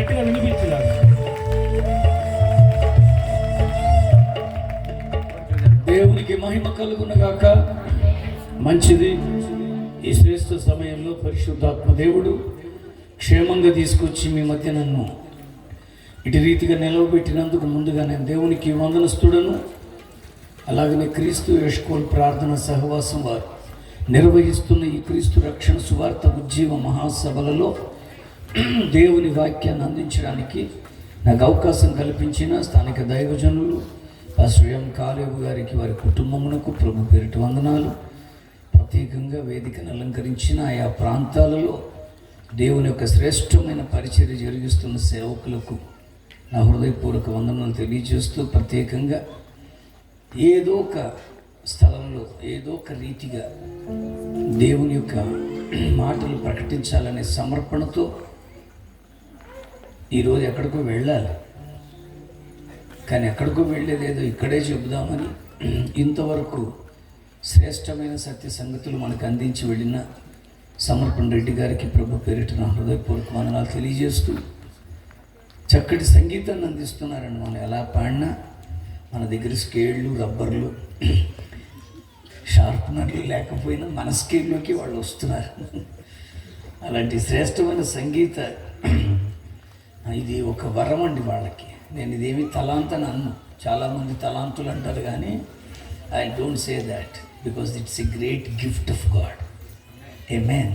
గట్టిగా వినిపించినారు. దేవునికి మహిమ కలుగునగాక. మంచిది. ఈ శ్రేష్ఠ సమయంలో పరిశుద్ధాత్మ దేవుడు క్షేమంగా తీసుకొచ్చి మీ మధ్య నన్ను ఇటు రీతిగా నిలవబెట్టినందుకు ముందుగా నేను దేవునికి వందనస్తుడను. అలాగనే క్రీస్తు యెషుకోల్ ప్రార్థన సహవాసం వారు నిర్వహిస్తున్న ఈ క్రీస్తు రక్షణ సువార్త ఉజ్జీవ మహాసభలలో దేవుని వాక్యాన్ని అందించడానికి నాకు అవకాశం కల్పించిన స్థానిక దైవజనులు పాస్టర్ ఎం కాలేబు గారికి, వారి కుటుంబమునకు ప్రభు పేరిట వందనాలు. ప్రత్యేకంగా వేదికను అలంకరించిన ఆయా ప్రాంతాలలో దేవుని యొక్క శ్రేష్టమైన పరిచర్య జరిగిస్తున్న సేవకులకు నా హృదయపూర్వక వందనాలు తెలియజేస్తూ, ప్రత్యేకంగా ఏదో ఒక స్థలంలో ఏదో ఒక రీతిగా దేవుని యొక్క మాటలు ప్రకటించాలనే సమర్పణతో ఈరోజు ఎక్కడికో వెళ్ళాలి. కానీ ఎక్కడికో వెళ్ళేదేదో ఇక్కడే చెబుదామని ఇంతవరకు శ్రేష్టమైన సత్య సంగతులు మనకు అందించి వెళ్ళిన సమర్పణ రెడ్డి గారికి ప్రభు పేరిట నా హృదయపూర్వక వందనాలు తెలియజేస్తూ, చక్కటి సంగీతాన్ని అందిస్తున్నారండి. మనం ఎలా పాడినా మన దగ్గర స్కేళ్ళు, రబ్బర్లు, షార్ప్నర్లు లేకపోయినా మన స్కేల్లోకి వాళ్ళు వస్తున్నారు. అలాంటి శ్రేష్టమైన సంగీత ఇది ఒక వరం అండి వాళ్ళకి. నేను ఇదేమి తలాంతని అన్ను. చాలామంది తలాంతులు అంటారు, కానీ I don't say that because it's a great gift of God. Amen.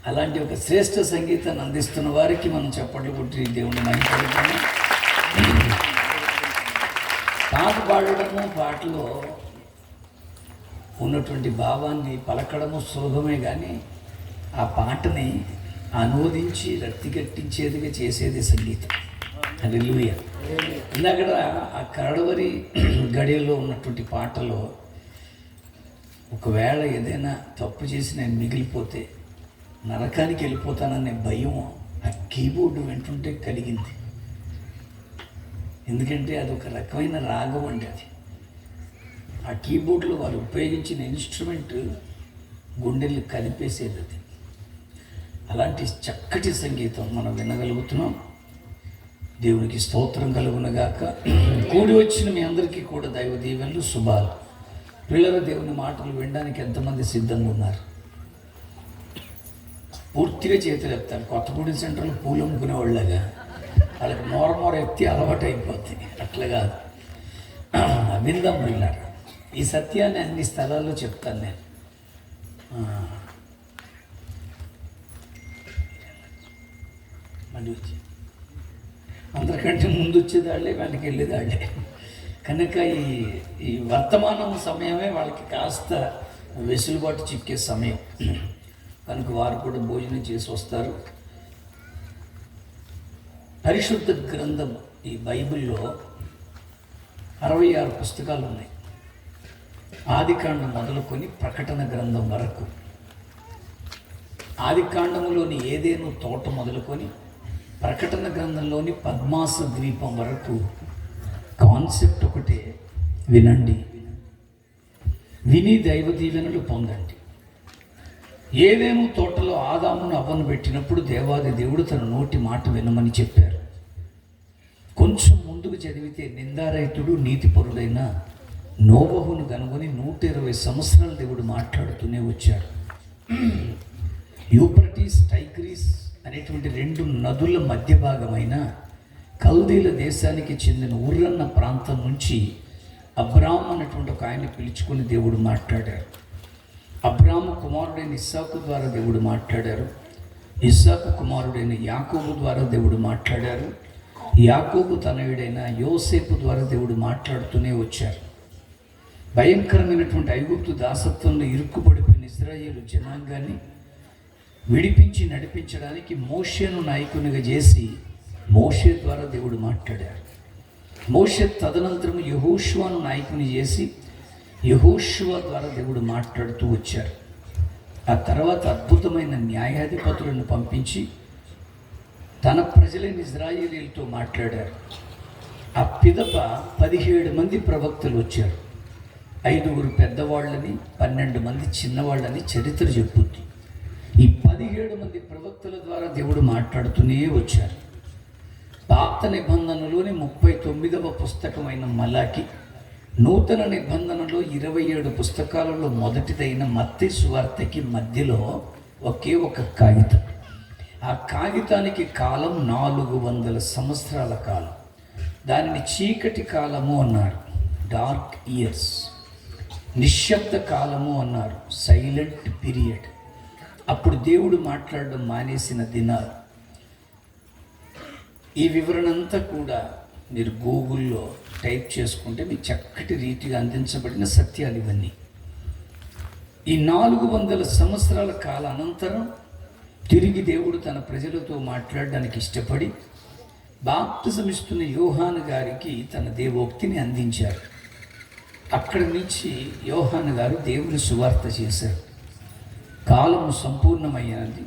అలాంటి ఒక శ్రేష్ఠ సంగీతాన్ని అందిస్తున్న వారికి మనం చప్పట్లు కొట్టి దేవుని మహిమపడతాము. పాట పాడడము, పాటలో ఉన్నటువంటి భావాన్ని పలకడము సులభమే, కానీ ఆ పాటని అనువదించి రక్తిగట్టించేదిగా చేసేది సంగీతం. హల్లెలూయా. ఇందాక ఆ కరడవరి గడియలో ఉన్నటువంటి పాటలో ఒకవేళ ఏదైనా తప్పు చేసి నేను మిగిలిపోతే నరకానికి వెళ్ళిపోతాననే భయం ఆ కీబోర్డు వింటుంటే కలిగింది. ఎందుకంటే అది ఒక రకమైన రాగం అండి. అది ఆ కీబోర్డ్లో వారు ఉపయోగించిన ఇన్స్ట్రుమెంట్ గుండెల్ని కలిపేసేది. అది అలాంటి చక్కటి సంగీతం మనం వినగలుగుతున్నాం. దేవునికి స్తోత్రం కలుగునగాక. కూడి వచ్చిన మీ అందరికీ కూడా దైవ దీవెనలు, శుభాలు. పిల్లల దేవుని మాటలు వినడానికి ఎంతమంది సిద్ధంగా ఉన్నారు? పూర్తిగా చేతులు ఎత్తారు. కొత్తగూడెం సెంటర్లో పూలు అమ్ముకునే వాళ్ళగా వాళ్ళకి మోర ఎత్తి అలవాటు అయిపోతుంది. అట్లా కాదు, విందాం పిల్లలు. ఈ సత్యాన్ని అన్ని స్థలాల్లో చెప్తాను నేను. మళ్ళీ వచ్చి అందరికంటే ముందు వచ్చేదాళ్ళే, వాళ్ళకి వెళ్ళేదాళ్ళే. కనుక ఈ వర్తమానం సమయమే వాళ్ళకి కాస్త వెసులుబాటు చిక్కే సమయం. కనుక వారు కూడా భోజనం చేసి వస్తారు. పరిశుద్ధ గ్రంథం ఈ బైబిల్లో 66 పుస్తకాలు ఉన్నాయి. ఆదికాండం మొదలుకొని ప్రకటన గ్రంథం వరకు. ఆదికాండములోని ఏదేను తోట మొదలుకొని ప్రకటన గ్రంథంలోని పద్మాస ద్వీపం వరకు కాన్సెప్ట్ ఒకటే. వినండి, విని దైవ దీవెనలు పొందండి. ఏదేను తోటలో ఆదామును అవ్వను పెట్టినప్పుడు దేవాది దేవుడు తన నోటి మాట వినమని చెప్పారు. కొంచెం ముందుకు చదివితే నిందారహితుడు నీతిపరుడైన నోవహును కనుగొని 120 సంవత్సరాలు దేవుడు మాట్లాడుతూనే వచ్చాడు. యూఫ్రటీస్, టైగ్రీస్ అనేటువంటి 2 నదుల మధ్య భాగమైన కల్దీల దేశానికి చెందిన ఉర్రన్న ప్రాంతం నుంచి అబ్రాము అన్నటువంటి ఒక ఆయన పిలుచుకొని దేవుడు మాట్లాడారు. అబ్రాము కుమారుడైన ఇస్సాకు ద్వారా దేవుడు మాట్లాడారు. ఇస్సాకు కుమారుడైన యాకోబు ద్వారా దేవుడు మాట్లాడారు. యాకోబు తనయుడైన యోసేపు ద్వారా దేవుడు మాట్లాడుతూనే వచ్చారు. భయంకరమైనటువంటి ఐగుప్తు దాసత్వంలో ఇరుక్కుపడిపోయిన ఇశ్రాయేలు జనాంగాన్ని విడిపించి నడిపించడానికి మోషేను నాయకునిగా చేసి మోషే ద్వారా దేవుడు మాట్లాడారు. మోషే తదనంతరం యెహోషువను నాయకుని చేసి యెహోషువ ద్వారా దేవుడు మాట్లాడుతూ వచ్చారు. ఆ తర్వాత అద్భుతమైన న్యాయాధిపతులను పంపించి తన ప్రజలైన ఇశ్రాయేలీయులతో మాట్లాడారు. ఆ పిదప 17 మంది ప్రవక్తలు వచ్చారు. 5 పెద్దవాళ్ళని 12 మంది చిన్నవాళ్ళని చరిత్ర చెప్పుద్ది. ఈ 17 మంది ప్రవక్తల ద్వారా దేవుడు మాట్లాడుతూనే వచ్చారు. పాత నిబంధనలోని 39వ పుస్తకమైన మలాకి, నూతన నిబంధనలో 27 పుస్తకాలలో మొదటిదైన మత్తయి సువార్తకి మధ్యలో ఒకే ఒక కాగితం. ఆ కాగితానికి కాలం 400 సంవత్సరాల కాలం. దానిని చీకటి కాలము అన్నారు, డార్క్ ఇయర్స్. నిశ్శబ్ద కాలము అన్నారు, సైలెంట్ పీరియడ్. అప్పుడు దేవుడు మాట్లాడడం మానేసిన దినాలు. ఈ వివరణ అంతా కూడా మీరు గూగుల్లో టైప్ చేసుకుంటే మీకు చక్కటి రీతిగా అందించబడిన సత్యాలు ఇవన్నీ. ఈ 400 సంవత్సరాల కాల అనంతరం తిరిగి దేవుడు తన ప్రజలతో మాట్లాడడానికి ఇష్టపడి బాప్తిజం ఇస్తున్న యోహాను గారికి తన దేవోక్తిని అందించారు. అక్కడి నుంచి యోహాను గారు దేవుని సువార్త చేశారు. కాలము సంపూర్ణమయ్యాది,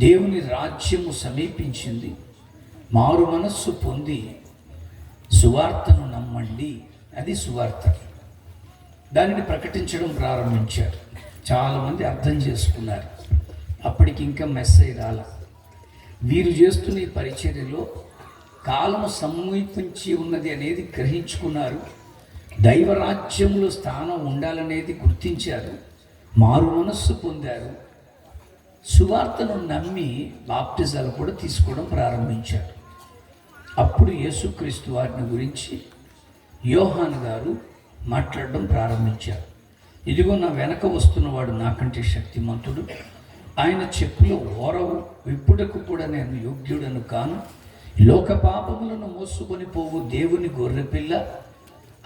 దేవుని రాజ్యము సమీపించింది, మారు మనస్సు పొంది సువార్తను నమ్మండి, అది సువార్త. దానిని ప్రకటించడం ప్రారంభించారు. చాలామంది అర్థం చేసుకున్నారు. అప్పటికి ఇంకా మెసేజ్ రాల. వీరు చేస్తున్న ఈ పరిచర్యలో కాలము సమీపించి ఉన్నది అనేది గ్రహించుకున్నారు. దైవరాజ్యంలో స్థానం ఉండాలనేది గుర్తించారు. మారు మనస్సు పొందారు. సువార్తను నమ్మి బాప్టిజాలు కూడా తీసుకోవడం ప్రారంభించారు. అప్పుడు యేసుక్రీస్తు వారిని గురించి యోహాను గారు మాట్లాడడం ప్రారంభించారు. ఇదిగో నా వెనక వస్తున్నవాడు నాకంటే శక్తిమంతుడు, ఆయన చెప్పులో ఓరవు విప్పుటకు కూడా నేను యోగ్యుడను కాను, లోక పాపములను మోసుకొని పోవు దేవుని గొర్రెపిల్ల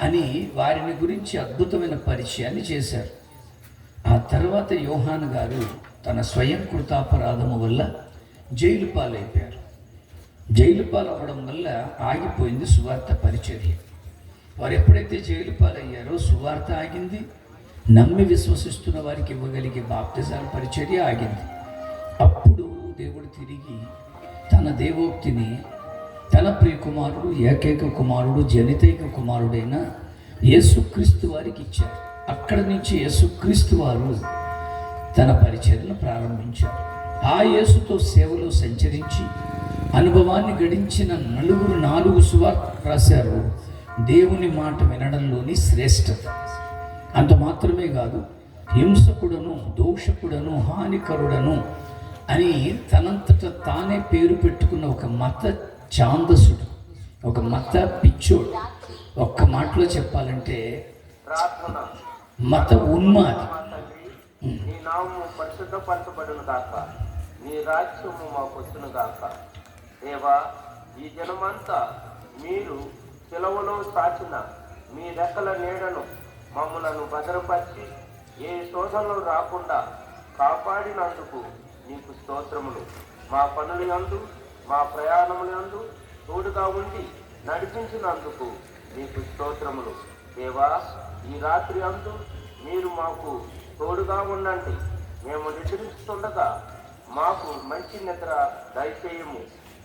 అని వారిని గురించి అద్భుతమైన పరిచయాన్ని చేశారు. ఆ తర్వాత యోహాను గారు తన స్వయం కృతాపరాధము వల్ల జైలు పాలైపోయారు. జైలు పాలవ్వడం వల్ల ఆగిపోయింది సువార్త పరిచర్య. వారు ఎప్పుడైతే జైలు పాలయ్యారో సువార్త ఆగింది, నమ్మి విశ్వసిస్తున్న వారికి ఇవ్వగలిగే బాప్తిజాల పరిచర్య ఆగింది. అప్పుడు దేవుడు తిరిగి తన దేవోక్తిని తన ప్రియ కుమారుడు, ఏకైక కుమారుడు, జనితైక కుమారుడైన యేసుక్రీస్తు వారికి ఇచ్చారు. అక్కడి నుంచి యేసుక్రీస్తు వారు తన పరిచర్యను ప్రారంభించారు. ఆ యేసుతో సేవలో సంచరించి అనుభవాన్ని గడించిన 4 సువార్త రాశారు. దేవుని మాట వినడంలోని శ్రేష్టత. అంత మాత్రమే కాదు, హింసకుడను, దోషకుడను, హానికరుడను అని తనంతట తానే పేరు పెట్టుకున్న ఒక మత ఛాందసుడు, ఒక మత పిచ్చోడు, ఒక్క మాటలో చెప్పాలంటే మత ఉన్మాది. నీ నామము పరిశుద్ధపరచబడును గాక, నీ రాజ్యము మాకు వచ్చును గాక. దేవా, ఈ జనమంతా మీరు సెలవులో సాచిన మీ రెక్కల నీడను మమ్మలను భద్రపరిచి ఏ శోధనలు రాకుండా కాపాడినందుకు నీకు స్తోత్రములు. మా పనుల యందు, మా ప్రయాణముల యందు తోడుగా ఉండి నడిపించినందుకు నీకు స్తోత్రములు. దేవా, ఈ రాత్రి అందు మీరు మాకు తోడుగా ఉండండి. మేము నిద్రిస్తుండగా మాకు మంచి నిద్ర దయచేయము.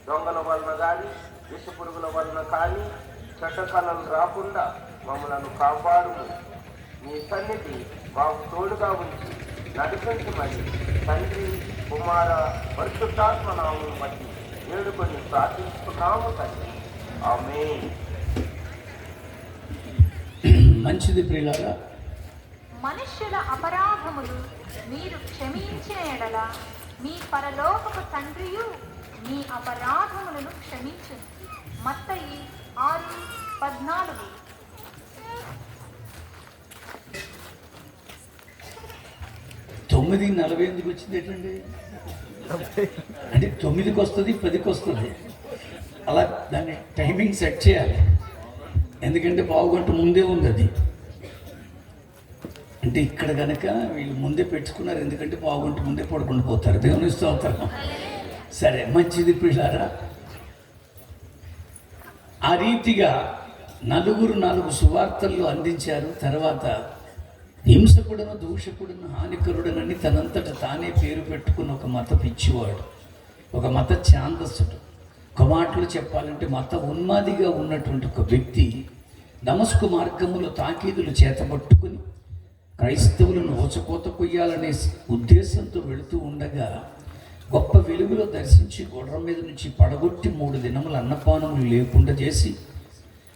దొంగల వలన కానీ, విషపురుగుల వలన కానీ, చెడ్డ కళలు రాకుండా మమ్మలను కాపాడుము. మీ సన్నిధి మాకు తోడుగా ఉంచి నడిపించమని తండ్రి, కుమార, పరిశుద్ధాత్మ నామమును బట్టి వేడుకొని ప్రార్థిస్తున్నాము తండ్రి. ఆమేన్. మంచిది ప్రియులారా, మనుష్యుల అపరాధములు మీరు క్షమించిన ఎడల మీ పరలోకపు తండ్రియు మీ అపరాధములను క్షమించును. మత్తయి 6:14. 9:40 ఎందుకు వచ్చింది ఏంటండి? అంటే 9కి వస్తుంది, 10కి వస్తుంది. అలా దాన్ని టైమింగ్ సెట్ చేయాలి. ఎందుకంటే పావుగంట ముందే ఉంది అది. అంటే ఇక్కడ కనుక వీళ్ళు ముందే పెట్టుకున్నారు, ఎందుకంటే పావుగంట ముందే పడుకుంటూ పోతారు. దేవుని స్తోత్రం. సరే, మంచిది పిల్లారా. ఆ రీతిగా 4 సువార్తల్లో అందించారు. తర్వాత హింసకుడను, దూషకుడను, హానికరుడనని తనంతట తానే పేరు పెట్టుకున్న ఒక మత పిచ్చివాడు, ఒక మత ఛాందస్సుడు, ఒక మాటలు చెప్పాలంటే మత ఉన్మాదిగా ఉన్నటువంటి ఒక వ్యక్తి దమస్కు మార్గములో తాకీదులు చేతబట్టుకుని క్రైస్తవులను ఓచకోత కొయ్యాలనే ఉద్దేశంతో వెళుతూ ఉండగా గొప్ప వెలుగులో దర్శించి గుర్రం మీద నుంచి పడగొట్టి 3 దినములు అన్నపానములు లేకుండా చేసి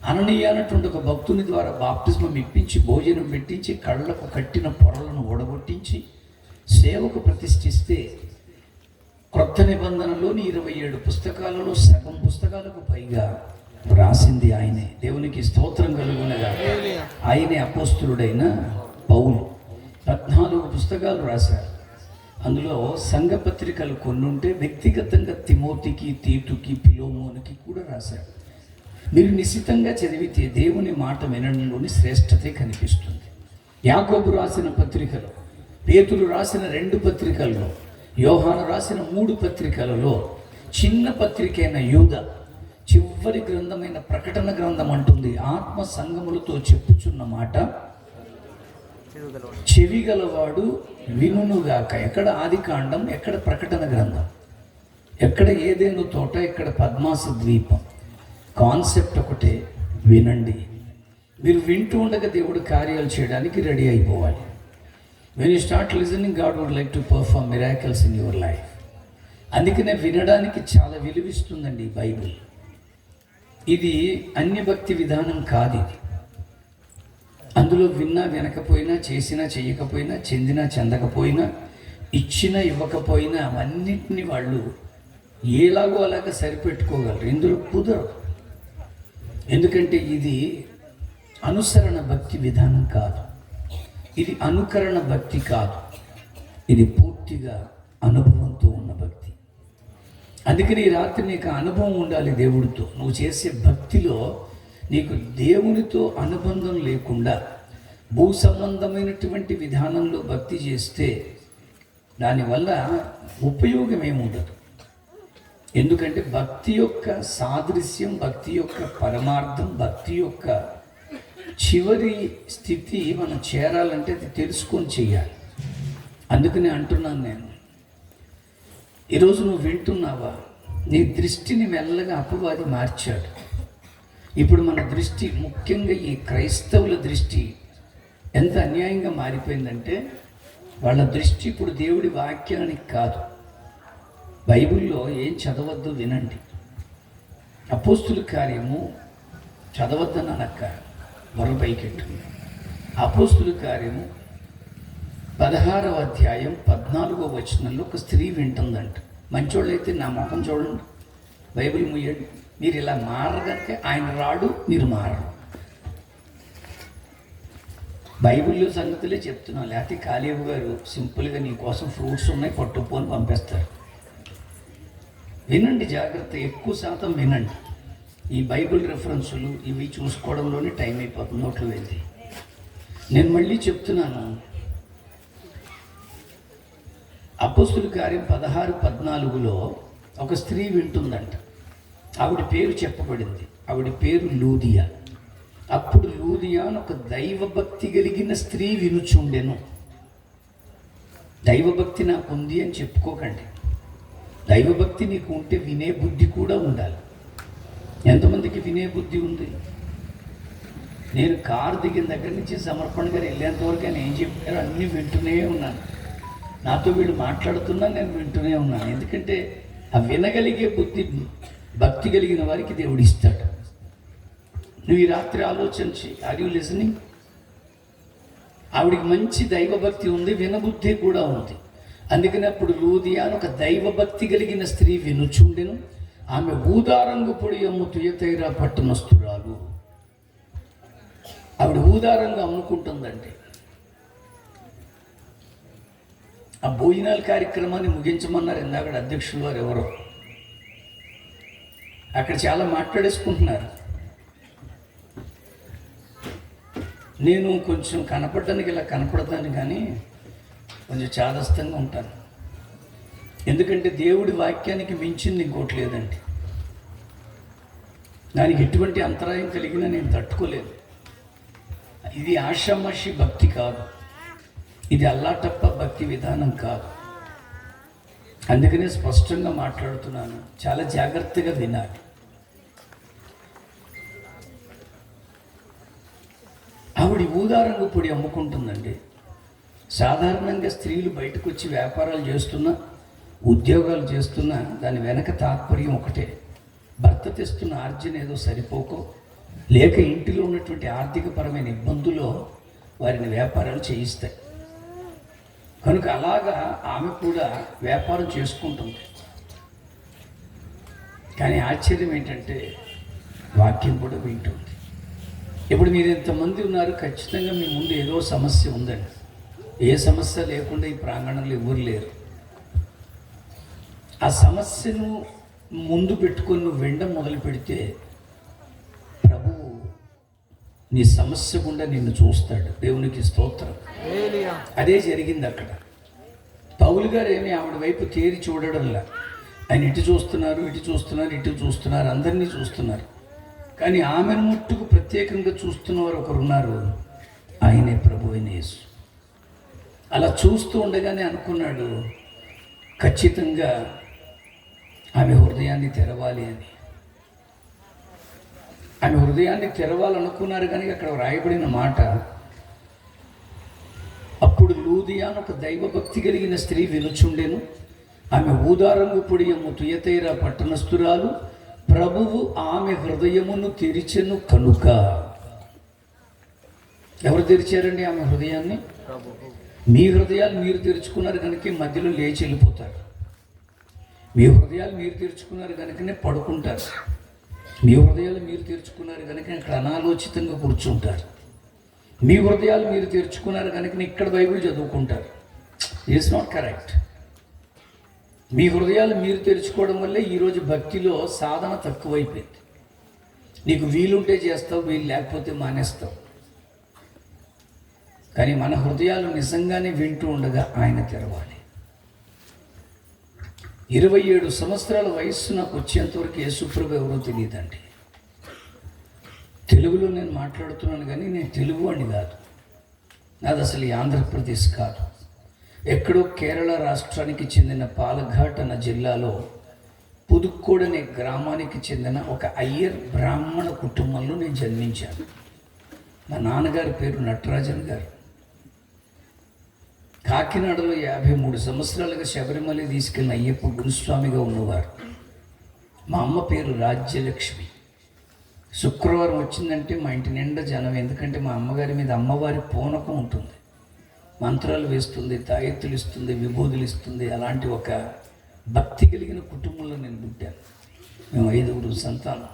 అననీయ అన్నటువంటి ఒక భక్తుని ద్వారా బాప్తిస్మం ఇప్పించి భోజనం పెట్టించి కళ్ళకు కట్టిన పొరలను ఓడగొట్టించి సేవకు ప్రతిష్ఠిస్తే క్రొత్త నిబంధనలోని 27 పుస్తకాలలో సగం పుస్తకాలకు పైగా రాసింది ఆయనే. దేవునికి స్తోత్రం కలుగునగా. ఆయనే అపోస్తులుడైన పౌలు 14 పుస్తకాలు రాశారు. అందులో సంఘ పత్రికలు కొన్ని ఉంటే వ్యక్తిగతంగా తిమోతికి, తీతుకి, పిలోమోనికి కూడా రాశారు. మీరు నిశ్చితంగా చదివితే దేవుని మాట వినడంలోని శ్రేష్టతే కనిపిస్తుంది. యాకోబు రాసిన పత్రికలు, పేతురు రాసిన 2 పత్రికల్లో, యోహాను రాసిన 3 పత్రికలలో చిన్న పత్రిక అయిన యూదా చివరి గ్రంథమైన ప్రకటన గ్రంథం అంటుంది, ఆత్మ సంగములతో చెప్పుచున్న మాట చెవిగలవాడు వినుగాక. ఎక్కడ ఆదికాండం, ఎక్కడ ప్రకటన గ్రంథం, ఎక్కడ ఏదేను తోట, ఎక్కడ పద్మాస ద్వీపం. కాన్సెప్ట్ ఒకటే, వినండి. మీరు వింటూ ఉండగా దేవుడు కార్యాలు చేయడానికి రెడీ అయిపోవాలి. When you start listening, God would like to perform miracles in your life. అందుకనే వినడానికి చాలా విలువిస్తుందండి ఈ బైబిల్. ఇది అన్యభక్తి విధానం కాదు. ఇది అందులో విన్నా వినకపోయినా, చేసినా చెయ్యకపోయినా, చెందినా చెందకపోయినా, ఇచ్చినా ఇవ్వకపోయినా అవన్నిటిని వాళ్ళు ఎలాగో అలాగ సరిపెట్టుకోగలరు. ఇందులో కుదరదు. ఎందుకంటే ఇది అనుసరణ భక్తి విధానం కాదు, ఇది అనుకరణ భక్తి కాదు, ఇది పూర్తిగా అనుభవంతో ఉన్న భక్తి. అందుకని ఈ రాత్రి నీకు అనుభవం ఉండాలి దేవుడితో. నువ్వు చేసే భక్తిలో నీకు దేవునితో అనుబంధం లేకుండా భూ సంబంధమైనటువంటి విధానంలో భక్తి చేస్తే దానివల్ల ఉపయోగం ఏముండదు. ఎందుకంటే భక్తి యొక్క సాదృశ్యం, భక్తి యొక్క పరమార్థం, భక్తి యొక్క చివరి స్థితి మనం చేరాలంటే అది తెలుసుకొని చేయాలి. అందుకని అంటున్నాను నేను, ఈరోజు నువ్వు వింటున్నావా? నీ దృష్టిని మెల్లగా అపవాది మార్చాడు. ఇప్పుడు మన దృష్టి, ముఖ్యంగా ఈ క్రైస్తవుల దృష్టి ఎంత అన్యాయంగా మారిపోయిందంటే, వాళ్ళ దృష్టి ఇప్పుడు దేవుడి వాక్యానికి కాదు. బైబిల్లో ఏం చదవద్దు వినండి. అపోస్తుల కార్యము చదవద్దని అనక్క, బొర్ర పైకెట్టు. అపోస్తుల కార్యము 16వ అధ్యాయం 14వ వచనంలో ఒక స్త్రీ వింటుందంట. మంచోళ్ళైతే నా ముఖం చూడండి, బైబిల్ ముయ్యండి. మీరు ఇలా మారగలిగితే ఆయన రాడు, మీరు మారరు. బైబిల్లో సంగతులే చెప్తున్నాను. లేకపోతే కాళీబాబు గారు సింపుల్గా నీ కోసం ఫ్రూట్స్ ఉన్నాయి పట్టుపోని పంపిస్తారు. వినండి జాగ్రత్త, ఎక్కువ శాతం వినండి. ఈ బైబిల్ రెఫరెన్సులు ఇవి చూసుకోవడంలోనే టైం అయిపోతుంది, నోట్లు వెళ్ళి. నేను మళ్ళీ చెప్తున్నాను, అపోస్తుల కార్యం 16-14లో ఒక స్త్రీ వింటుందంట. ఆవిడ పేరు చెప్పబడింది. ఆవిడ పేరు లూదియా. అప్పుడు లూదియా అని ఒక దైవభక్తి కలిగిన స్త్రీ వినుచుండెను. దైవభక్తి నాకు ఉంది అని చెప్పుకోకండి. దైవభక్తి నీకు ఉంటే వినే బుద్ధి కూడా ఉండాలి. ఎంతమందికి వినే బుద్ధి ఉంది? నేను కారు దిగిన దగ్గర నుంచి సమర్పణ గారు వెళ్ళేంతవరకు ఆయన ఏం చెప్పారో అన్నీ వింటూనే ఉన్నాను. నాతో వీళ్ళు మాట్లాడుతున్నా నేను వింటూనే ఉన్నాను. ఎందుకంటే ఆ వినగలిగే బుద్ధి భక్తి కలిగిన వారికి దేవుడు ఇస్తాడు. నువ్వు ఈ రాత్రి ఆలోచించి, ఆర్ యూ లిజనింగ్? ఆవిడికి మంచి దైవభక్తి ఉంది, వినబుద్ధి కూడా ఉంది. అందుకని అప్పుడు లూదియా అని ఒక దైవభక్తి కలిగిన స్త్రీ వినుచుండెను. ఆమె ఊదారంగు పొడి అమ్ము తుయతైరా పట్టణస్తురాలు. ఆవిడ ఊదారంగా అమ్ముకుంటుందండి. ఆ భోజనాల కార్యక్రమాన్ని ముగించమన్నారు ఇందాక అధ్యక్షులు వారు ఎవరో. అక్కడ చాలా మాట్లాడేసుకుంటున్నారు. నేను కొంచెం కనపడడానికి ఇలా కనపడతాను, కానీ కొంచెం చాదస్తంగా ఉంటాను. ఎందుకంటే దేవుడి వాక్యానికి మించింది ఇంకోటి లేదండి. దానికి ఎటువంటి అంతరాయం కలిగినా నేను తట్టుకోలేదు. ఇది ఆషామాషి భక్తి కాదు, ఇది అల్లాటప్ప భక్తి విధానం కాదు. అందుకనే స్పష్టంగా మాట్లాడుతున్నాను, చాలా జాగ్రత్తగా వినాలి. ఆవిడ ఊదారంగు పొడి అమ్ముకుంటుందండి. సాధారణంగా స్త్రీలు బయటకు వచ్చి వ్యాపారాలు చేస్తున్నా ఉద్యోగాలు చేస్తున్నా దాని వెనక తాత్పర్యం ఒకటే, భర్త తెస్తున్న ఆర్జన ఏదో సరిపోకో, లేక ఇంటిలో ఉన్నటువంటి ఆర్థికపరమైన ఇబ్బందుల్లో వారిని వ్యాపారాలు చేయిస్తాయి. కనుక అలాగా ఆమె కూడా వ్యాపారం చేసుకుంటుంది. కానీ ఆశ్చర్యం ఏంటంటే వాక్యం కూడా వింటుంది. ఇప్పుడు మీరు ఇంతమంది ఉన్నారు, ఖచ్చితంగా మీ ముందు ఏదో సమస్య ఉందండి. ఏ సమస్య లేకుండా ఈ ప్రాంగణంలో ఎవరు లేరు. ఆ సమస్యను ముందు పెట్టుకొని నువ్వు వినడం మొదలు పెడితే ప్రభువు నీ సమస్య గుండా నిన్ను చూస్తాడు. దేవునికి స్తోత్రం. అదే జరిగింది అక్కడ. పౌలు గారు ఏమి ఆవిడ వైపు తేరి చూడడంలా. ఆయన ఇటు చూస్తున్నారు, ఇటు చూస్తున్నారు, ఇటు చూస్తున్నారు, అందరినీ చూస్తున్నారు. కానీ ఆమెను ముట్టుకు ప్రత్యేకంగా చూస్తున్నవారు ఒకరున్నారు, ఆయనే ప్రభువైన యేసు. అలా చూస్తూ ఉండగానే అనుకున్నాడు, ఖచ్చితంగా ఆమె హృదయాన్ని తెరవాలి అని. ఆమె హృదయాన్ని తెరవాలనుకున్నారు. కానీ అక్కడ రాయబడిన మాట, అప్పుడు లూదియా ఒక దైవభక్తి కలిగిన స్త్రీ వినుచుండెను. ఆమె ఊదారంగు పొడియము తుయతైరా పట్టణస్థురాలు. ప్రభువు ఆమె హృదయమును తెరిచెను కనుక. ఎవరు తెరిచారండి ఆమె హృదయాన్ని? మీ హృదయాలు మీరు తెరుచుకున్నారు కనుక మధ్యలో లేచి వెళ్ళిపోతారు. మీ హృదయాలు మీరు తెరుచుకున్నారు కనుకనే పడుకుంటారు. మీ హృదయాలు మీరు తెరుచుకున్నారు కనుక ఇక్కడ అనాలోచితంగా కూర్చుంటారు. మీ హృదయాలు మీరు తెరుచుకున్నారు కనుక ఇక్కడ బైబిల్ చదువుకుంటారు. It's not correct. మీ హృదయాలు మీరు తెరుచుకోవడం వల్లే ఈరోజు భక్తిలో సాధన తక్కువైపోయింది. నీకు వీలుంటే చేస్తావు, వీలు లేకపోతే మానేస్తావు. కానీ మన హృదయాలు నిజంగానే వింటూ ఉండగా ఆయన తెరవాలి. 27 సంవత్సరాల వయస్సు నాకు వచ్చేంతవరకు యేసుప్రభు ఎవరో తెలియదండి. తెలుగులో నేను మాట్లాడుతున్నాను కానీ నేను తెలుగు అని కాదు. నాది అసలు ఈ ఆంధ్రప్రదేశ్ కాదు. ఎక్కడో కేరళ రాష్ట్రానికి చెందిన పాలఘాట్ అన్న జిల్లాలో పుదుక్కోడ్ అనే గ్రామానికి చెందిన ఒక అయ్యర్ బ్రాహ్మణ కుటుంబంలో నేను జన్మించాను. మా నాన్నగారి పేరు నటరాజన్ గారు. కాకినాడలో 53 సంవత్సరాలుగా శబరిమల తీసుకెళ్ళిన అయ్యప్ప గురుస్వామిగా ఉన్నవారు. మా అమ్మ పేరు రాజ్యలక్ష్మి. శుక్రవారం వచ్చిందంటే మా ఇంటి నిండా జనం. ఎందుకంటే మా అమ్మగారి మీద అమ్మవారి పూనకం ఉంటుంది. మంత్రాలు వేస్తుంది, తాయెత్తులు ఇస్తుంది, విభూతులు ఇస్తుంది. అలాంటి ఒక భక్తి కలిగిన కుటుంబంలో నేను పుట్టాను. మేము 5 సంతానం.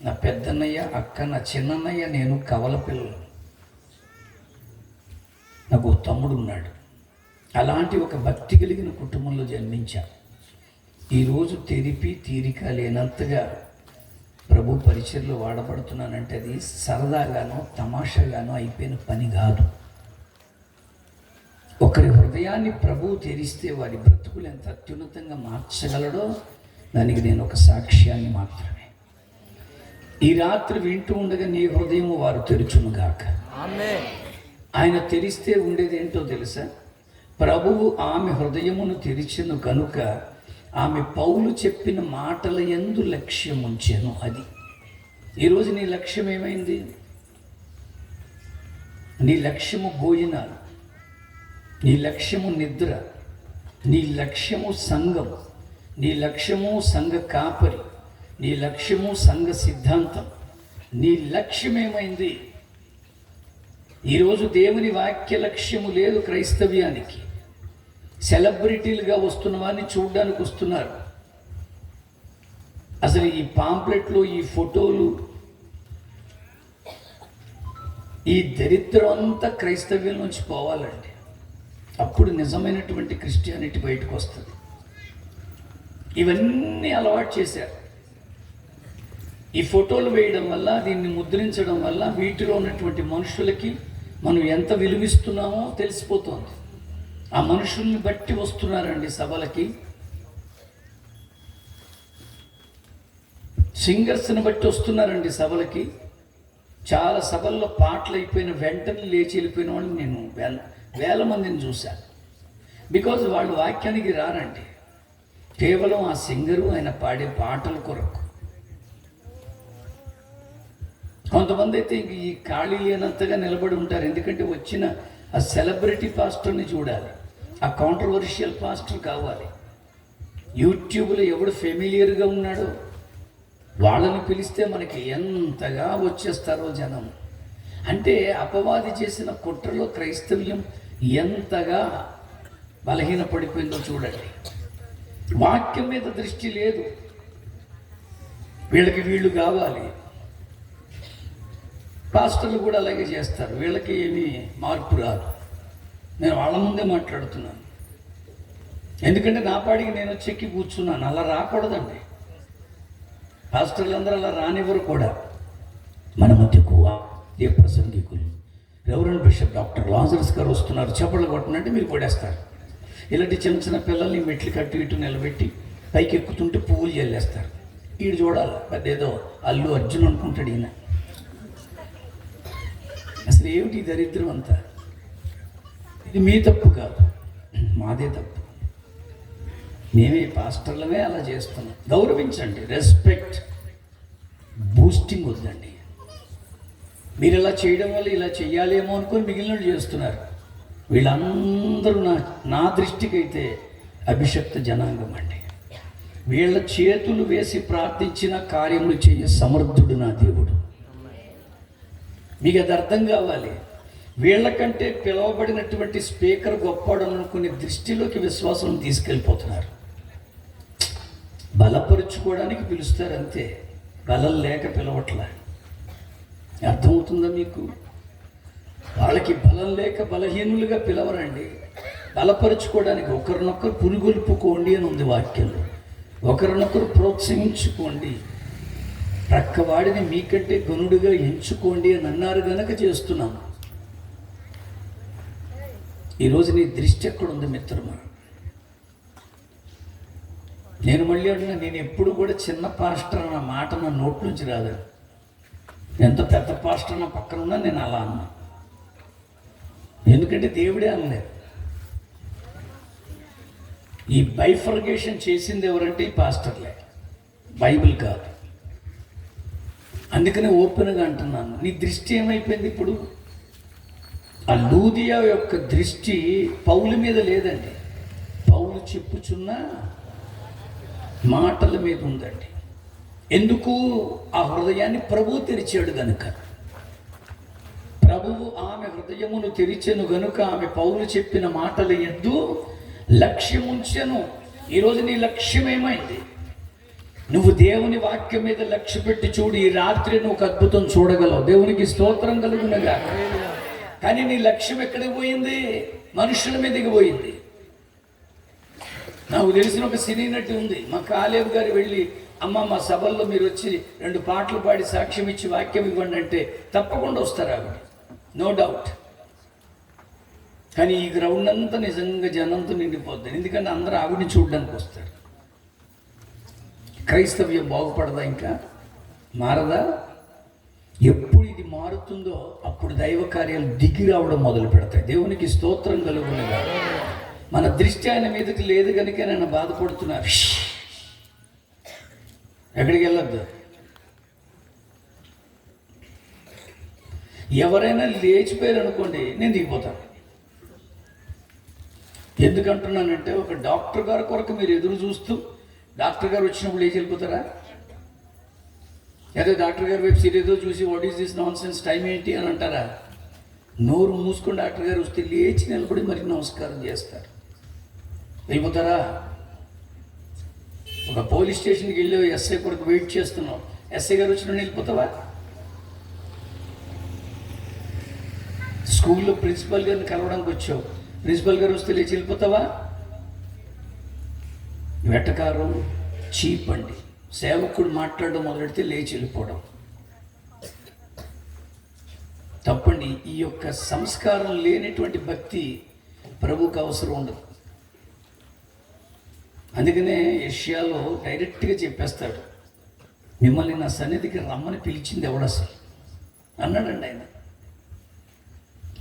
నా పెద్దన్నయ్య, అక్క, నా చిన్నన్నయ్య, నేను కవల పిల్లలు. నాకు తమ్ముడు ఉన్నాడు. అలాంటి ఒక భక్తి కలిగిన కుటుంబంలో జన్మించాను. ఈరోజు తెరిపి తీరిక లేనంతగా ప్రభు పరిచర్లో వాడబడుతున్నానంటే అది సరదాగానో తమాషాగానో అయిపోయిన పని కాదు. ఒకరి హృదయాన్ని ప్రభువు తెరిస్తే వారి బ్రతుకులు ఎంత అత్యున్నతంగా మార్చగలడో దానికి నేను ఒక సాక్ష్యాన్ని మాత్రమే. ఈ రాత్రి వింటూ ఉండగా నీ హృదయము వారు తెరుచునుగాక. ఆయన తెరిస్తే ఉండేది ఏంటో తెలుసా? ప్రభువు ఆమె హృదయమును తెరిచెను కనుక ఆమె పౌలు చెప్పిన మాటల యందు లక్ష్యం ఉంచెను. అది ఈరోజు నీ లక్ష్యం ఏమైంది? నీ లక్ష్యము భోజనాలు, నీ లక్ష్యము నిద్ర, నీ లక్ష్యము సంఘం, నీ లక్ష్యము సంఘ కాపరి, నీ లక్ష్యము సంఘ సిద్ధాంతం. నీ లక్ష్యం ఏమైంది? ఈరోజు దేవుని వాక్య లక్ష్యము లేదు క్రైస్తవ్యానికి. సెలబ్రిటీలుగా వస్తున్న వారిని చూడడానికి వస్తున్నారు. అసలు ఈ పాంప్లెట్లు, ఈ ఫోటోలు, ఈ దరిద్రం అంతా క్రైస్తవ్యం నుంచి పోవాలండి. అప్పుడు నిజమైనటువంటి క్రిస్టియానిటీ బయటకు వస్తుంది. ఇవన్నీ అలవాటు చేశారు. ఈ ఫోటోలు వేయడం వల్ల, దీన్ని ముద్రించడం వల్ల వీటిలో ఉన్నటువంటి మనుషులకి మనం ఎంత విలువిస్తున్నామో తెలిసిపోతుంది. ఆ మనుషుల్ని బట్టి వస్తున్నారండి సభలకి. సింగర్స్ని బట్టి వస్తున్నారండి సభలకి. చాలా సభల్లో పాటలు అయిపోయిన వెంటనే లేచి వెళ్ళిపోయిన వాళ్ళని నేను వేల మందిని చూశాను. బికాజ్ వాళ్ళు వాక్యానికి రారండి, కేవలం ఆ సింగరు ఆయన పాడే పాటల కొరకు. కొంతమంది అయితే ఇంక ఈ ఖాళీ లేనంతగా నిలబడి ఉంటారు. ఎందుకంటే వచ్చిన ఆ సెలబ్రిటీ పాస్టర్ని చూడాలి, ఆ కాంట్రవర్షియల్ పాస్టర్ కావాలి. యూట్యూబ్లో ఎవడు ఫెమిలియర్గా ఉన్నాడో వాళ్ళని పిలిస్తే మనకి ఎంతగా వచ్చేస్తారో జనం. అంటే అపవాది చేసిన కుట్రలో క్రైస్తవ్యం ఎంతగా బలహీనపడిపోయిందో చూడండి. వాక్యం మీద దృష్టి లేదు, వీళ్ళకి వీళ్ళు కావాలి. పాస్టర్లు కూడా అలాగే చేస్తారు, వీళ్ళకి ఏమీ మార్పు రాదు. నేను వాళ్ళ ముందే మాట్లాడుతున్నాను, ఎందుకంటే నా పాడికి నేను చెక్కి కూర్చున్నాను. అలా రాకూడదండి, పాస్టర్లు అందరూ అలా రానివ్వరు కూడా. మన మధ్యకు ఏ ప్రసంగికులు రెవరెండ్ బిషప్ డాక్టర్ లాజరస్ గారు వస్తున్నారు, చప్పట్లు కొట్టనంటే మీరు కొడేస్తారు. ఇలాంటి చిన్న చిన్న పిల్లల్ని మెట్లు కట్టి ఇటు నిలబెట్టి పైకి ఎక్కుతుంటే పువ్వులు చల్లేస్తారు. వీడు చూడాలి, పెద్ద ఏదో అల్లు అర్జున్ అనుకుంటాడు ఈయన. అసలు ఏమిటి ఈ దరిద్రం అంతా? ఇది మీ తప్పు కాదు, మాదే తప్పు. మేమే పాస్టర్లమే అలా చేస్తున్నాం. గౌరవించండి, రెస్పెక్ట్, బూస్టింగ్ వద్దండి. మీరు ఇలా చేయడం వల్ల ఇలా చెయ్యాలేమో అనుకొని మిగిలిన చేస్తున్నారు. వీళ్ళందరూ నా దృష్టికి అయితే అభిషక్త జనాంగం అండి. వీళ్ళ చేతులు వేసి ప్రార్థించిన కార్యములు చేయ సమర్థుడు నా దేవుడు. మీకు అది అర్థం కావాలి. వీళ్ళకంటే పిలువబడినటువంటి స్పీకర్ గొప్పవాడు అనుకునే దృష్టిలోకి విశ్వాసం తీసుకెళ్ళిపోతున్నారు. బలపరుచుకోవడానికి పిలుస్తారు అంతే, బలం లేక పిలవట్లా. అర్థమవుతుందా మీకు? వాళ్ళకి బలం లేక బలహీనులుగా పిలవరండి, బలపరుచుకోవడానికి. ఒకరినొకరు పురుగొల్పుకోండి అని ఉంది వాక్యంలో. ఒకరినొకరు ప్రోత్సహించుకోండి, ప్రక్కవాడిని మీకంటే గనుడుగా ఎంచుకోండి అని అన్నారు గనక చేస్తున్నాం. ఈరోజు నీ దృష్టి ఎక్కడుంది మిత్రమా? నేను మళ్ళీ అడిగినా, నేను ఎప్పుడు కూడా చిన్న పాస్టర్ అన్న మాట నా నోట్ నుంచి రాదు. ఎంత పెద్ద పాస్టర్ నా పక్కన ఉన్నా నేను అలా అన్నా, ఎందుకంటే దేవుడే అనలేదు. ఈ బైఫర్గేషన్ చేసింది ఎవరంటే ఈ పాస్టర్లే, బైబిల్ కాదు. అందుకనే ఓపెన్గా అంటున్నాను, నీ దృష్టి ఏమైపోయింది ఇప్పుడు? ఆ లూదియా యొక్క దృష్టి పౌలు మీద లేదండి, పౌలు చెప్పుచున్న మాటల మీద ఉందండి. ఎందుకు? ఆ హృదయాన్ని ప్రభువు తెరిచాడు గనుక. ప్రభువు ఆమె హృదయమును తెరిచెను గనుక ఆమె పౌలు చెప్పిన మాటల యందు లక్ష్యం ఉంచెను. ఈరోజు నీ లక్ష్యం ఏమైంది? నువ్వు దేవుని వాక్యం మీద లక్ష్య పెట్టి చూడు, ఈ రాత్రి నువ్వు ఒక అద్భుతం చూడగలవు. దేవునికి స్తోత్రం కలుగునగా. కానీ నీ లక్ష్యం ఎక్కడికి పోయింది? మనుషుల మీదకి పోయింది. నాకు తెలిసిన ఒక సినీ నటి ఉంది, మా కాలేబు గారు వెళ్ళి, అమ్మ మా సభల్లో మీరు వచ్చి 2 పాటలు పాడి సాక్ష్యం ఇచ్చి వాక్యం ఇవ్వండి అంటే తప్పకుండా వస్తారు ఆవిడ, నో డౌట్. కానీ ఈ గ్రౌండ్ అంతా నిజంగా జనంతో నిండిపోద్ది, ఎందుకంటే అందరూ ఆవిడని చూడడానికి వస్తారు. క్రైస్తవ్యం బాగుపడదా? ఇంకా మారదా? ఎప్పుడు ఇది మారుతుందో అప్పుడు దైవ కార్యాలు దిగి రావడం మొదలు పెడతాయి. దేవునికి స్తోత్రం కలుగునగా. మన దృష్టి ఆయన మీదకి లేదు కనుక నన్ను బాధపడుతున్నారు. ఎక్కడికి వెళ్ళొద్దు. ఎవరైనా లేచిపోయారు అనుకోండి, నేను దిగిపోతాను. ఎందుకంటున్నానంటే, ఒక డాక్టర్ గారి కొరకు మీరు ఎదురు చూస్తూ డాక్టర్ గారు వచ్చినప్పుడు లేచి వెళ్ళిపోతారా? ఏదో డాక్టర్ గారి వెబ్ సిరీస్ చూసి what is this non sense, time ఏంటి అని అంటారా? నోరు మూసుకొని డాక్టర్ గారు వస్తే లేచి నిలబడి మరి నమస్కారం చేస్తారు. వెళ్ళిపోతారా? ఒక పోలీస్ స్టేషన్కి వెళ్ళి ఎస్ఐ కొరకు వెయిట్ చేస్తున్నావు, ఎస్ఐ గారు వచ్చిన వెళ్ళిపోతావా? స్కూల్లో ప్రిన్సిపల్ గారిని కలవడానికి వచ్చావు, ప్రిన్సిపల్ గారు వస్తే లేచి వెళ్ళిపోతావా? వెటకారం, చీప్ అండి. సేవకుడు మాట్లాడడం మొదలెడితే లేచి వెళ్ళిపోవడం తప్పండి. ఈ యొక్క సంస్కారం లేనటువంటి భక్తి ప్రభువుకు అవసరం ఉండదు. అందుకనే యెషయాలో డైరెక్ట్గా చెప్పేస్తాడు, మిమ్మల్ని నా సన్నిధికి రమ్మని పిలిచింది ఎవడసలు అన్నాడండి ఆయన.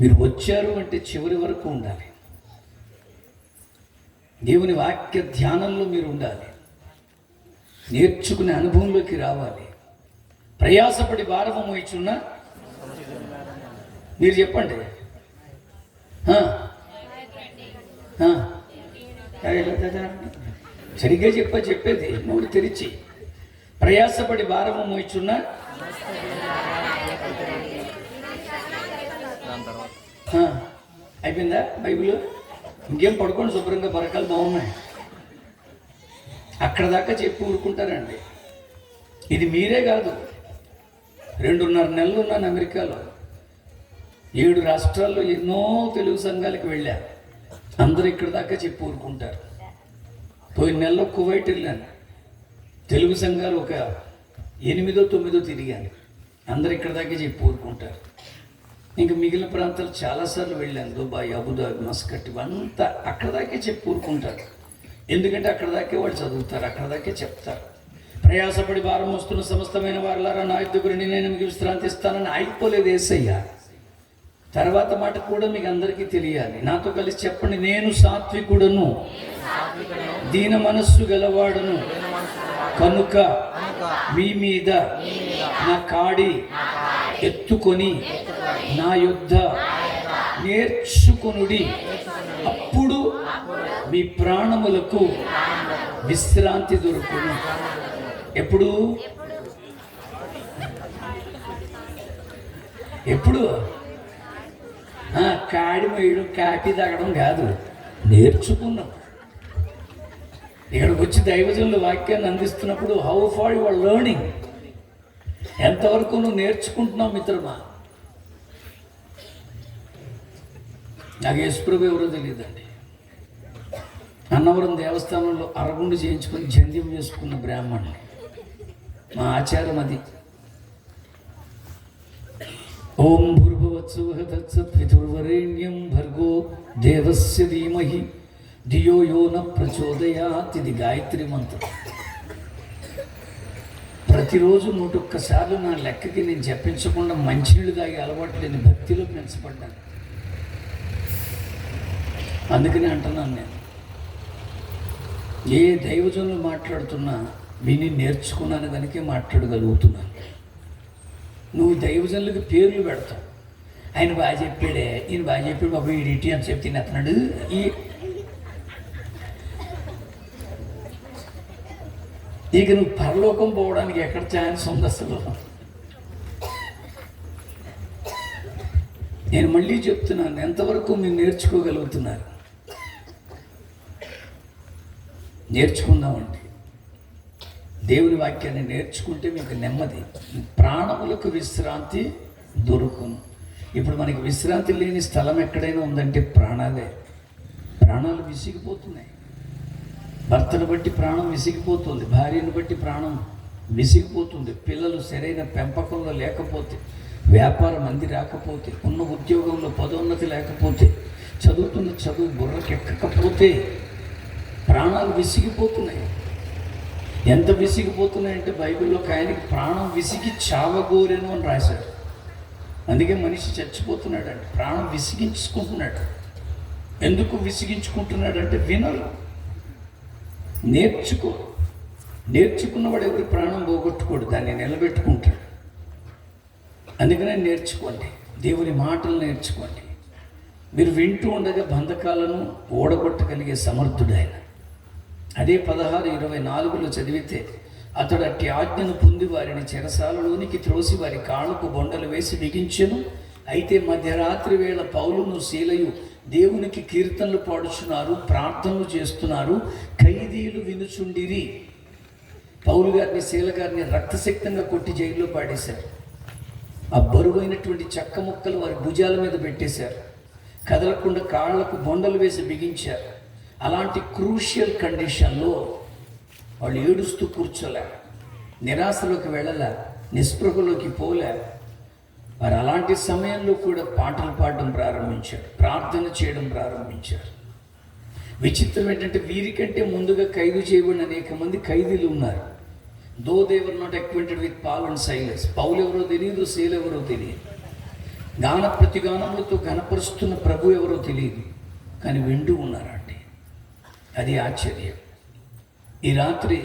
మీరు వచ్చారు అంటే చివరి వరకు ఉండాలి, దేవుని వాక్య ధ్యానంలో మీరు ఉండాలి, నేర్చుకునే అనుభవంలోకి రావాలి. ప్రయాసపడి భారము మోయిచున్నా మీరు చెప్పండి, సరిగ్గా చెప్పేది నోరు తెరిచి. ప్రయాసపడి భారము మోయిచున్న అయిపోయిందా బైబిల్? ఇంకేం పడుకోండి శుభ్రంగా, బరకాలు బాగున్నాయి. అక్కడ దాకా చెప్పి ఊరుకుంటారండి. ఇది మీరే కాదు, 2.5 నెలలు ఉన్నాను అమెరికాలో. 7 రాష్ట్రాల్లో ఎన్నో తెలుగు సంఘాలకు వెళ్ళా. అందరూ ఇక్కడ దాకా చెప్పి ఊరుకుంటారు. పోయిన నెలలో కువైట్ వెళ్ళాను, తెలుగు సంఘాలు ఒక 8-9 తిరిగాను. అందరు ఇక్కడ దాకా చెప్పి ఊరుకుంటారు. ఇంకా మిగిలిన ప్రాంతాలు చాలాసార్లు వెళ్ళాను, దుబాయ్, అబుదాబి, మస్కట్, ఇవంతా అక్కడ దాకే చెప్పి ఊరుకుంటారు. ఎందుకంటే అక్కడ దాకే వాళ్ళు చదువుతారు, అక్కడ దాకే చెప్తారు. ప్రయాసపడి భారం వస్తున్న సమస్తమైన వారులారా నా యుద్ధ నేను మీకు విశ్రాంతి ఇస్తానని ఆగిపోలేదు యేసయ్య. తర్వాత మాట కూడా మీకు అందరికీ తెలియాలి. నాతో కలిసి చెప్పండి, నేను సాత్వికుడను, దీన మనస్సు గలవాడును కనుక మీ మీద నా కాడి ఎత్తుకొని నా యుద్ధ నేర్చుకొనుడి, అప్పుడు మీ ప్రాణములకు విశ్రాంతి దొరుకును. ఎప్పుడు కాడి వేయడం, కాపీ తాగడం కాదు, నేర్చుకున్నాం. ఇక్కడికి వచ్చి దైవజనుల వాక్యాన్ని అందిస్తున్నప్పుడు హౌ ఫార్ యువర్ లెర్నింగ్, ఎంతవరకు నువ్వు నేర్చుకుంటున్నావు మిత్రమా? నాకు యేసుప్రభు ఎవరో తెలియదండి. అన్నవరం దేవస్థానంలో అరగుండు చేయించుకొని జంధ్యం చేసుకున్న బ్రాహ్మణుడు, మా ఆచారం అది. ఓం భూర్భువస్సుః తత్సవితుర్వరేణ్యం భర్గో దేవస్య ధీమహి ధియో యో న ప్రచోదయాత్. ఇది గాయత్రి మంత్రం. ప్రతిరోజు 101 సార్లు నా లెక్కకి నేను జపించకుండా మంచినీళ్ళు తాగి అలవాటు లేని భక్తిలో పెంచబడ్డాను. అందుకని అంటున్నాను, నేను ఏ దైవజనులు మాట్లాడుతున్నా విని నేర్చుకున్నాను కనుకే మాట్లాడగలుగుతున్నాను. నువ్వు దైవజనులకు పేర్లు పెడతావు, ఆయన బాగా చెప్పాడే, ఈయన బాగా చెప్పాడు బాబు, ఈడిటి అని చెప్పి తినేస్తున్నాడు. ఇక నువ్వు పరలోకం పోవడానికి ఎక్కడ ఛాన్స్ ఉంది అసలు? నేను మళ్ళీ చెప్తున్నాను, ఎంతవరకు మీరు నేర్చుకోగలుగుతున్నారు? నేర్చుకుందామండి. దేవుని వాక్యాన్ని నేర్చుకుంటే మీకు నెమ్మది, ప్రాణములకు విశ్రాంతి దొరుకును. ఇప్పుడు మనకి విశ్రాంతి లేని స్థలం ఎక్కడైనా ఉందంటే ప్రాణాలే. ప్రాణాలు విసిగిపోతున్నాయి. భర్తను బట్టి ప్రాణం విసిగిపోతుంది, భార్యను బట్టి ప్రాణం విసిగిపోతుంది, పిల్లలు సరైన పెంపకంలో లేకపోతే, వ్యాపారం అంది రాకపోతే, ఉన్న ఉద్యోగంలో పదోన్నతి లేకపోతే, చదువుతున్న చదువు బుర్రకెక్కకపోతే ప్రాణాలు విసిగిపోతున్నాయి. ఎంత విసిగిపోతున్నాయంటే బైబిల్లో ఆయనకి ప్రాణం విసిగి చావగోరెను అని రాశాడు. అందుకే మనిషి చచ్చిపోతున్నాడు అంటే ప్రాణం విసిగించుకుంటున్నాడు. ఎందుకు విసిగించుకుంటున్నాడంటే వినరు, నేర్చుకున్నవాడు ఎవరి ప్రాణం పోగొట్టుకోడు, దాన్ని నిలబెట్టుకుంటాడు. అందుకనే నేర్చుకోండి, దేవుని మాటలు నేర్చుకోండి. మీరు వింటూ ఉండగా బంధకాలను ఓడగొట్టగలిగే సమర్థుడు ఆయన. అదే 16:24 చదివితే, అతడు అట్టి ఆజ్ఞను పొంది వారిని చెరసాలలోనికి త్రోసి వారి కాళ్ళకు బొండలు వేసి బిగించెను. అయితే మధ్యరాత్రి వేళ పౌలును శీలయు దేవునికి కీర్తనలు పాడుచున్నారు, ప్రార్థనలు చేస్తున్నారు, ఖైదీలు వినుచుండిరి. పౌలు గారిని, శీల గారిని రక్తశక్తంగా కొట్టి జైల్లో పాడేశారు. ఆ బరువైనటువంటి చెక్క ముక్కలు వారి భుజాల మీద పెట్టేశారు. కదలకుండా కాళ్లకు బొండలు వేసి బిగించారు. అలాంటి క్రూషియల్ కండిషన్లో వాళ్ళు ఏడుస్తూ కూర్చోలే, నిరాశలోకి వెళ్ళలే, నిస్పృహలోకి పోలే. వారు అలాంటి సమయంలో కూడా పాటలు పాడడం ప్రారంభించారు, ప్రార్థన చేయడం ప్రారంభించారు. విచిత్రం ఏంటంటే వీరికంటే ముందుగా ఖైదు చేయబడిన అనేక మంది ఖైదీలు ఉన్నారు. Though they were not acquainted with Paul and Silas. పౌలు ఎవరో తెలియదు, శీల ఎవరో తెలియదు, గాన ప్రతిగానములతో గణపరుస్తున్న ప్రభు ఎవరో తెలియదు, కానీ వింటూ ఉన్నారండి. అది ఆశ్చర్యం. ఈ రాత్రి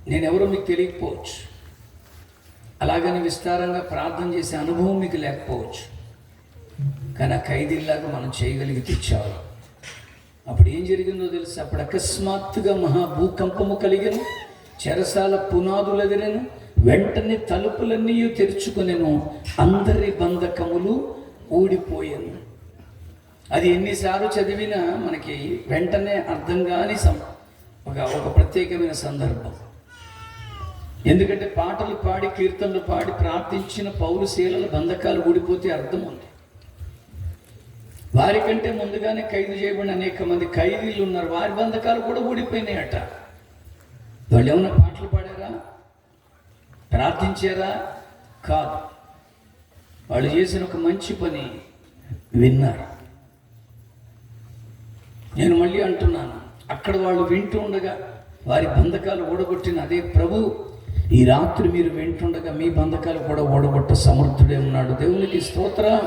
నేనెవరో మీకు తెలియకపోవచ్చు, అలాగని విస్తారంగా ప్రార్థన చేసే అనుభవం మీకు లేకపోవచ్చు, కానీ ఆ ఖైదీల్లాగా మనం చేయగలిగితే చాలు. అప్పుడు ఏం జరిగిందో తెలుసు. అప్పుడు అకస్మాత్తుగా మహాభూకంపము కలిగిన, చెరసాల పునాదులు ఎదిరెను, వెంటనే తలుపులన్నీ తెరుచుకొనెను, అందరి బంధకములు ఊడిపోయాను. అది ఎన్నిసార్లు చదివినా మనకి వెంటనే అర్థం కాని ఒక ప్రత్యేకమైన సందర్భం. ఎందుకంటే పాటలు పాడి, కీర్తనలు పాడి ప్రార్థించిన పౌలు శీలల బంధకాలు ఊడిపోతే అర్థం ఉంది. వారికంటే ముందుగానే ఖైదు చేయబడిన అనేక మంది ఖైదీలు ఉన్నారు, వారి బంధకాలు కూడా ఊడిపోయినాయట. వాళ్ళు ఏమన్నా పాటలు పాడారా, ప్రార్థించారా? కాదు. వాళ్ళు చేసిన ఒక మంచి పని విన్నారు. నేను మళ్ళీ అంటున్నాను, అక్కడ వాళ్ళు వింటూ ఉండగా వారి బంధకాలు ఓడగొట్టిన అదే ప్రభు ఈ రాత్రి మీరు వింటుండగా మీ బంధకాలు కూడా ఓడగొట్ట సమర్థుడే ఉన్నాడు. దేవునికి స్తోత్రం.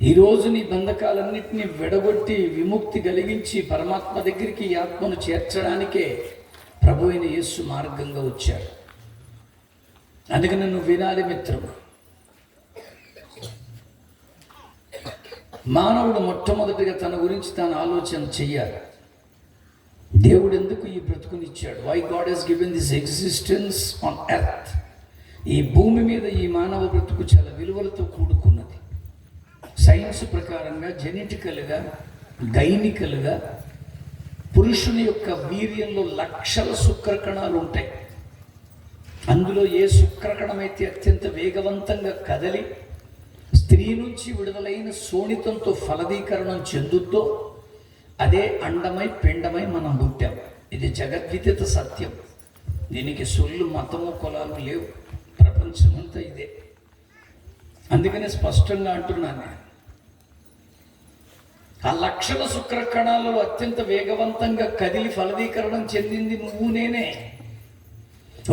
ఈరోజు నీ బంధకాలన్నింటినీ విడగొట్టి విముక్తి కలిగించి పరమాత్మ దగ్గరికి ఈ ఆత్మను చేర్చడానికే ప్రభు అయిన యేసు మార్గంగా వచ్చాడు. అందుకని నువ్వు వినాలి మిత్రము. మానవుడు మొట్టమొదటిగా తన గురించి తాను ఆలోచన చెయ్యాలి. దేవుడు ఎందుకు ఈ బ్రతుకునిచ్చాడు? Why God has given this existence on earth. ఈ భూమి మీద ఈ మానవ బ్రతుకు చాలా విలువలతో కూడుకున్నది. సైన్స్ ప్రకారంగా, జెనెటికల్గా, గైనికల్గా పురుషుని యొక్క వీర్యంలో లక్షల శుక్రకణాలు ఉంటాయి. అందులో ఏ శుక్రకణమైతే అత్యంత వేగవంతంగా కదలి స్త్రీ నుంచి విడుదలైన శోణితంతో ఫలదీకరణం చెందుతో అదే అండమై పిండమై మనం పుట్టాం. ఇది జగద్విదిత సత్యం. దీనికి సొల్లు, మతము, కులాలు లేవు. ప్రపంచమంతా ఇదే. అందుకనే స్పష్టంగా అంటున్నాను నేను, ఆ లక్షల శుక్రకణాలలో అత్యంత వేగవంతంగా కదిలి ఫలదీకరణం చెందింది నువ్వు, నేనే.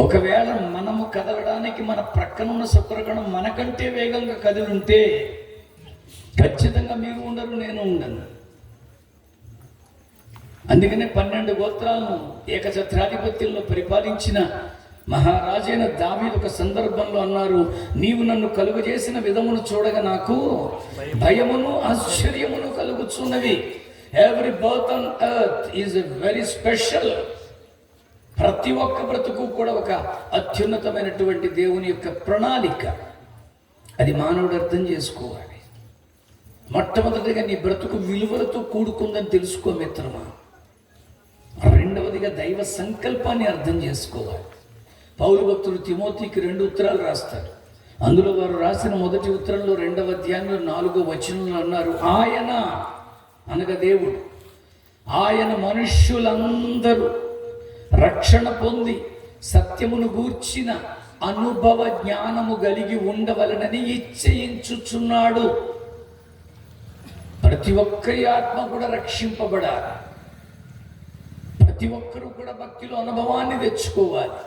ఒకవేళ మనము కదలడానికి మన ప్రక్కనున్న శుక్రకణం మనకంటే వేగంగా కదిలుంటే ఖచ్చితంగా మీరు ఉండరు, నేను ఉండను. అందుకనే 12 గోత్రాలను ఏకఛత్రాధిపత్యంలో పరిపాలించిన మహారాజైన దావీదు ఒక సందర్భంలో అన్నారు, నీవు నన్ను కలుగజేసిన విధమును చూడగా నాకు భయమును ఆశ్చర్యమును కలుగుచున్నవి. Every birth on earth is very special. ప్రతి ఒక్క బ్రతుకు కూడా ఒక అత్యున్నతమైనటువంటి దేవుని యొక్క ప్రణాళిక. అది మానవుడు అర్థం చేసుకోవాలి. మొట్టమొదటిగా నీ బ్రతుకు విలువలతో కూడుకుందని తెలుసుకో మిత్రమా. రెండవదిగా దైవ సంకల్పాన్ని అర్థం చేసుకోవాలి. పౌలు భక్తుడు తిమోతికి 2 ఉత్తరాలు రాస్తారు. అందులో వారు రాసిన మొదటి ఉత్తరంలో 2వ అధ్యాయంలో 4వ వచనంలో అన్నారు, ఆయన అనగా దేవుడు, ఆయన మనుష్యులందరూ రక్షణ పొంది సత్యమును గూర్చిన అనుభవ జ్ఞానము కలిగి ఉండవలనని ఇచ్చయించుచున్నాడు. ప్రతి ఒక్కరి ఆత్మ కూడా రక్షింపబడాలి. ప్రతి ఒక్కరూ కూడా భక్తిలో అనుభవాన్ని తెచ్చుకోవాలి.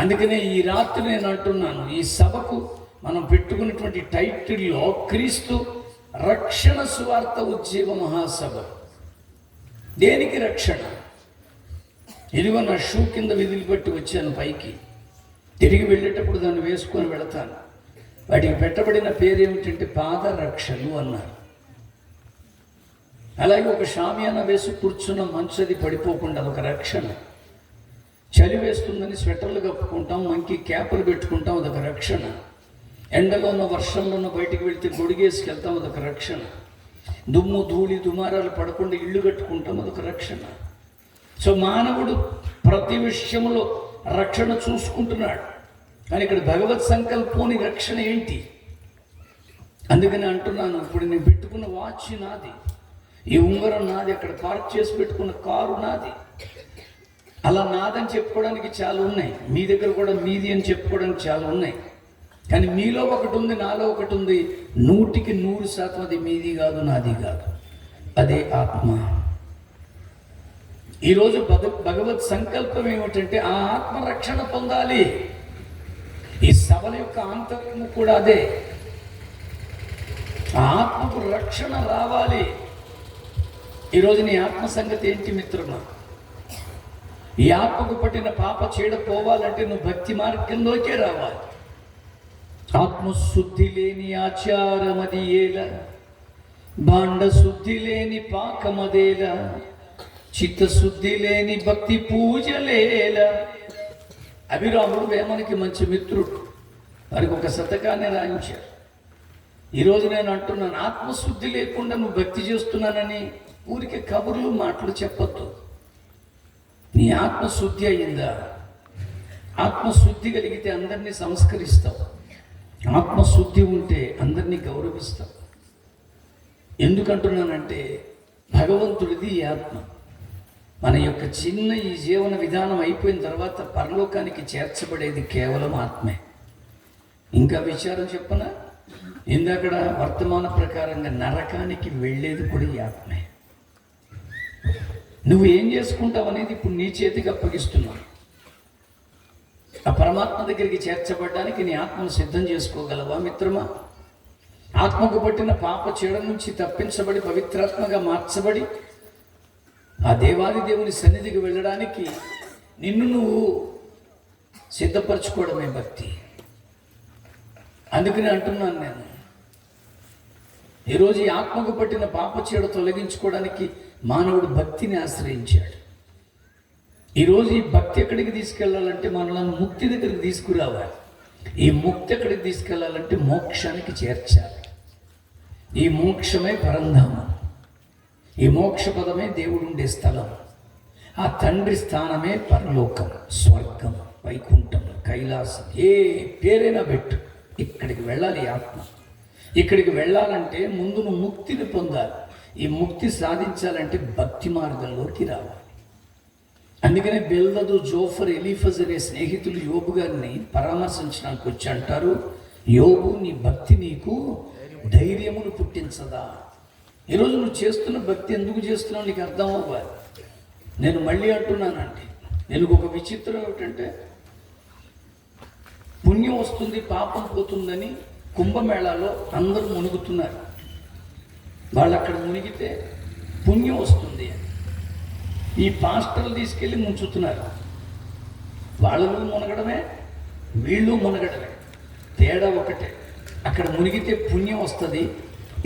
అందుకనే ఈ రాత్రి నేను అంటున్నాను, ఈ సభకు మనం పెట్టుకున్నటువంటి టైటిల్లో క్రీస్తు రక్షణ సువార్త ఉజ్జీవ మహాసభ. దేనికి రక్షణ? ఇదిగో నా షూ కింద విదిలిపెట్టి వచ్చాను పైకి. తిరిగి వెళ్ళేటప్పుడు దాన్ని వేసుకొని వెళతాను. వాటికి పెట్టబడిన పేరు ఏమిటంటే పాదరక్షలు అన్నారు. అలాగే ఒక షామియానా వేసి కూర్చున్న మంచది పడిపోకుండా అదొక రక్షణ. చలి వేస్తుందని స్వెటర్లు కప్పుకుంటాం, మంకి క్యాపులు పెట్టుకుంటాం, అదొక రక్షణ. ఎండలోనో వర్షంలోనో బయటికి వెళ్తే గొడిగేసుకెళ్తాం, అదొక రక్షణ. దుమ్ము ధూళి దుమారాలు పడకుండా ఇళ్ళు కట్టుకుంటాం, అదొక రక్షణ. సో మానవుడు ప్రతి విషయంలో రక్షణ చూసుకుంటున్నాడు. కానీ ఇక్కడ భగవత్ సంకల్పోని రక్షణ ఏంటి? అందుకని అంటున్నాను, ఇప్పుడు నేను పెట్టుకున్న వాచ్ నాది, ఈ ఉంగరం నాది, అక్కడ పార్క్ చేసి పెట్టుకున్న కారు నాది. అలా నాదని చెప్పుకోవడానికి చాలా ఉన్నాయి. మీ దగ్గర కూడా మీది అని చెప్పుకోవడానికి చాలా ఉన్నాయి. కానీ మీలో ఒకటి ఉంది, నాలో ఒకటి ఉంది. 100% అది మీది కాదు, నాది కాదు. అదే ఆత్మ. ఈరోజు భగవత్ సంకల్పం ఏమిటంటే ఆ ఆత్మ రక్షణ పొందాలి. ఈ సభల యొక్క ఆంతర్యము కూడా అదే. ఆ ఆత్మకు రక్షణ రావాలి. ఈరోజు నీ ఆత్మ సంగతి ఏంటి మిత్రమా? ఈ ఆత్మకు పట్టిన పాప చీడ పోవాలంటే నువ్వు భక్తి మార్గంలోకే రావాలి. ఆత్మశుద్ధి లేని ఆచారమది ఏల బాండ శుద్ధి లేని పాకమదేలా, చిత్తశుద్ధి లేని భక్తి పూజలేలా. అభిరాముడు వేమనకి మంచి మిత్రుడు, వారికి ఒక శతకాన్ని రాయించారు. ఈరోజు నేను అంటున్నాను, ఆత్మశుద్ధి లేకుండా నువ్వు భక్తి చేస్తున్నానని ఊరికే కబుర్లు మాటలు చెప్పొద్దు. నీ ఆత్మశుద్ధి అయ్యిందా? ఆత్మశుద్ధి కలిగితే అందరినీ సంస్కరిస్తావు. ఆత్మశుద్ధి ఉంటే అందరినీ గౌరవిస్తావు. ఎందుకంటున్నానంటే భగవంతుడిది ఈ ఆత్మ. మన యొక్క చిన్న ఈ జీవన విధానం అయిపోయిన తర్వాత పరలోకానికి చేర్చబడేది కేవలం ఆత్మే. ఇంకా విచారం చెప్పనా, ఇందక్కడ వర్తమాన ప్రకారంగా నరకానికి వెళ్ళేది కూడా ఈ ఆత్మే. నువ్వు ఏం చేసుకుంటావు అనేది ఇప్పుడు నీ చేతికి అప్పగిస్తున్నావు. ఆ పరమాత్మ దగ్గరికి చేర్చబడ్డానికి నీ ఆత్మను సిద్ధం చేసుకోగలవా మిత్రమా? ఆత్మకు పట్టిన పాప చీడ నుంచి తప్పించబడి పవిత్రాత్మగా మార్చబడి ఆ దేవాది దేవుని సన్నిధికి వెళ్ళడానికి నిన్ను నువ్వు సిద్ధపరచుకోవడమే భక్తి. అందుకని అంటున్నాను నేను, ఈరోజు ఈ ఆత్మకు పట్టిన పాప చీడ తొలగించుకోవడానికి మానవుడు భక్తిని ఆశ్రయించాడు. ఈరోజు ఈ భక్తి ఎక్కడికి తీసుకెళ్ళాలంటే మనల్ని ముక్తి దగ్గరికి తీసుకురావాలి. ఈ ముక్తి ఎక్కడికి తీసుకెళ్ళాలంటే మోక్షానికి చేర్చాలి. ఈ మోక్షమే పరంధామం. ఈ మోక్ష పదమే దేవుడు ఉండే స్థలం. ఆ తండ్రి స్థానమే పరలోకం, స్వర్గం, వైకుంఠం, కైలాసం, ఏ పేరైనా పెట్టు. ఇక్కడికి వెళ్ళాలి ఆత్మ. ఇక్కడికి వెళ్ళాలంటే ముందు నువ్వు ముక్తిని పొందాలి. ఈ ముక్తి సాధించాలంటే భక్తి మార్గంలోకి రావాలి. అందుకనే బెల్దదు, జోఫర్, ఎలీఫజ్ అనే స్నేహితులు యోబు గారిని పరామర్శించడానికి వచ్చి అంటారు, యోబు, నీ భక్తి నీకు ధైర్యమును పుట్టించదా? ఈరోజు నువ్వు చేస్తున్న భక్తి ఎందుకు చేస్తున్నావు నీకు అర్థం అవ్వాలి. నేను మళ్ళీ అంటున్నానంటే, నేను ఒక విచిత్రం ఏమిటంటే, పుణ్యం వస్తుంది పాపం పోతుందని కుంభమేళాలో అందరూ మునుగుతున్నారు. వాళ్ళు అక్కడ మునిగితే పుణ్యం వస్తుంది అని ఈ పాస్టర్లు తీసుకెళ్ళి ముంచుతున్నారు. వాళ్ళు మునగడమే, వీళ్ళు మునగడమే. తేడా ఒకటే, అక్కడ మునిగితే పుణ్యం వస్తుంది,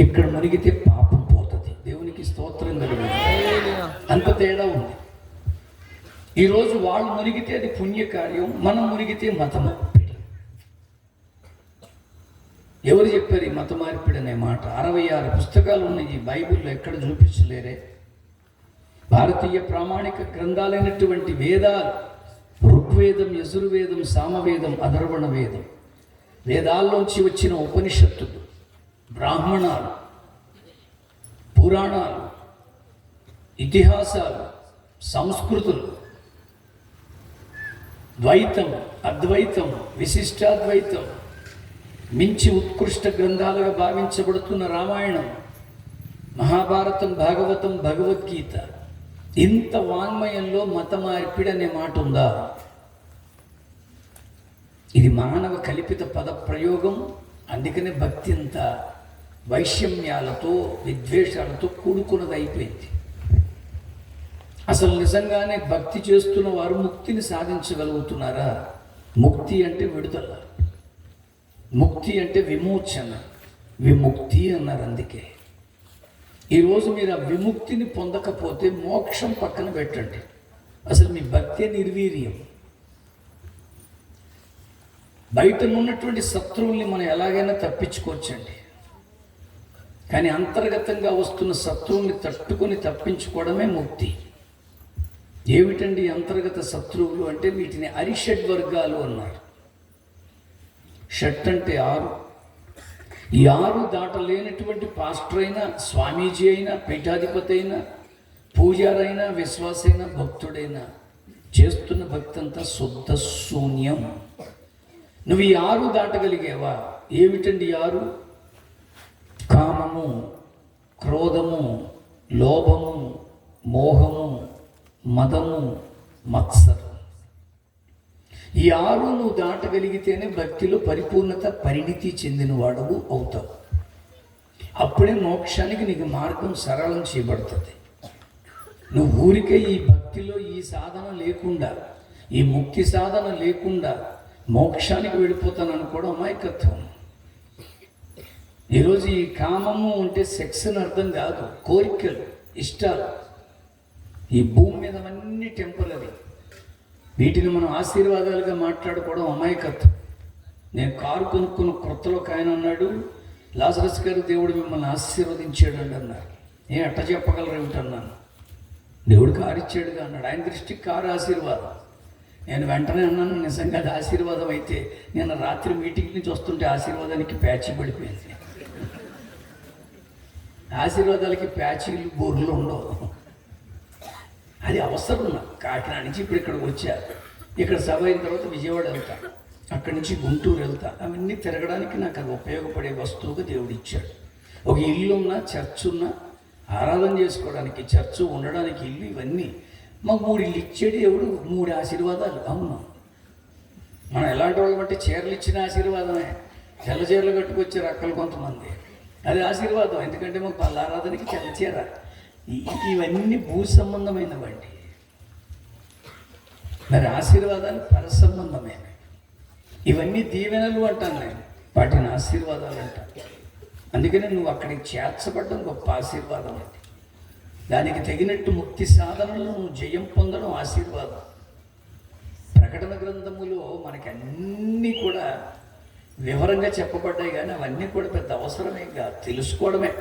ఇక్కడ మునిగితే పాపం పోతుంది. దేవునికి స్తోత్రం కలుగుతుంది. అంత తేడా ఉంది. ఈరోజు వాళ్ళు మునిగితే అది పుణ్యకార్యం, మనం మునిగితే మత మార్పిడి. ఎవరు చెప్పారు ఈ మత మార్పిడి అనే మాట? 66 పుస్తకాలు ఉన్నాయి ఈ బైబిల్లో, ఎక్కడ చూపించలేరే. భారతీయ ప్రామాణిక గ్రంథాలైనటువంటి వేదాలు, ఋగ్వేదం, యజుర్వేదం, సామవేదం, అధర్వణ వేదం, వేదాల్లోంచి వచ్చిన ఉపనిషత్తులు, బ్రాహ్మణాలు, పురాణాలు, ఇతిహాసాలు, సంస్కృతులు, ద్వైతం, అద్వైతం, విశిష్టాద్వైతం, మించి ఉత్కృష్ట గ్రంథాలుగా భావించబడుతున్న రామాయణం, మహాభారతం, భాగవతం, భగవద్గీత, ఇంత వాంగ్మయంలో మత మార్పిడి అనే మాట ఉందా? ఇది మానవ కల్పిత పద ప్రయోగం. అందుకనే భక్తి అంత వైషమ్యాలతో, విద్వేషాలతో కూడుకున్నది అయిపోయింది. అసలు నిజంగానే భక్తి చేస్తున్న వారు ముక్తిని సాధించగలుగుతున్నారా? ముక్తి అంటే విడుదల, ముక్తి అంటే విమోచన, విముక్తి అన్నారు. అందుకే ఈరోజు మీరు ఆ విముక్తిని పొందకపోతే మోక్షం పక్కన పెట్టండి, అసలు మీ భక్తి నిర్వీర్యం. బయట ఉన్నటువంటి శత్రువుల్ని మనం ఎలాగైనా తప్పించుకోవచ్చండి, కానీ అంతర్గతంగా వస్తున్న శత్రువుల్ని తట్టుకొని తప్పించుకోవడమే ముక్తి. ఏమిటండి అంతర్గత శత్రువులు అంటే? వీటిని అరిషడ్ వర్గాలు అన్నారు. షట్ అంటే 6. ఈ 6 దాటలేనటువంటి పాస్టర్ అయినా, స్వామీజీ అయినా, పీఠాధిపతి అయినా, పూజారైనా, విశ్వాసైనా, భక్తుడైనా చేస్తున్న భక్తి అంతా శుద్ధ శూన్యం. నువ్వు ఈ 6 దాటగలిగేవా? ఏమిటండి 6? కామము, క్రోధము, లోభము, మోహము, మదము, మత్సరం. ఈ 6 నువ్వు దాటగలిగితేనే భక్తిలో పరిపూర్ణత, పరిణితి చెందిన వాడవు అవుతావు. అప్పుడే మోక్షానికి నీకు మార్గం సరళం చేయబడుతుంది. నువ్వు ఊరికే ఈ భక్తిలో ఈ సాధన లేకుండా, ఈ ముక్తి సాధన లేకుండా మోక్షానికి వెళ్ళిపోతాను అనుకోవడం అమాయకత్వం. ఈరోజు ఈ కామము అంటే సెక్స్ అని అర్థం కాదు, కోరికలు, ఇష్టాలు. ఈ భూమి మీద అన్నీ టెంపరరీ. వీటిని మనం ఆశీర్వాదాలుగా మాట్లాడుకోవడం అమాయకత్వం. నేను కారు కొనుక్కున్న కొత్తలో ఒక ఆయన అన్నాడు, లాజరస్ గారు దేవుడు మిమ్మల్ని ఆశీర్వదించాడు అన్నారు. అట్ట చెప్పగలరు ఏమిటన్నాను. దేవుడు కారు ఇచ్చాడుగా అన్నాడు. ఆయన దృష్టికి కారు ఆశీర్వాదం. నేను వెంటనే అన్నాను, నిజంగా అది ఆశీర్వాదం అయితే నేను రాత్రి మీటింగ్ నుంచి వస్తుంటే ఆశీర్వాదానికి ప్యాచీ పడిపోయింది. ఆశీర్వాదాలకి ప్యాచీలు బోర్లు ఉండవు. అది అవసరం నాకు. కాకినాడ నుంచి ఇప్పుడు ఇక్కడికి వచ్చా. ఇక్కడ సభ అయిన తర్వాత విజయవాడ వెళ్తా, అక్కడి నుంచి గుంటూరు వెళ్తా. అవన్నీ తిరగడానికి నాకు అది ఉపయోగపడే వస్తువుగా దేవుడు ఇచ్చాడు. ఒక ఇల్లు ఉన్నా, చర్చ్ ఉన్నా, ఆరాధన చేసుకోవడానికి చర్చ్, ఉండడానికి ఇల్లు, ఇవన్నీ మాకు 3 ఇల్లు ఇచ్చాడు దేవుడు. 3 ఆశీర్వాదాలు. అవును, మనం ఎలాంటి వాళ్ళు అంటే చీరలు ఇచ్చిన ఆశీర్వాదమే. తెల్ల చీరలు కట్టుకొచ్చారు అక్కలు కొంతమంది, అది ఆశీర్వాదం. ఎందుకంటే మాకు వాళ్ళ ఆరాధనకి తెల్ల చీర. ఇవన్నీ భూ సంబంధమైనవండి. మరి ఆశీర్వాదాలు పర సంబంధమైనవి. ఇవన్నీ దీవెనలు అంటాను నేను, వాటిని ఆశీర్వాదాలు అంటాను. అందుకని నువ్వు అక్కడికి చేర్చబడ్డం గొప్ప ఆశీర్వాదం. అది దానికి తగినట్టు ముక్తి సాధనలో నువ్వు జయం పొందడం ఆశీర్వాదం. ప్రకటన గ్రంథములో మనకి అన్నీ కూడా వివరంగా చెప్పబడ్డాయి, కానీ అవన్నీ కూడా పెద్ద అవసరమే కాదు, తెలుసుకోవడమే.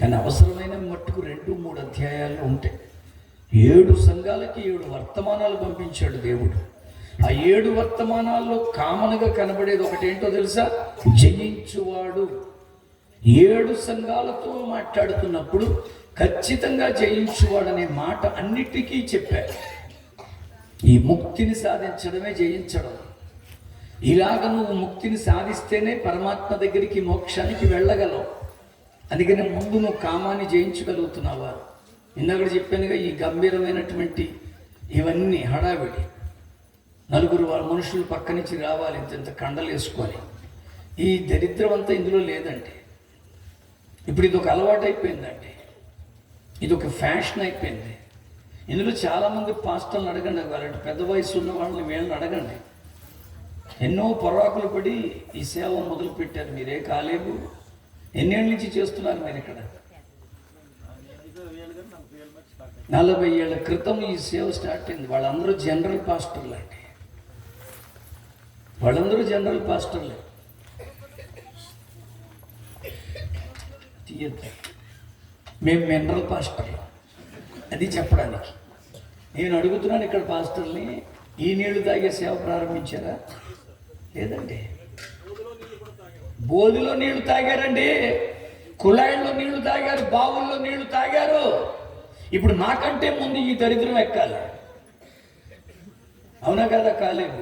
కానీ అవసరమైన మట్టుకు 2-3 అధ్యాయాలు ఉంటాయి. 7 సంఘాలకి 7 వర్తమానాలు పంపించాడు దేవుడు. ఆ 7 వర్తమానాల్లో కామన్గా కనబడేది ఒకటేంటో తెలుసా? జయించువాడు. 7 సంఘాలతో మాట్లాడుతున్నప్పుడు ఖచ్చితంగా జయించువాడనే మాట అన్నిటికీ చెప్పారు. ఈ ముక్తిని సాధించడమే జయించడం. ఇలాగ నువ్వు ముక్తిని సాధిస్తేనే పరమాత్మ దగ్గరికి, మోక్షానికి వెళ్ళగలవు. అందుకని ముందు నువ్వు కామాన్ని జయించగలుగుతున్నావా? ఇందాక చెప్పానుగా, ఈ గంభీరమైనటువంటి ఇవన్నీ హడావిడి, 4 మనుషులు పక్క నుంచి రావాలి ఇంత కండలు వేసుకొని, ఈ దరిద్రం అంతా ఇందులో లేదండి. ఇప్పుడు ఇది ఒక అలవాటు అయిపోయిందండి, ఇది ఒక ఫ్యాషన్ అయిపోయింది. ఇందులో చాలామంది పాస్టర్లు అడగండి, వాళ్ళంటే పెద్ద వయసు ఉన్న వాళ్ళని, వీళ్ళని అడగండి. ఎన్నో పొరాకులు పడి ఈ సేవ మొదలుపెట్టారు. మీరే కాలేవు. ఎన్నేళ్ళ నుంచి చేస్తున్నారు మీరు ఇక్కడ? 40 ఏళ్ల క్రితం ఈ సేవ స్టార్ట్ అయింది. వాళ్ళందరూ జనరల్ పాస్టర్లు అండి, వాళ్ళందరూ జనరల్ పాస్టర్లే. మేము మినరల్ పాస్టర్లు, అది చెప్పడానికి. నేను అడుగుతున్నాను ఇక్కడ పాస్టర్ని, ఈ నీళ్లు తాగే సేవ ప్రారంభించారా? లేదండి. బోధిలో నీళ్లు తాగారండి, కుళాయిల్లో నీళ్లు తాగారు, బావుల్లో నీళ్లు తాగారు. ఇప్పుడు మాకంటే ముందు ఈ దరిద్రం ఎక్కాలి. అవునా కదా? కాలేదు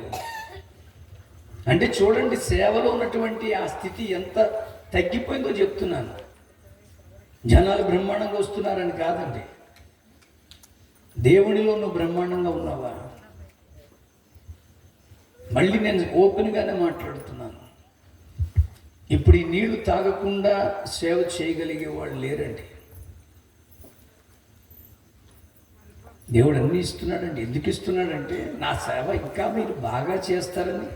అంటే చూడండి, సేవలో ఉన్నటువంటి ఆ స్థితి ఎంత తగ్గిపోయిందో చెప్తున్నాను. జనాలు బ్రహ్మాండంగా వస్తున్నారని కాదండి, దేవునిలో నువ్వు బ్రహ్మాండంగా ఉన్నావా? మళ్ళీ నేను ఓపెన్గానే మాట్లాడుతున్నాను. ఇప్పుడు ఈ నీళ్లు తాగకుండా సేవ చేయగలిగే వాళ్ళు లేరండి. దేవుడు అన్నీ ఇస్తున్నాడండి. ఎందుకు ఇస్తున్నాడంటే నా సేవ ఇంకా మీరు బాగా చేస్తారని,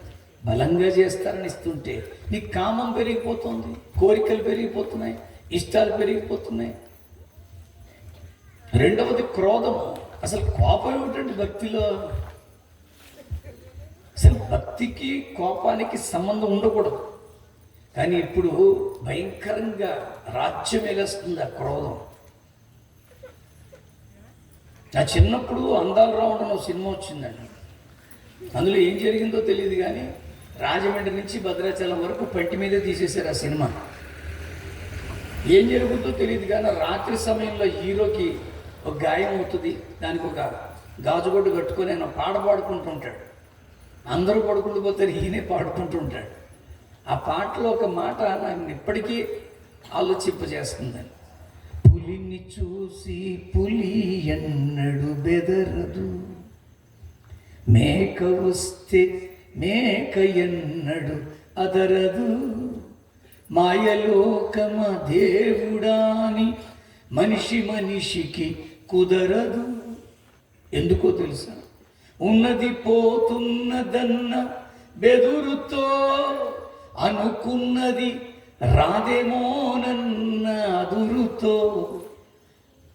బలంగా చేస్తారని ఇస్తుంటే నీకు కామం పెరిగిపోతుంది, కోరికలు పెరిగిపోతున్నాయి, ఇష్టాలు పెరిగిపోతున్నాయి. రెండవది క్రోధము. అసలు కోపం ఏమిటండి భక్తిలో? అసలు భక్తికి కోపానికి సంబంధం ఉండకూడదు. కానీ ఇప్పుడు భయంకరంగా రాజ్యం ఏలేస్తుంది ఆ క్రోధం. నా చిన్నప్పుడు అందాలు రావడం సినిమా వచ్చిందండి. అందులో ఏం జరిగిందో తెలియదు, కానీ రాజమండ్రి నుంచి భద్రాచలం వరకు పంటి మీదే తీసేశారు ఆ సినిమా. ఏం జరుగుతుందో తెలియదు, కానీ రాత్రి సమయంలో హీరోకి ఒక గాయం అవుతుంది, దానికి ఒక గాజుగొడ్డు కట్టుకొని ఆయన పాట పాడుకుంటూ ఉంటాడు. అందరూ పడుకుంటూ పోతారు, ఈయనే పాడుకుంటూ ఉంటాడు. ఆ పాటలో ఒక మాట నాకు ఇప్పటికీ ఆలోచింపజేస్తుందని, పులిని చూసి పులి ఎన్నడు బెదరదు, మేక వస్తే మేక ఎన్నడు అదరదు, మాయలోకమ దేవుడాని మనిషికి కుదరదు. ఎందుకో తెలుసా? ఉన్నది పోతున్నదన్న బెదురుతో అనుకున్నది రాదేమోనన్న అదురుతో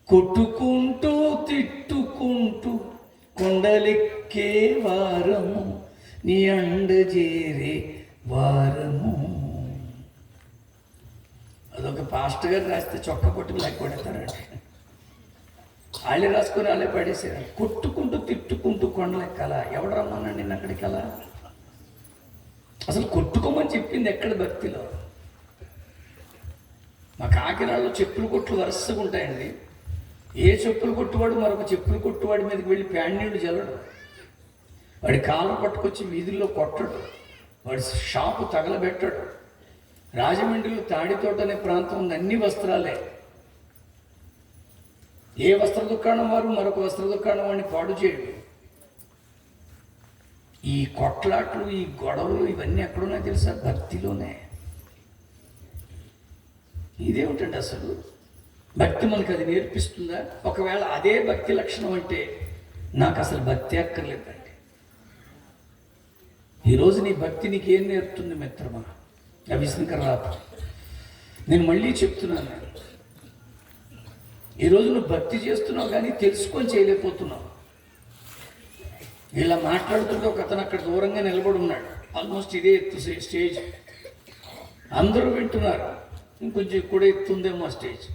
కొట్టుకుంటూ తిట్టుకుంటూ కొండలెక్కే వారము నీ అండజేరే వారము. అదొక పాస్టర్ గారు రాస్తే చొక్కా కొట్టుకు లెక్క కొడతారండి. వాళ్ళే రాసుకొని వాళ్ళే పడేసారు. కొట్టుకుంటూ తిట్టుకుంటూ కొండలెక్కాల. ఎవడు రమ్మన్నాడు నిన్న అక్కడికి అలా? అసలు కొట్టుకోమని చెప్పింది ఎక్కడ భక్తిలో? మా కాకినాడలో చెప్పులు కొట్లు వరుసగా ఉంటాయండి. ఏ చెప్పులు కొట్టువాడు మరొక చెప్పులు కొట్టువాడి మీదకి వెళ్ళి ప్యాన్నీళ్ళు జల్లడు. వాడి కాళ్ళు పట్టుకొచ్చి వీధుల్లో కొట్టడు. వాడి షాపు తగలబెట్టాడు. రాజమండ్రిలో తాడితోట అనే ప్రాంతం ఉంది. అన్ని వస్త్రాలే. ఏ వస్త్ర దుకాణం వారు మరొక వస్త్ర దుకాణం వాడిని పాడు చేయడు. ఈ కొట్లాట్లు, ఈ గొడవలు ఇవన్నీ ఎక్కడున్నాయి తెలుసా? భక్తిలోనే. ఇదేమిటండి అసలు? భక్తి మనకు అది నేర్పిస్తుందా? ఒకవేళ అదే భక్తి లక్షణం అంటే నాకు అసలు భక్తి అక్కర్లేదండి. ఈరోజు నీ భక్తి నీకు ఏం నేర్పుతుంది మిత్రమా? అవిస్మకర రాదు. నేను మళ్ళీ చెప్తున్నాను, ఈరోజు నువ్వు భక్తి చేస్తున్నావు కానీ తెలుసుకొని చేయలేకపోతున్నావు. ఇలా మాట్లాడుతుంటే ఒక అతను అక్కడ దూరంగా నిలబడి ఉన్నాడు. ఆల్మోస్ట్ ఇదే ఎత్తు స్టేజ్. అందరూ వింటున్నారు. ఇంకొంచెం కూడా ఎత్తుందేమో స్టేజ్.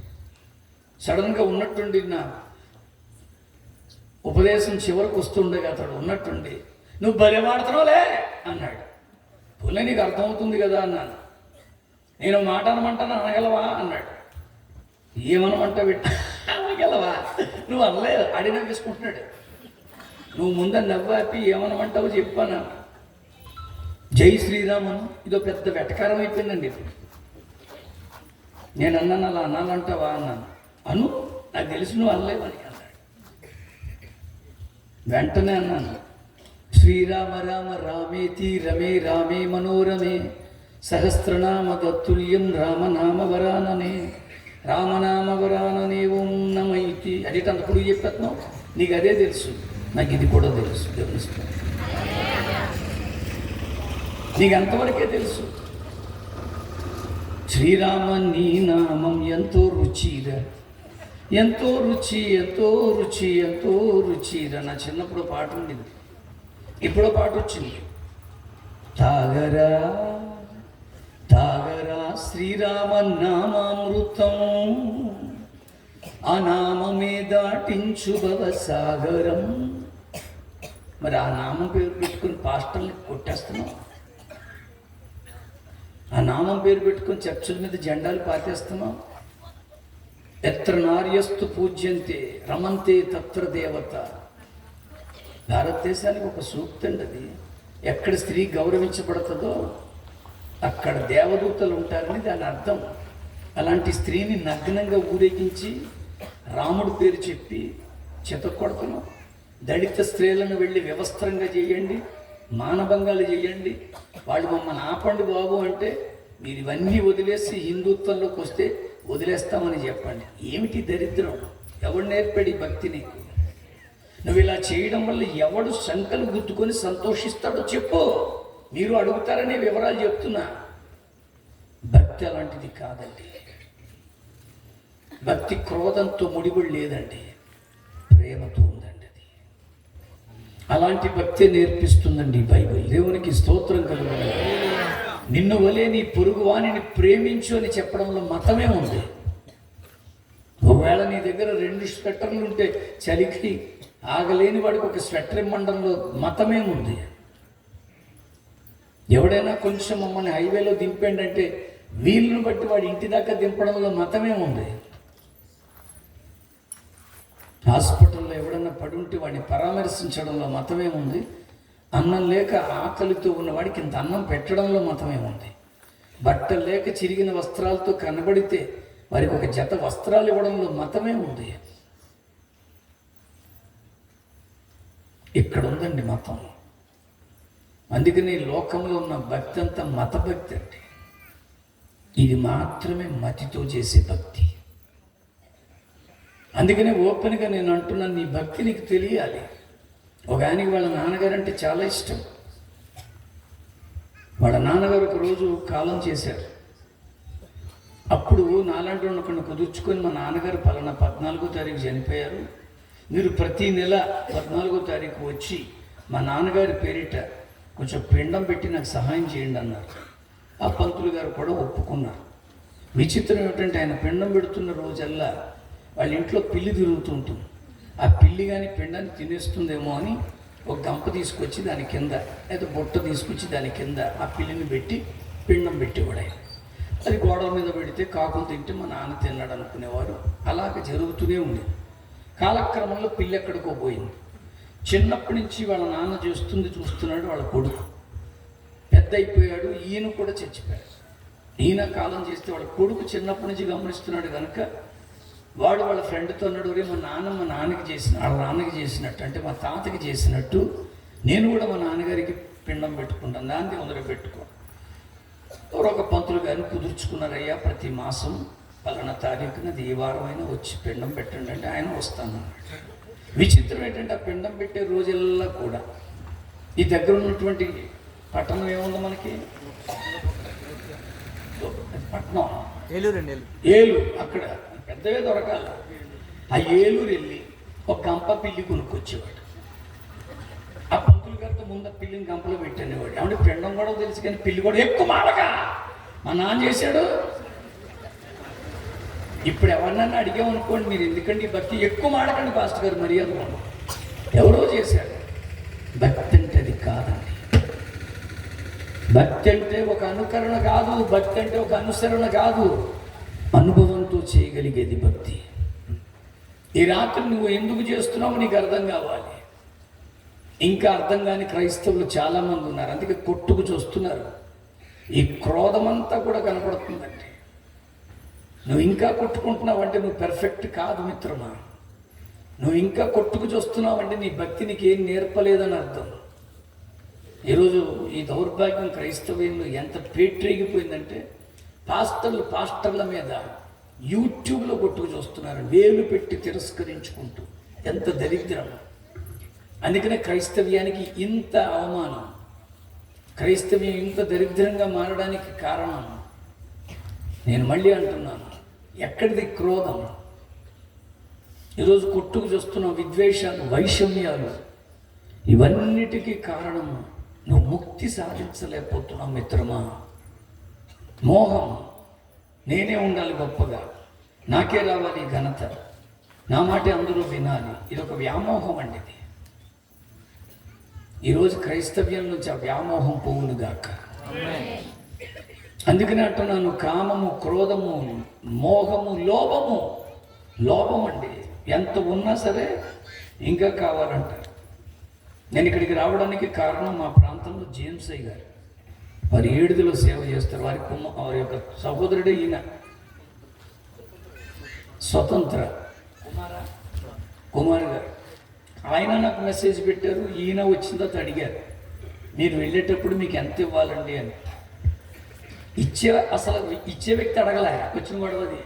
సడన్గా ఉన్నట్టుండి నా ఉపదేశం చివరికి వస్తుండగా అతడు ఉన్నట్టుండి, నువ్వు భలే మాడుతున్నావులే అన్నాడు. పోలే నీకు అర్థమవుతుంది కదా అన్నాను. నేను మాట అనమంటాను, అనగలవా అన్నాడు. ఏమనమంటావు? అనగలవా? నువ్వు అనలేదు. అడిగినా వేసుకుంటున్నాడు. నువ్వు ముందని నవ్వాపి ఏమనమంటావు చెప్పాను. జై శ్రీరామను. ఇదో పెద్ద వెటకారం అయిపోయిందండి ఇప్పుడు. నేను అన్నాను, అలా అనాలంటావా అన్నాను. అను, నాకు తెలుసు నువ్వు అనలేవని అన్నాడు. వెంటనే అన్నాను, శ్రీరామ రామ రామేతి రమే రామే మనోరమే సహస్రనామ తత్తుల్యం రామనామ వరాననే రామనామ వరాననే ఓం నమైతి. అదేంటి అంత పొడుగు చెప్పేస్తున్నావు? నీకు అదే తెలుసు, నాకు ఇది కూడా తెలుసు. గమనిస్తాను, నీకు అంతవరకే తెలుసు. శ్రీరామ నీ నామం ఎంతో రుచిరా, ఎంతో రుచి, ఎంతో రుచి, ఎంతో రుచిరా. నా చిన్నప్పుడు పాట ఉండేది, ఇప్పుడో పాట వచ్చింది. తాగరా తాగరా శ్రీరామ నామామృతం, ఆ నామమే దాటించు భవసాగరం. మరి ఆ నామం పేరు పెట్టుకుని పాస్టర్ని కొట్టేస్తున్నాం. ఆ నామం పేరు పెట్టుకుని చర్చిల మీద జెండాలు పాతేస్తున్నాం. ఎత్ర నార్యస్తు పూజ్యంతే రమంతే తత్ర దేవత. భారతదేశానికి ఒక సూక్తి అండి అది. ఎక్కడ స్త్రీ గౌరవించబడుతుందో అక్కడ దేవదూతలు ఉంటారని దాని అర్థం. అలాంటి స్త్రీని నగ్నంగా ఊరేగించి రాముడు పేరు చెప్పి చితక్కొడుతున్నాం. దళిత స్త్రీలను వెళ్ళి వ్యవస్థరంగా చేయండి, మానభంగాలు చేయండి. వాళ్ళు మమ్మల్ని ఆపండి బాబు అంటే మీరు ఇవన్నీ వదిలేసి హిందుత్వంలోకి వస్తే వదిలేస్తామని చెప్పండి. ఏమిటి దరిద్రం? ఎవడు నేర్పాడు భక్తి నీకు? నువ్వు ఇలా చేయడం వల్ల ఎవడు శంకలు గుద్దుకొని సంతోషిస్తాడో చెప్పు. మీరు అడుగుతారనే వివరాలు చెప్తున్నా. భక్తి అలాంటిది కాదండి. భక్తి క్రోధంతో ముడిపడి లేదండి, ప్రేమతో ఉందండి. అది అలాంటి భక్తి నేర్పిస్తుందండి బైబిల్. దేవునికి స్తోత్రం కలుగును. నిన్ను వలే నీ పొరుగు వాణిని ప్రేమించు అని చెప్పడంలో మతమే ఉంది. ఒకవేళ నీ దగ్గర 2 స్వెటర్లు ఉంటే చలికి ఆగలేని వాడికి ఒక స్వెటర్ ఇమ్మండంలో మతమే ఉంది. ఎవడైనా కొంచెం మమ్మల్ని హైవేలో దింపండి అంటే వీళ్ళను బట్టి వాడి ఇంటి దాకా దింపడంలో మతమే ఉంది. హాస్పిటల్లో ఎవడన్నా పడి ఉంటే వాడిని పరామర్శించడంలో మతమే ఉంది. అన్నం లేక ఆకలితో ఉన్నవాడికి ఇంత అన్నం పెట్టడంలో మతమే ఉంది. బట్టలు లేక చిరిగిన వస్త్రాలతో కనబడితే వారికి ఒక జత వస్త్రాలు ఇవ్వడంలో మతమే ఉంది. ఇక్కడ ఉందండి మతం. అందుకని లోకంలో ఉన్న భక్తి అంతా మత భక్తి అండి. ఇది మాత్రమే మతితో చేసే భక్తి. అందుకనే ఓపెన్గా నేను అంటున్నాను, నీ భక్తి నీకు తెలియాలి. ఒక ఆయనకి వాళ్ళ నాన్నగారు అంటే చాలా ఇష్టం. వాళ్ళ నాన్నగారు ఒక రోజు కాలం చేశారు. అప్పుడు నాలాంటి ఉన్నప్పుడు కుదుర్చుకొని మా నాన్నగారు పలానా 14వ తారీఖు చనిపోయారు, మీరు ప్రతి నెల 14వ తారీఖు వచ్చి మా నాన్నగారి పేరిట కొంచెం పిండం పెట్టి నాకు సహాయం చేయండి అన్నారు. ఆ పంతులు గారు కూడా ఒప్పుకున్నారు. విచిత్రం ఏమిటంటే ఆయన పిండం పెడుతున్న రోజల్లా వాళ్ళ ఇంట్లో పిల్లి తిరుగుతుంటుంది. ఆ పిల్లి కానీ పిండాన్ని తినేస్తుందేమో అని ఒక గంప తీసుకొచ్చి దాని కింద లేదా బుట్ట తీసుకొచ్చి దాని కింద ఆ పిల్లిని పెట్టి పిండం పెట్టేవాడు ఆయన. అది గోడల మీద పెడితే కాకులు తింటే మా నాన్న తిన్నాడు అనుకునేవారు. అలాగ జరుగుతూనే ఉంది. కాలక్రమంలో పిల్లి ఎక్కడికో పోయింది. చిన్నప్పటి నుంచి వాళ్ళ నాన్న చూస్తున్నాడు వాళ్ళ కొడుకు పెద్ద అయిపోయాడు. ఈయన కూడా చచ్చిపోయాడు. ఈయన కాలం చేస్తే వాళ్ళ కొడుకు చిన్నప్పటి నుంచి గమనిస్తున్నాడు కనుక వాడు వాళ్ళ ఫ్రెండ్తో అన్నాడు, రే మా నాన్నకి చేసిన వాళ్ళ నాన్నకి చేసినట్టు అంటే మా తాతకి చేసినట్టు నేను కూడా మా నాన్నగారికి పిండం పెట్టుకుంటాను, దాన్ని మొదలు పెట్టుకో. ఒక పంతులు గారిని కుదుర్చుకున్నారయ్యా, ప్రతి మాసం పలానా తారీఖున ఈ వారం అయినా వచ్చి పిండం పెట్టండి అంటే ఆయన వస్తాను. విచిత్రం ఏంటంటే ఆ పిండం పెట్టే రోజుల్లో కూడా ఈ దగ్గర ఉన్నటువంటి పట్టణం ఏముంది మనకి, పట్టణం ఏలూరు, అక్కడ పెద్దవే దొరకాల. ఆ ఏలూరు వెళ్ళి ఒక గంప పిల్లి కొనుక్కొచ్చేవాడు. ఆ పంతులు గారితో ముందు ఆ పిల్లిని గంపలో పెట్టనేవాడు. ఏమంటే పిండం కూడా తెలుసు కానీ పిల్లి కూడా ఎక్కువ మాడగా మా నాన్న చేశాడు. ఇప్పుడు ఎవరినన్నా అడిగామనుకోండి, మీరు ఎందుకండి భక్తి ఎక్కువ మాడకండి పాస్టర్ గారు మర్యాద ఎవరో చేశాడు. భక్తి అంటే అది కాదండి. భక్తి అంటే ఒక అనుకరణ కాదు, భక్తి అంటే ఒక అనుసరణ కాదు, అనుభవంతో చేయగలిగేది భక్తి. ఈ రాత్రి నువ్వు ఎందుకు చేస్తున్నావు నీకు అర్థం కావాలి. ఇంకా అర్థం కాని క్రైస్తవులు చాలామంది ఉన్నారు, అందుకే కొట్టుకు చూస్తున్నారు. ఈ క్రోధమంతా కూడా కనపడుతుందండి. నువ్వు ఇంకా కొట్టుకుంటున్నావంటే నువ్వు పెర్ఫెక్ట్ కాదు మిత్రమా. నువ్వు ఇంకా కొట్టుకు చూస్తున్నావంటే నీ భక్తి నీకు ఏం నేర్పలేదని అర్థం. ఈరోజు ఈ దౌర్భాగ్యం క్రైస్తవ్యంలో ఎంత పేట్రేగిపోయిందంటే పాస్టర్ల మీద యూట్యూబ్లో కొట్టుకు చూస్తున్నారు, వేలు పెట్టి తిరస్కరించుకుంటూ. ఎంత దరిద్రం. అందుకనే క్రైస్తవ్యానికి ఇంత అవమానం, క్రైస్తవ్యం ఇంత దరిద్రంగా మారడానికి కారణం. నేను మళ్ళీ అంటున్నాను, ఎక్కడిది క్రోధం? ఈరోజు కొట్టుకు చూస్తున్న విద్వేషాలు, వైషమ్యాలు, ఇవన్నిటికీ కారణము నువ్వు ముక్తి సాధించలేకపోతున్నావు మిత్రమా. మోహం, నేనే ఉండాలి గొప్పగా, నాకే రావాలి ఘనత, నా మాటే అందరూ వినాలి. ఇది ఒక వ్యామోహం అండి. ఇది ఈరోజు క్రైస్తవ్యం నుంచి ఆ వ్యామోహం పోవునుగాక. అందుకనే అంటున్నాను, కామము, క్రోధము, మోహము, లోభం అండి ఎంత ఉన్నా సరే ఇంకా కావాలంటారు. నేను ఇక్కడికి రావడానికి కారణం మా ప్రాంతంలో జేమ్స్ అయ్య గారు, వారి ఏడుదిలో సేవ చేస్తారు. వారి యొక్క సహోదరుడే ఈయన, స్వతంత్ర కుమార్ గారు. ఆయన నాకు మెసేజ్ పెట్టారు. ఈయన వచ్చిన తర్వాత అడిగారు, మీరు వెళ్ళేటప్పుడు మీకు ఎంత ఇవ్వాలండి అని. అసలు ఇచ్చే వ్యక్తి అడగలే, వచ్చిన గొడవది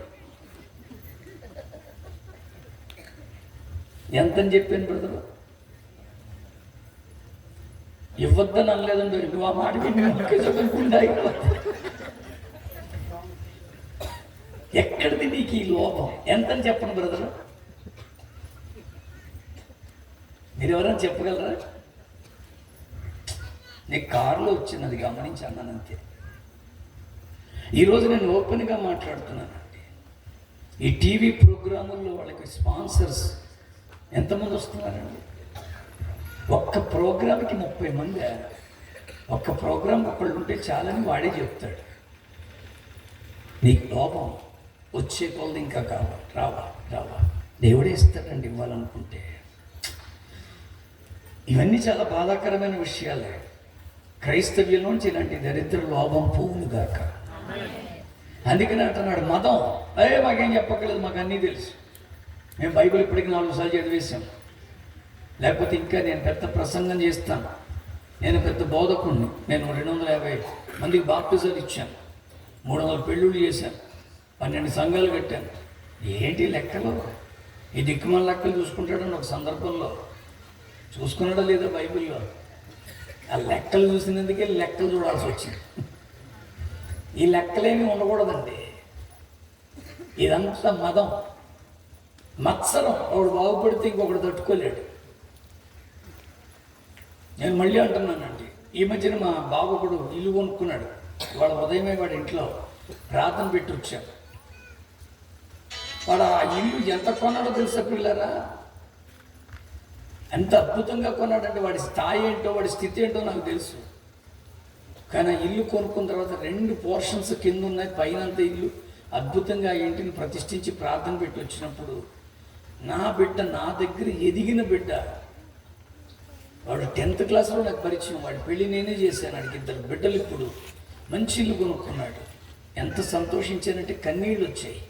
ఎంతని చెప్పాను బ్రదరు. ఇవ్వద్దని అనలేదండి. నువ్వు ఆ మాట ఎక్కడిది నీకు ఈ లోపం? ఎంతని చెప్పను బ్రదరు, మీరు ఎవరైనా చెప్పగలరా? నీకు కారులో వచ్చింది, అది గమనించి అన్నాను అంతే. ఈరోజు నేను ఓపెన్గా మాట్లాడుతున్నానండి. ఈ టీవీ ప్రోగ్రాముల్లో వాళ్ళకి స్పాన్సర్స్ ఎంతమంది వస్తున్నారండి? ఒక్క ప్రోగ్రామ్కి 30 మంది. ఒక్క ప్రోగ్రామ్ ఒకళ్ళు ఉంటే చాలని వాడే చెప్తాడు. నీకు లోపం వచ్చే కొలది ఇంకా కావాలి, రావా దేవుడే ఇస్తాడండి ఇవ్వాలనుకుంటే. ఇవన్నీ చాలా బాధాకరమైన విషయాలే. క్రైస్తవ్యంలోంచి ఇలాంటి దరిద్ర లోభం పోవునుగాక. అందుకని అంటున్నాడు, మతం మాకేం చెప్పక్కర్లేదు, మాకు అన్నీ తెలుసు, మేము బైబిల్ ఇప్పటికీ 4 సార్లు చదివేశాం, లేకపోతే ఇంకా నేను పెద్ద ప్రసంగం చేస్తాను, నేను పెద్ద బోధకుడిని, నేను 250 మందికి బాప్టిజాలు ఇచ్చాను, 300 పెళ్ళిళ్ళు చేశాను, 12 సంఘాలు కట్టాను. ఏంటి లెక్కలు? ఈ దిక్కుమాల లెక్కలు చూసుకుంటాడని ఒక సందర్భంలో చూసుకున్నాడా లేదా బైబిల్లో? ఆ లెక్కలు చూసినందుకే లెక్కలు చూడాల్సి వచ్చింది. ఈ లెక్కలేమీ ఉండకూడదండి. ఇదంతా మదం, మత్సరం. ఒకడు బాగుపడితే ఇంకొకడు తట్టుకోలేడు. నేను మళ్ళీ అంటున్నానండి, ఈ మధ్యన మా బాబు ఒకడు ఇల్లు కొనుక్కున్నాడు. వాడు ఉదయమే వాడి ఇంట్లో ప్రార్థన పెట్టి వచ్చాడు. వాడు ఆ ఇల్లు ఎంత కొన్నాడో తెలుసా పిల్లరా? ఎంత అద్భుతంగా కొన్నాడంటే వాడి స్థాయి ఏంటో, వాడి స్థితి ఏంటో నాకు తెలుసు. కానీ ఆ ఇల్లు కొనుక్కున్న తర్వాత 2 పోర్షన్స్ కింద ఉన్నాయి, పైనంత ఇల్లు. అద్భుతంగా ఆ ఇంటిని ప్రతిష్ఠించి ప్రార్థన పెట్టి వచ్చినప్పుడు నా బిడ్డ, నా దగ్గర ఎదిగిన బిడ్డ, వాడు 10th క్లాస్లో నాకు పరిచయం. వాడి పెళ్ళి నేనే చేశాను. వాడికి 2 బిడ్డలు. ఇప్పుడు మంచి ఇల్లు కొనుక్కున్నాడు. ఎంత సంతోషించానంటే కన్నీళ్ళు వచ్చాయి.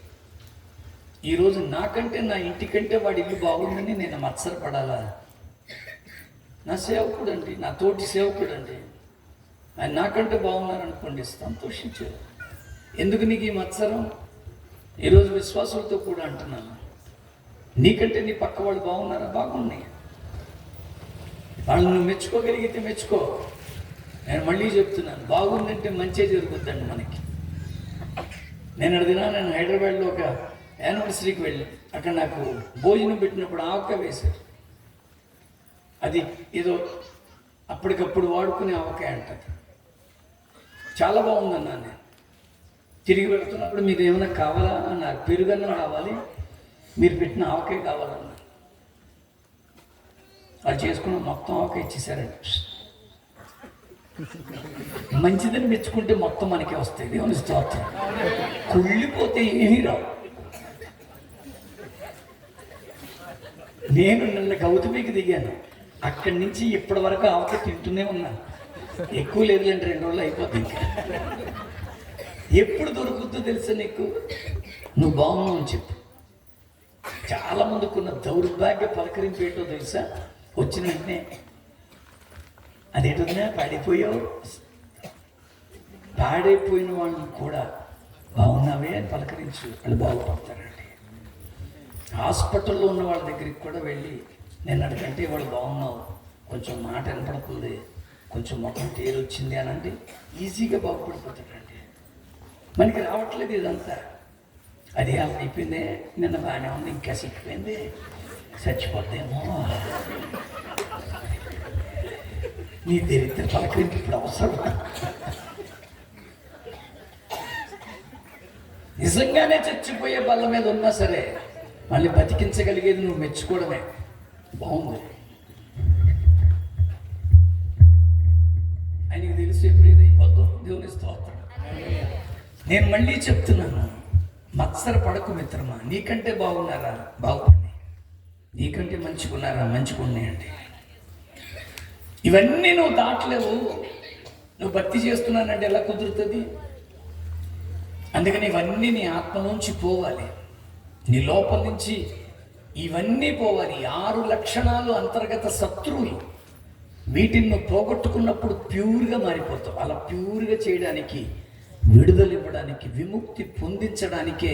ఈరోజు నాకంటే, నా ఇంటికంటే వాడి ఇల్లు బాగుందని నేను మత్సరపడాలా? నా సేవకుడు అండి, నా తోటి సేవకుడు అండి, ఆయన నాకంటే బాగున్నారనుకోండి, సంతోషించారు. ఎందుకు నీకు ఈ మత్సరం? ఈరోజు విశ్వాసులతో కూడా అంటున్నాను, నీకంటే నీ పక్క వాళ్ళు బాగున్నారా? బాగున్నాయి. వాళ్ళు నువ్వు మెచ్చుకోగలిగితే మెచ్చుకో. నేను మళ్ళీ చెప్తున్నాను, బాగుందంటే మంచే జరుగుద్దండి మనకి. నేను హైదరాబాద్లో ఒక యానివర్సరీకి వెళ్ళాను. అక్కడ నాకు భోజనం పెట్టినప్పుడు ఆవకాయ వేశారు. అది ఏదో అప్పటికప్పుడు వాడుకునే ఆవకాయ అంటది. చాలా బాగుందన్నా. నేను తిరిగి వెళ్తున్నప్పుడు మీరు ఏమైనా కావాలా అన్నారు. పెరుగన్నం కావాలి, మీరు పెట్టిన ఆవకాయ కావాలన్నా. వాళ్ళు చేసుకున్న మొత్తం ఆవకాయ ఇచ్చేసారండి. మంచిదని మెచ్చుకుంటే మొత్తం మనకే వస్తాయి. దేవుని స్తోత్రం. కుళ్ళిపోతే ఏమీ రావు. నేను నిన్న గౌతమికి దిగాను. అక్కడి నుంచి ఇప్పటి వరకు ఆవకాయ తింటూనే ఉన్నాను. ఎక్కువ లేదులేండి, 2 రోజులు అయిపోతుంది. ఎప్పుడు దొరుకుతుందో తెలుసా నీకు? నువ్వు బాగున్నావు అని చెప్పు. చాలా మందికున్న దౌర్భాగ్య పలకరింపు ఏంటో తెలుసా? వచ్చిన వెంటనే అదేంటన్నా పాడైపోయావు. పాడైపోయిన వాళ్ళని కూడా బాగున్నావే అని పలకరించు, వాళ్ళు బాగుపడతారండి. హాస్పిటల్లో ఉన్న వాళ్ళ దగ్గరికి కూడా వెళ్ళి, నేను అడిగంటే వాళ్ళు బాగున్నావు, కొంచెం మాట వినపడుతుంది, కొంచెం మొత్తం తేలి వచ్చింది అని అంటే ఈజీగా బాగుపడిపోతాడండి. మనకి రావట్లేదు ఇదంతా. అది అయిపోయిందే, నిన్న బాగానే ఉంది, ఇంకా సిక్కిపోయింది, చచ్చిపోద్దేమో. నీ దరిద్ర పలకరింపు ఇప్పుడు అవసరం. నిజంగానే చచ్చిపోయే బల్ల మీద ఉన్నా సరే మళ్ళీ బతికించగలిగేది నువ్వు మెచ్చుకోవడమే. బాగుంది. ఆయనకి తెలుసు ఎప్పుడు ఏదైపోద్దో. దేవుని స్తోత్రం. నేను మళ్ళీ చెప్తున్నాను, మత్సర పడకు మిత్రమా. నీకంటే బాగున్నారా? బాగుండి. నీకంటే మంచిగున్నారా? మంచిగున్నాయండి. ఇవన్నీ నువ్వు దాటలేవు. నువ్వు భక్తి చేస్తున్నానంటే ఎలా కుదురుతుంది? అందుకని ఇవన్నీ నీ ఆత్మలోంచి పోవాలి, నీ లోపల నుంచి ఇవన్నీ పోవాలి. 6 లక్షణాలు అంతర్గత శత్రువులు. వీటిని నువ్వు పోగొట్టుకున్నప్పుడు ప్యూర్గా మారిపోతావు. అలా ప్యూర్గా చేయడానికి, విడుదల ఇవ్వడానికి, విముక్తి పొందించడానికే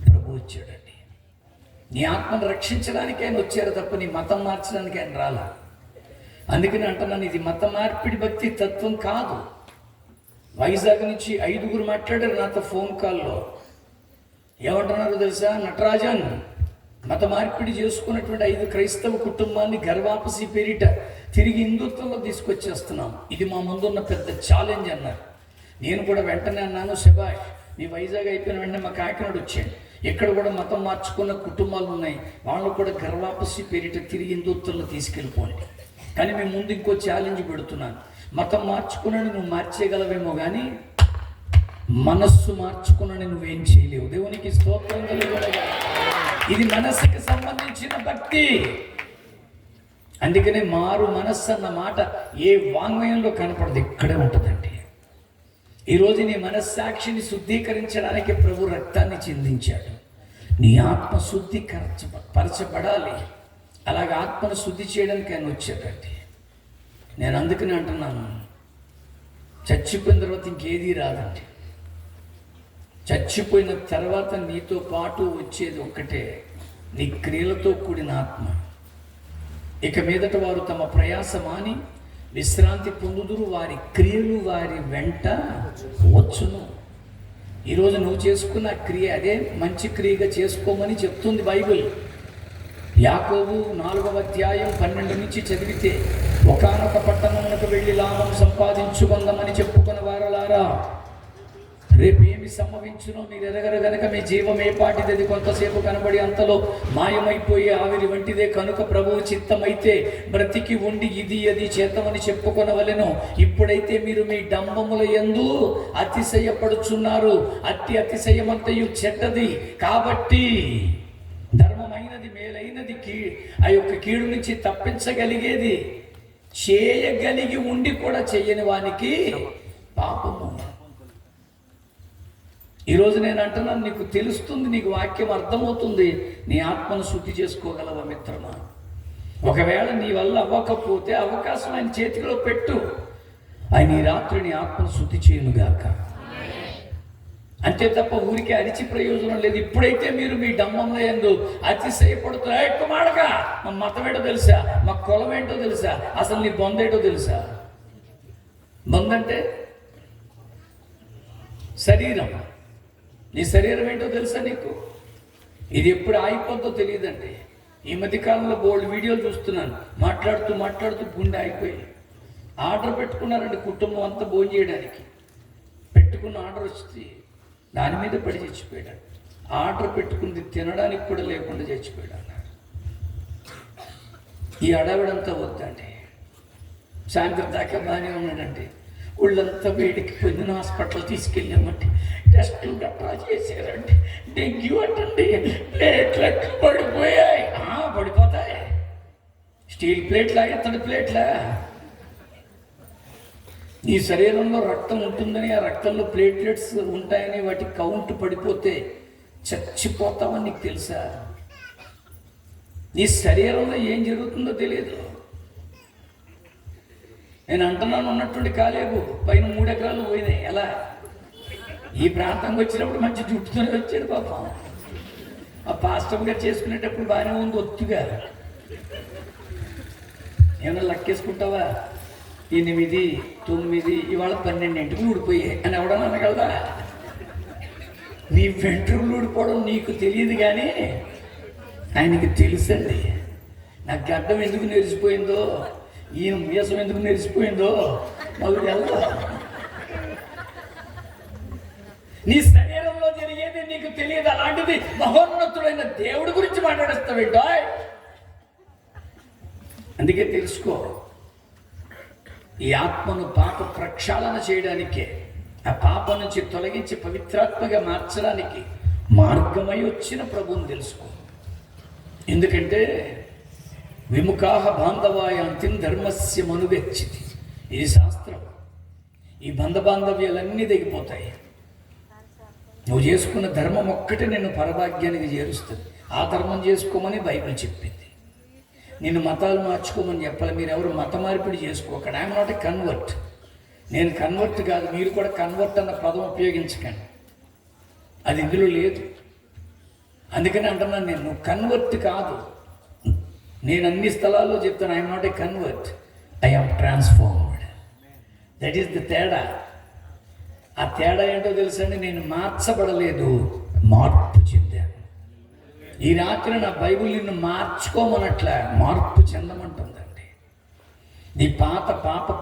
ప్రభు వచ్చాడండి. నీ ఆత్మను రక్షించడానికే ఆయన వచ్చారు తప్ప నీ మతం మార్చడానికి ఆయన రాలా. అందుకని అంటున్నాను, ఇది మత మార్పిడి భక్తి తత్వం కాదు. వైజాగ్ నుంచి 5గురు మాట్లాడారు నాతో ఫోన్ కాల్లో. ఏమంటున్నారో తెలుసా? నటరాజన్, మత మార్పిడి చేసుకున్నటువంటి 5 క్రైస్తవ కుటుంబాన్ని గర్వాపసి పేరిట తిరిగి హిందుత్వంలో తీసుకొచ్చేస్తున్నాం. ఇది మా ముందున్న పెద్ద ఛాలెంజ్ అన్నారు. నేను కూడా వెంటనే అన్నాను, శభాష్, మీ వైజాగ్ అయిపోయిన వెంటనే మా కాకినాడ వచ్చాను. ఇక్కడ కూడా మతం మార్చుకున్న కుటుంబాలు ఉన్నాయి, వాళ్ళు కూడా గర్వాపసి పేరిట తిరిగి హిందుత్వంలో తీసుకెళ్ళిపోండి. కానీ మేము ముందు ఇంకో ఛాలెంజ్ పెడుతున్నాను. మతం మార్చుకున్నాను నువ్వు మార్చేయగలవేమో కానీ మనస్సు మార్చుకున్నాను నువ్వేం చేయలేవు. దేవునికి స్తోత్రం కలుగునుగాక. ఇది మనస్సుకి సంబంధించిన భక్తి. అందుకనే మారు మనస్సు అన్న మాట ఏ వాంగ్మయంలో కనపడదు, ఇక్కడే ఉంటుందండి. ఈరోజు నీ మనస్సాక్షిని శుద్ధీకరించడానికి ప్రభు రక్తాన్ని చిందించాడు. నీ ఆత్మ పరచబడాలి. అలాగే ఆత్మను శుద్ధి చేయడానికి ఆయన వచ్చాడండి. నేను అందుకని అంటున్నాను, చచ్చిపోయిన తర్వాత ఇంకేదీ రాదండి. చచ్చిపోయిన తర్వాత నీతో పాటు వచ్చేది ఒక్కటే, నీ క్రియలతో కూడిన ఆత్మ. ఇక మీదట వారు తమ ప్రయాస మాని విశ్రాంతి పొందుదురు, వారి క్రియలు వారి వెంట వచ్చును. ఈరోజు నువ్వు చేసుకున్న క్రియ అదే మంచి క్రియగా చేసుకోమని చెప్తుంది బైబిల్. యాకోబు 4వ అధ్యాయం 12 నుంచి చదివితే, ఒకానొక పట్టణమునకు వెళ్ళి లాభం సంపాదించుకుందామని చెప్పుకున్న వారలారా, రేపు ఏమి సంభవించునో మీరు ఎరగరు గనక మీ జీవం ఏ పాటిది కొంతసేపు కనబడి అంతలో మాయమైపోయి ఆవిరి వంటిదే. కనుక ప్రభువు చిత్తమైతే బ్రతికి ఉండి ఇది అది చేద్దామని చెప్పుకొనవలెను. ఇప్పుడైతే మీరు మీ డంబముల యందు అతిశయపడుచున్నారు. అతిశయమంతయు చెడ్డది. కాబట్టి ధర్మమైనది, మేలైనది, ఆ యొక్క కీడు నుంచి తప్పించగలిగేది చేయగలిగి ఉండి కూడా చెయ్యని వానికి పాపము. ఈరోజు నేను అంటున్నాను, నీకు తెలుస్తుంది, నీకు వాక్యం అర్థమవుతుంది, నీ ఆత్మను శుద్ధి చేసుకోగలవా మిత్రమా? ఒకవేళ నీ వల్ల అవ్వకపోతే అవకాశం ఆయన చేతిలో పెట్టు. ఆయన ఈ రాత్రి నీ ఆత్మను శుద్ధి చేయనుగాక. అంతే తప్ప ఊరికే అరిచి ప్రయోజనం లేదు. ఇప్పుడైతే మీరు మీ డంబంలో యందు అతిశయపడుతున్నారు. ఎక్కువ మాడగా మా మతం ఏంటో తెలుసా, మా కులం ఏంటో తెలుసా, అసలు నీ బొందేటో తెలుసా? బొందంటే శరీరం. నీ శరీరం ఏంటో తెలుసా నీకు? ఇది ఎప్పుడు ఆగిపోద్దో తెలియదండి. ఈ మధ్యకాలంలో బోల్డ్ వీడియోలు చూస్తున్నాను. మాట్లాడుతూ గుండె ఆగిపోయి ఆర్డర్ పెట్టుకున్నారండి. కుటుంబం అంతా భోజనం చేయడానికి పెట్టుకున్న ఆర్డర్ వచ్చి దాని మీద పడి చచ్చిపోయాడు. ఆర్డర్ పెట్టుకుంది తినడానికి కూడా లేకుండా చచ్చిపోయాడు అన్నాడు. ఈ అడవిడంతా వద్దండి. సాయంత్రం దాకా బాగానే ఉన్నాడండి. ఒళ్ళంతా వేడికి పొందిన హాస్పిటల్ తీసుకెళ్ళామంటే టెస్టులు గట్రా చేశారండి. డెంగ్యూ అంటండి. ప్లేట్లు పడిపోయాయి. పడిపోతాయి. స్టీల్ ప్లేట్లా, ఎత్తడి ప్లేట్లా? నీ శరీరంలో రక్తం ఉంటుందని, ఆ రక్తంలో ప్లేట్లెట్స్ ఉంటాయని వాటి కౌంట్ పడిపోతే చచ్చిపోతావని నీకు తెలుసా? నీ శరీరంలో ఏం జరుగుతుందో తెలియదు. నేను అంటున్నాను, ఉన్నటువంటి కాలేబు పైన 3 ఎకరాలు పోయినాయి. ఎలా? ఈ ప్రాంతంకి వచ్చినప్పుడు మంచి జుట్టుతోనే వచ్చాడు పాపం. ఆ పాస్టర్ గారు చేసుకునేటప్పుడు బాగానే ఉంది, ఒత్తుగా. ఏమన్నా లెక్కేసుకుంటావా? 8, 9, ఇవాళ 12 ఊడిపోయాయి అని ఎవడన్నా అనగలదా? నీ వెంట్రుకలు ఊడిపోవడం నీకు తెలియదు, కానీ ఆయనకి తెలుసండి. నా గడ్డం ఎందుకు నెరిసిపోయిందో, ఈయన మీసం ఎందుకు నెరిసిపోయిందో మళ్ళీ వెళ్తా. నీ శరీరంలో జరిగేది నీకు తెలియదు. అలాంటిది మహోన్నతుడైన దేవుడి గురించి మాట్లాడేస్తావేంటో. అందుకే తెలుసుకో, ఈ ఆత్మను పాప ప్రక్షాళన చేయడానికే, ఆ పాపం నుంచి తొలగించి పవిత్రాత్మగా మార్చడానికి మార్గమై వచ్చిన ప్రభువుని తెలుసుకో. ఎందుకంటే విముఖాహ బాంధవాయాంతిం ధర్మస్య మనుగచ్చితి. ఇది శాస్త్రం. ఈ బంధబాంధవ్యాలన్నీ తెగిపోతాయి. నువ్వు చేసుకున్న ధర్మం ఒక్కటే నిన్ను పరభాగ్యానికి చేరుస్తుంది. ఆ ధర్మం చేసుకోమని బైబిల్ చెప్పింది. నిన్ను మతాలు మార్చుకోమని చెప్పాలి. మీరు ఎవరు మత మార్పిడి చేసుకోకండి. I'm not a convert. నేను కన్వర్ట్ కాదు. మీరు కూడా కన్వర్ట్ అన్న పదం ఉపయోగించకండి. అది ఇందులో లేదు. అందుకని అంటున్నాను, నేను కన్వర్ట్ కాదు. నేను అన్ని స్థలాల్లో చెప్తాను, I'm not a convert, I'm transformed. That is the తేడా. ఆ తేడా ఏంటో తెలుసండి? నేను మార్చబడలేదు, మార్పు చెందాను. ఈ రాత్రి నా బైబిల్ నిన్ను మార్చుకోమనట్లే, మార్పు చెందమంటుందండి. నీ పాప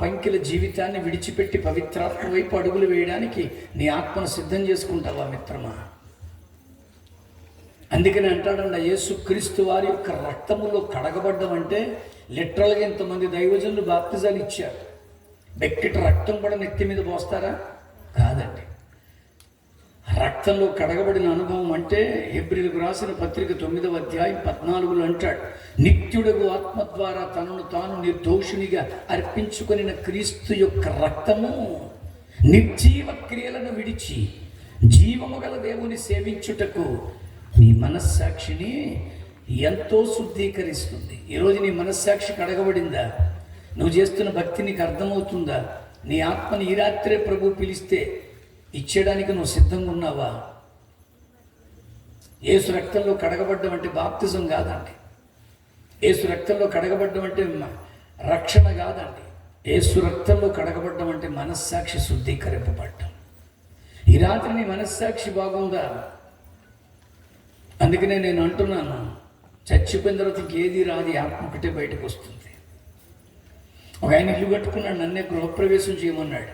పంకిల జీవితాన్ని విడిచిపెట్టి పవిత్రాత్మ వైపు అడుగులు వేయడానికి నీ ఆత్మను సిద్ధం చేసుకుంటావా మిత్రమా? అందుకని అంటాడండి, యేసుక్రీస్తు వారి యొక్క రక్తములో కడగబడ్డం అంటే లిటరల్గా ఇంతమంది దైవజనులు బాప్తిజాలు ఇచ్చారు. బెక్కెట్ రక్తం కూడా నెత్తి మీద పోస్తారా? కాదండి. రక్తంలో కడగబడిన అనుభవం అంటే హెబ్రీయులకు రాసిన పత్రిక 9వ అధ్యాయం 14లో అంటాడు, నిత్యుడగు ఆత్మ ద్వారా తనను తాను నిర్దోషునిగా అర్పించుకొనిన క్రీస్తు యొక్క రక్తము నిర్జీవ క్రియలను విడిచి జీవము గల దేవుని సేవించుటకు నీ మనస్సాక్షిని ఎంతో శుద్ధీకరిస్తుంది. ఈరోజు నీ మనస్సాక్షి కడగబడిందా? నువ్వు చేస్తున్న భక్తి నీకు అర్థమవుతుందా? నీ ఆత్మని ఈ రాత్రే ప్రభు పిలిస్తే ఇచ్చేయడానికి నువ్వు సిద్ధంగా ఉన్నావా? యేసు రక్తంలో కడగబడ్డం అంటే బాప్తిజం కాదండి. యేసు రక్తంలో కడగబడ్డం అంటే రక్షణ కాదండి. యేసు రక్తంలో కడగబడ్డం అంటే మనస్సాక్షి శుద్ధీకరింపబడ్డం. ఈ రాత్రి నీ మనస్సాక్షి బాగుందా? అందుకనే నేను అంటున్నాను, చచ్చిపోయిన తర్వాత ఇంకేది రాదు, ఆత్మ ఒకటే బయటకు వస్తుంది. ఒక ఆయన ఇల్లు కట్టుకున్నాడు, నన్నే గృహప్రవేశం చేయమన్నాడు.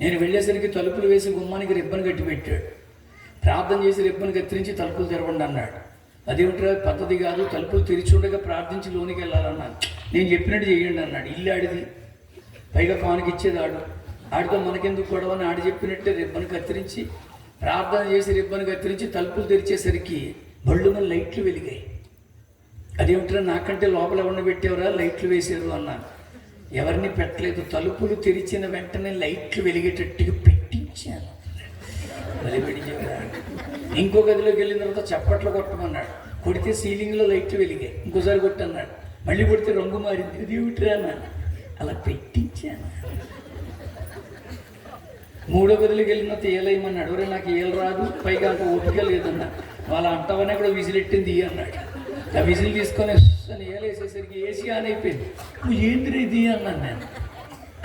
నేను వెళ్ళేసరికి తలుపులు వేసి గుమ్మానికి రిబ్బన్ కట్టి పెట్టాడు. ప్రార్థన చేసి రిబ్బన్ కత్తిరించి తలుపులు తెరవండి అన్నాడు. అదేమిట్రా పద్ధతి కాదు, తలుపులు తెరిచి ఉండగా ప్రార్థించి లోనికి వెళ్ళాలన్నాను. నేను చెప్పినట్టు చేయండి అన్నాడు. ఇల్లు ఆడిది, పైగా కానుక ఇచ్చేది ఆడితో మనకెందుకు గొడవ అని ఆడి చెప్పినట్టే రిబ్బన్ కత్తిరించి ప్రార్థన చేసి రిబ్బన్ కత్తిరించి తలుపులు తెరిచేసరికి బళ్ళు మన లైట్లు వెలిగాయి. అదేమిట్రా నాకంటే లోపల ఎవరిని పెట్టేవరా, లైట్లు వేసారు అన్నాను. ఎవరిని పెట్టలేదు, తలుపులు తెరిచిన వెంటనే లైట్లు వెలిగేటట్టుగా పెట్టించాను. ఇంకో గదిలోకి వెళ్ళిన తర్వాత చప్పట్లు కొట్టమన్నాడు. కొడితే సీలింగ్లో లైట్లు వెలిగాయి. ఇంకోసారి కొట్టన్నాడు. మళ్ళీ కొడితే రంగు మారింది. ఇది ఏమిట్రా అన్నాను. అలా పెట్టించాను. మూడో గదిలోకి వెళ్ళిన తర్వాత ఏలేయమన్నాడు. ఎవరే నాకు ఏలు రాదు, పైగా అంత ఓపిక లేదన్నా. వాళ్ళ అంటవనే కూడా విజిలెట్టింది అన్నాడు. ఆ విజిల్ తీసుకొని ఏలేసేసరికి ఏసీ ఆన్ అయిపోయింది. నువ్వు ఏంటి ఇది అన్నాను నేను.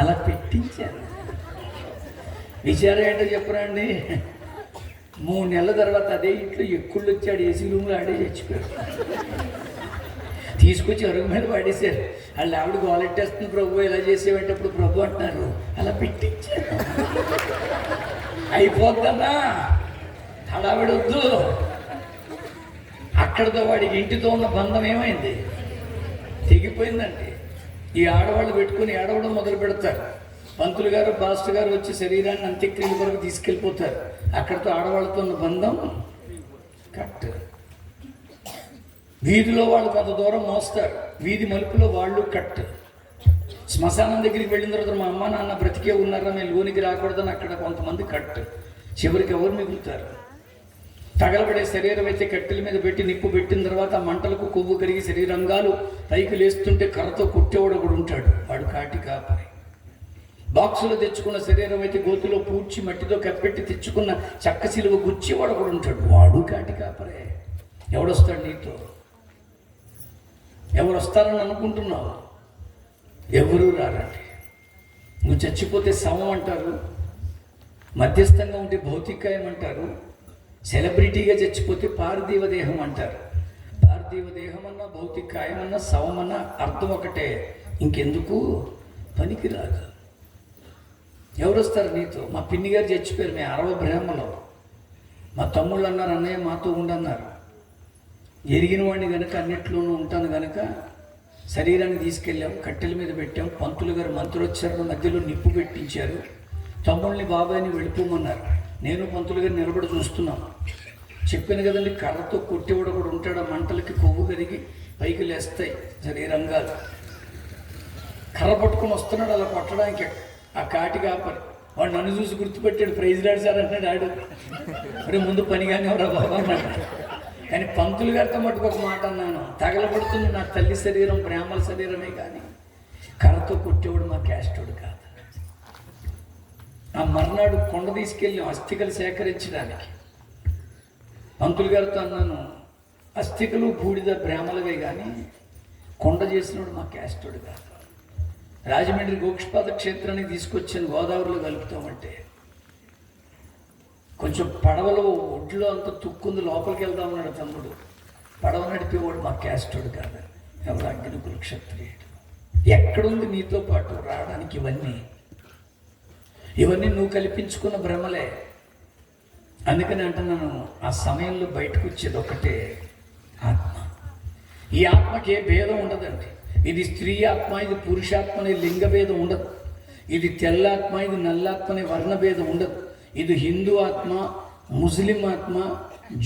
అలా పెట్టించాను. విచారం ఏంటో చెప్పరా అండి, 3 నెలల తర్వాత అదే ఇంట్లో ఎక్కుళ్ళు వచ్చాడు. ఏసీ రూమ్లో ఆడే చచ్చిపోయాడు. తీసుకొచ్చి అరుగు మీద పడేశారు. వాళ్ళు ఆవిడ గోలెట్టేస్తుంది, ప్రభు ఎలా చేసేవంటే అప్పుడు ప్రభు అంటున్నారు. అలా పెట్టించారు. అయిపోద్దన్నా, హడావిడొద్దు. అక్కడితో వాడికి ఇంటితో ఉన్న బంధం ఏమైంది, తెగిపోయిందండి. ఈ ఆడవాళ్ళు పెట్టుకుని ఏడవడం మొదలు పెడతారు. పంతులు గారు పాస్టర్ గారు వచ్చి శరీరాన్ని అంత్యక్రియల వరకు తీసుకెళ్ళిపోతారు. అక్కడితో ఆడవాళ్ళతో ఉన్న బంధం కట్. వీధిలో వాళ్ళు కొంత దూరం మోస్తారు, వీధి మలుపులో వాళ్ళు కట్. శ్మశానం దగ్గరికి వెళ్ళిన తర్వాత మా అమ్మ నాన్న బ్రతికే ఉన్నారా, మేము లోనికి రాకూడదని అక్కడ కొంతమంది కట్. చివరికి ఎవరు మిగులుతారు? తగలబడే శరీరం అయితే కట్టెల మీద పెట్టి నిప్పు పెట్టిన తర్వాత మంటలకు కొవ్వు కరిగి శరీరంగాలు పైకి లేస్తుంటే కర్రతో కొట్టేవాడు ఒకడు ఉంటాడు, వాడు కాటి కాపరి. బాక్సులో తెచ్చుకున్న శరీరం అయితే గోతులో పూడ్చి మట్టితో కప్పెట్టి తెచ్చుకున్న చక్క సిలువ గుచ్చేవాడు ఒకడు ఉంటాడు, వాడు కాటి కాపరే. ఎవడొస్తాడు నీతో? ఎవరు వస్తారని అనుకుంటున్నావు? ఎవరూ రారండి. నువ్వు చచ్చిపోతే శవం అంటారు, మధ్యస్థంగా ఉంటే భౌతికాయం అంటారు, సెలబ్రిటీగా చచ్చిపోతే పార్థివ దేహం అంటారు. పార్థివ దేహం అన్నా భౌతికాయం అన్నా శవమన్నా అర్థం ఒకటే, ఇంకెందుకు పనికిరాదు. ఎవరు వస్తారు నీతో? మా పిన్ని గారు చచ్చిపోయారు, మేము 60 బ్రాహ్మలో. మా తమ్ముళ్ళు అన్నారు, అన్నయ్య మాతో ఉండన్నారు. ఎరిగిన వాడిని కనుక అన్నిట్లోనూ ఉంటాను కనుక శరీరాన్ని తీసుకెళ్ళాం, కట్టెల మీద పెట్టాం. పంతులు గారు మంత్రోచ్చారణ మధ్యలో నిప్పు పెట్టించారు. తమ్ముళ్ళని బాబాయిని వెళ్ళిపోమన్నారు. నేను పంతులు గారు నిలబడి చూస్తున్నాను. చెప్పాను కదండి, కర్రతో కొట్టేవాడు కూడా ఉంటాడు. ఆ మంటలకి కొవ్వు కరిగి పైకి లేస్తాయి శరీరంగాలు. కర్ర పట్టుకొని వస్తున్నాడు అలా కొట్టడానికి ఆ కాటి కాపరి. వాడు నన్ను చూసి గుర్తుపెట్టాడు. ప్రైజ్ రాడు సార్ అన్నాడు. ఆడు మరి ముందు పని కానీ ఎవరా బాబా అన్నాడు. కానీ పంతులు గారితో మటుకు ఒక మాట అన్నాను, తగలబడుతుంది నా తల్లి శరీరం, బ్రాహ్మణ శరీరమే కానీ కర్రతో కొట్టేవాడు మా క్యాస్టోడు కాదు. ఆ మర్నాడు కొండ తీసుకెళ్ళి అస్థికలు సేకరించడానికి పంతులు గారితో అన్నాను, అస్థికలు బూడిద బ్రాహ్మణవే కానీ కొండ చేసినవాడు మా క్యాస్టోడు కాదు. రాజమండ్రి గోక్షపాద క్షేత్రానికి తీసుకొచ్చాను, గోదావరిలో కలుపుతామంటే కొంచెం పడవలో ఒడ్లో అంత తుక్కుంది, లోపలికి వెళ్దామన్నాడు తమ్ముడు. పడవ నడిపేవాడు మా క్యాస్టోడు కాదు, ఎవరు అగ్నికుల క్షత్రియుడు. ఎక్కడుంది నీతో పాటు రావడానికి? ఇవన్నీ నువ్వు కల్పించుకున్న భ్రమలే. అందుకని అంటున్నాను, ఆ సమయంలో బయటకు వచ్చేది ఒకటే ఆత్మ. ఈ ఆత్మకి ఏ భేదం ఉండదండి. ఇది స్త్రీ ఆత్మ, ఇది పురుషాత్మ అనే లింగ భేదం ఉండదు. ఇది తెల్లాత్మ, ఇది నల్లాత్మ అనే వర్ణ భేదం ఉండదు. ఇది హిందూ ఆత్మ, ముస్లిం ఆత్మ,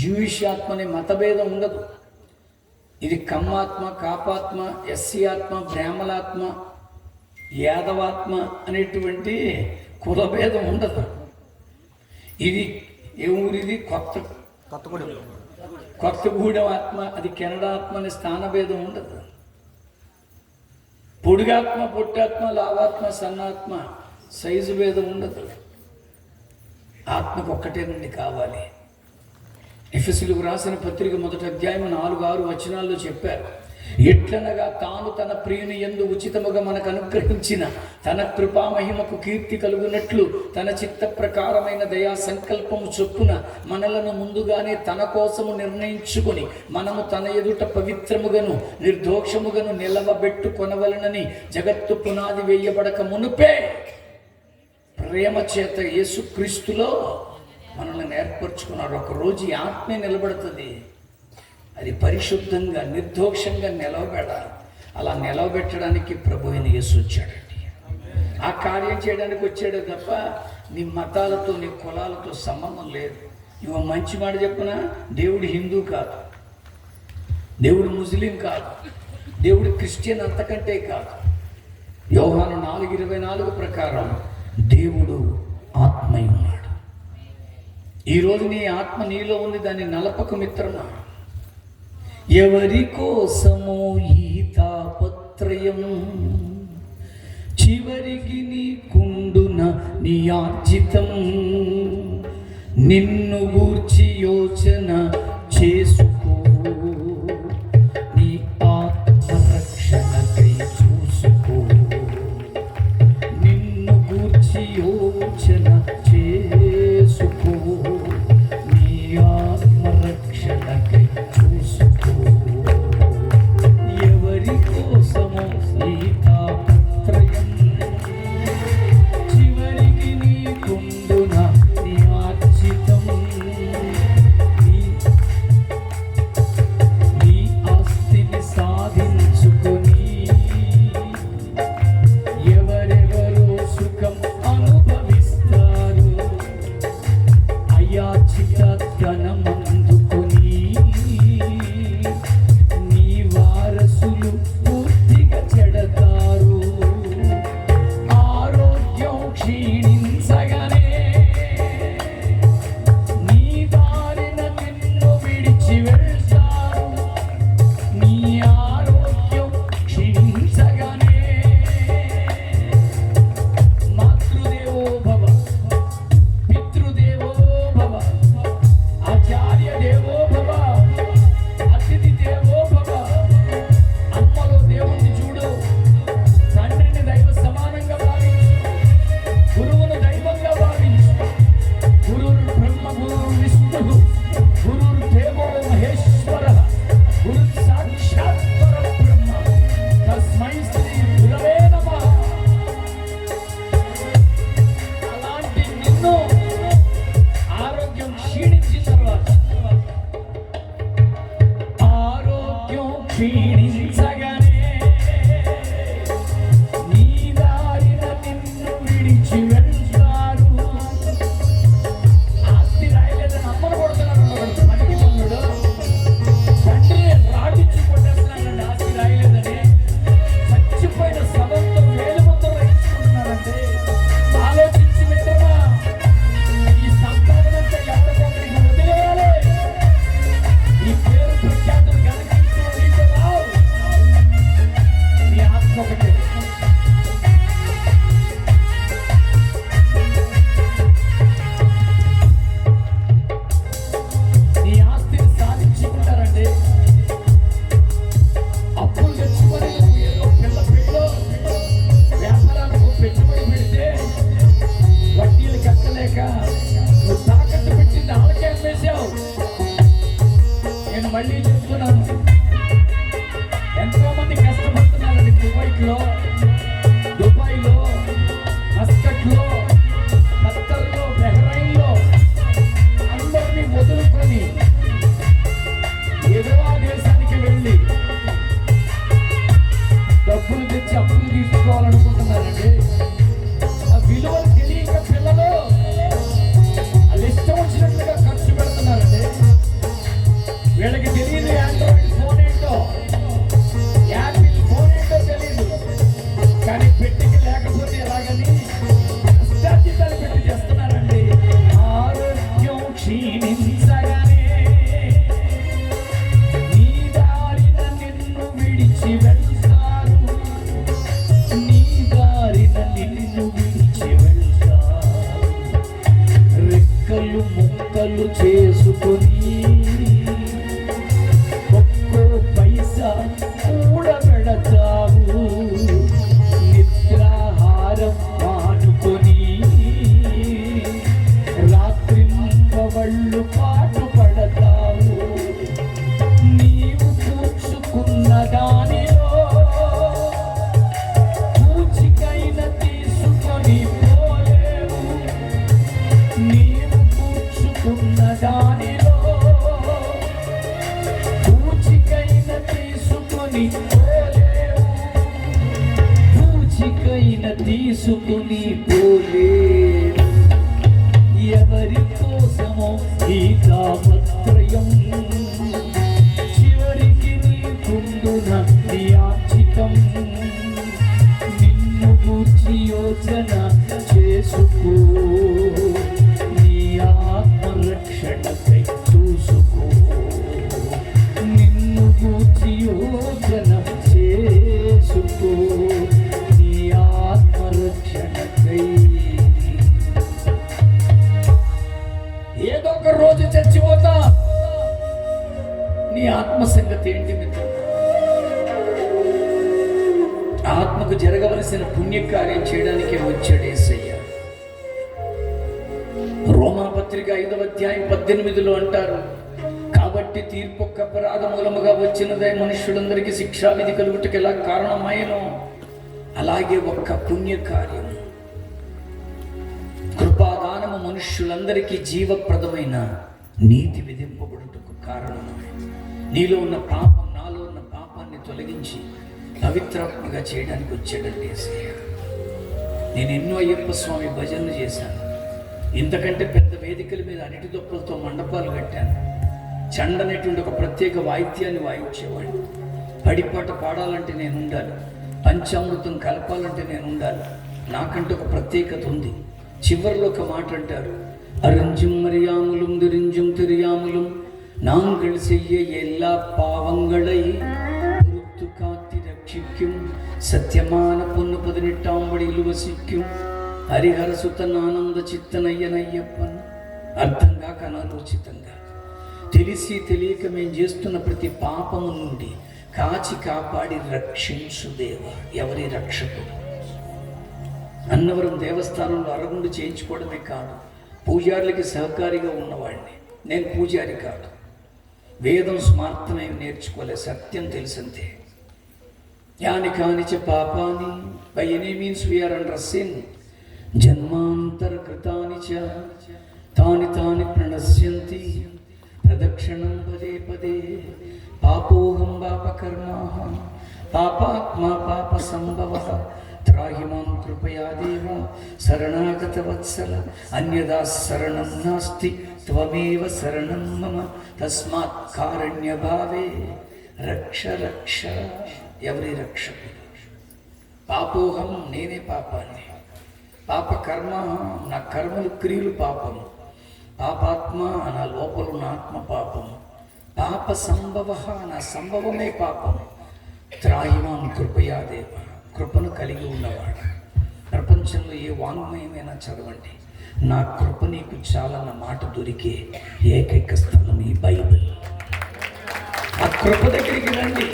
జూయిష్ ఆత్మ అనే మతభేదం ఉండదు. ఇది కమ్మాత్మ, కాపాత్మ, ఎస్సీ ఆత్మ, బ్రాహ్మణాత్మ, యాదవాత్మ అనేటువంటి కులభేదం ఉండదు. ఇది ఏ ఊరిది? కొత్తగూడెం ఆత్మ, అది కెనడా ఆత్మ అనే స్థానభేదం ఉండదు. పొడుగాత్మ, పొట్టాత్మ, లావాత్మ, సన్నాత్మ, సైజు భేదం ఉండదు. ఆత్మకు ఒక్కటేనండి కావాలి. ఎఫెసీయులకు రాసిన పత్రిక 1వ అధ్యాయం 4-6 వచనాల్లో చెప్పారు. ఎట్లనగా తాను తన ప్రియుని యందు ఉచితముగా మనకు అనుగ్రహించిన తన కృపామహిమకు కీర్తి కలుగునట్లు తన చిత్త ప్రకారమైన దయా సంకల్పము చొప్పున మనలను ముందుగానే తన కోసము నిర్ణయించుకొని మనము తన ఎదుట పవిత్రముగను నిర్దోషముగను నిలవబెట్టుకొనవలనని జగత్తు పునాది వేయబడక మునుపే ప్రేమ చేత యేసుక్రీస్తులో మనల్ని ఏర్పరచుకున్నాడు. ఒకరోజు ఈ ఆత్మే నిలబడుతుంది. అది పరిశుద్ధంగా నిర్దోషంగా నిలవబెడాలి. అలా నిలవబెట్టడానికి ప్రభు అయిన యేసు వచ్చాడండి. ఆ కార్యం చేయడానికి వచ్చాడే తప్ప నీ మతాలతో నీ కులాలతో సంబంధం లేదు. ఇవ మంచి మాట చెప్పునా, దేవుడు హిందూ కాదు, దేవుడు ముస్లిం కాదు, దేవుడు క్రిస్టియన్ అంతకంటే కాదు. యోహాను 4:24 ప్రకారం దేవుడు ఆత్మై ఉన్నాడు. ఈరోజు నీ ఆత్మ నీలో ఉంది, దాన్ని నలపకు మిత్రమా. ఎవరి కోసమో ఈ తాపత్రయం, చివరికి నీ కుండున నీ ఆర్జితం. నిన్ను గూర్చి యోచన చేసుకో, నీ ఆత్మరక్షణకై చూసుకో. నిన్ను గూర్చి యోచన చేసుకో, నీ ఆత్మరక్షణకై చూసుకో. ఎవరి కోసమో ఈ తాపత్రయం, చివరికి నీ కుండున నీ ఆర్జితం. నీ ఆస్తిని సాధించుకొని ఎవరెవరో సుఖం అనుభవిస్తారు. అయాచిత ధనమందుకొని నీ వారసులు పూర్తిగా చెడతారు. ఆరోగ్యం క్షీణించగానే నీ దారిన నిన్ను విడిచి వెళ్తారు. నీ ఆరోగ్యం క్షీణించగానే మాతృదేవో భవ, పితృదేవో భవ, ఆచార్య దేవో భవ, అతిథి దేవో భవ. అమ్మలో దేవుణ్ణి చూడు, తండ్రిని దైవ సమానంగా భావించు, గురువును దైవంగా భావించు. గురువు బ్రహ్మ, గురువు విష్ణు, గురువు దేవో మహేశ్వర, గురు సాక్షాత్ పరబ్రహ్మ. తస్మై శ్రీ గురవే నమః. అలాంటి నిన్ను ఆరోగ్యం క్షీణించిన తర్వాత, ఆరోగ్యం క్షీణించగానే నీ దారిన నిన్ను విడిచి వెళ్తారు. ఆస్తి రాయలేదని అమ్మను కొడుతున్నాడు మనకి పనుడు. తండ్రి రాటించి కొట్టేస్తున్నాడండి ఆస్తి రాయలేదని. చచ్చిపోయిన శవంతో వేలు మందు రాయించుకుంటున్నాడంటే ఆలోచించి మిత్రమా, ఈ సంతానమంతా ఎవరికొకరికి వదిలేయాలి. ఈ పేరు ప్రఖ్యాతులు గణించు నీకు రావు. నీ ఆత్మ ఒకటే. నీ ఆస్తిని సాధించుకుంటారండి. అప్పులు తెచ్చుకొని ఏదో పిల్ల పిల్లో వ్యాపారాలకు పెట్టుబడి పెడితే వడ్డీలు కట్టలేక నువ్వు తాకట్టు పెట్టింది వాళ్ళకే అమ్మేశావు. నేను మళ్ళీ చెప్తున్నాను, ఎంతో మంది కష్టపడుతున్నారండి. కువైట్లో, దుబాయ్లో, మస్కట్లో, ఖత్తర్లో, బహ్రైన్లో అందరినీ వదులుకొని ఏదో ఆ దేశానికి వెళ్ళి డబ్బులు తెచ్చి అప్పులు తీసుకోవాలనుకుంటున్నారండి. ఆ విలువలు తెలియక పిల్లలు వాళ్ళు ఇష్టం వచ్చినట్లుగా ఖర్చు పెడుతున్నారండి. వీళ్ళకి తెలియదు ఆండ్రాయిడ్ ఫోన్ ఏంటో, యాపిల్ ఫోన్ ఏంటో తెలియదు. కానీ పెట్టికి లేకపోతే ఎలాగని కష్టార్జితాలు పెట్టి చేస్తున్నారండి. ఆరోగ్యం క్షీణించగానే నీ దారిన నిన్ను విడిచి వెళ్తారు. నీ దారిన నిన్ను విడిచి వెళ్తారు. రెక్కలు ముక్కలు చేసుకొని ఒక్కో పైసా కళ్ళు పాటు పడతావు. నీవు కూర్చుకున్న దానిలో పూచికైన తీసుకొని పోలేవు. నీవు కూర్చుకున్న దానిలో పూచికైన తీసుకొని పోలేవు. పూచికైన తీసుకుని పోలేవు. ఎవరి కోసమో ఈ తాపత్రయం, చివరికి నీ కుండున యాచికం. నిన్ను గూర్చి యోచన చేసుకో, నీ ఆత్మరక్షణకై చూసుకో. నిన్ను గూర్చి యోచన చేసుకో, నీ ఆత్మరక్షణకై. ఏదో ఒక రోజు చచ్చిపోతా. నీ ఆత్మ సంగతి ఏంటి మిత్రుడు? ఆత్మకు జరగవలసిన పుణ్యకార్యం చేయడానికే వచ్చాడు యేసయ్య. రోమాపత్రిక 5వ అధ్యాయం 18లో అంటారు, కాబట్టి తీర్పు అపరాధ మూలముగా వచ్చినదే మనుష్యులందరికీ శిక్షావిధి కలుగుటకు ఎలా కారణమైనో అలాగే ఒక్క పుణ్యకార్యం కృపాదానము మనుష్యులందరికీ జీవప్రదమైన నీతి విధింపబడుటకు కారణమే. నీలో ఉన్న పాపం, నాలో ఉన్న పాపాన్ని తొలగించి పవిత్రాత్మగా చేయడానికి వచ్చాడండి యేసయ్య. నేను ఎన్నో అయ్యప్ప స్వామి భజనలు చేశాను. ఇంతకంటే పెద్ద వేదికల మీద అరటి దొప్పలతో మండపాలు కట్టాను. చండ అనేటువంటి ఒక ప్రత్యేక వాయిద్యాన్ని వాయించేవాడిని. పడిపాట పాడాలంటే నేను ఉండాలి, పంచామృతం కలపాలంటే నేను ఉండాలి. నాకంటే ఒక ప్రత్యేకత ఉంది. చివరిలో ఒక మాట అంటారు, అరింజుం మరియాములం దిరింజుం తిరియాములం நாங்கள் செய்ய எல்லா பாவங்களை பொறுத்து காத்தி ரட்சிக்கும் சத்தியமான பொண்ணு 18ஆம் படியில் வசிக்கும் హరిహర సుతన్ ఆనంద చిత్తనయ్యనయ్యప్పన్. అర్థంగా కనాలోచితంగా తెలిసి తెలియక మేము చేస్తున్న ప్రతి పాపము నుండి కాచి కాపాడి రక్షించు దేవ. ఎవరి రక్షకుడు? అన్నవరం దేవస్థానంలో అరగుండు చేయించుకోవడమే కాదు, పూజారులకి సహకారిగా ఉన్నవాడిని. నేను పూజారి కాదు, వేదం స్మార్థమే నేర్చుకోలే, సత్యం తెలిసిందే. యాని కానిచ పాపాని, by any means we are under sin, జన్మాంతరకృతాని చ తాని తాని ప్రణశ్యంతి ప్రదక్షిణం పదే పదే. పాపోహం పాపకర్మాః పాపాత్మా పాప సంభవః త్రాహి మాం కృపయా దేవ శరణాగత వత్సల. అన్యదా శరణం నాస్తి త్వమేవ శరణం మమ తస్మాత్ కారుణ్య భావే రక్ష రక్ష. ఎవరి రక్షకుడు? పాపోహం, నేనే పాపాన్ని. పాప కర్మ, నా కర్మలు క్రియలు పాపము. పాపాత్మ, నా లోపల ఉన్న ఆత్మ పాపం. పాప సంభవ, నా సంభవమే పాపం. త్రాహిమాం కృపయా దేవ, కృపను కలిగి ఉన్నవాడు. ప్రపంచంలో ఏ వాంగ్మయమైనా చదవండి, నా కృప నీకు చాలన్న మాట దొరికే ఏకైక స్థలం ఈ బైబిల్. ఆ కృప దగ్గరికి రండి,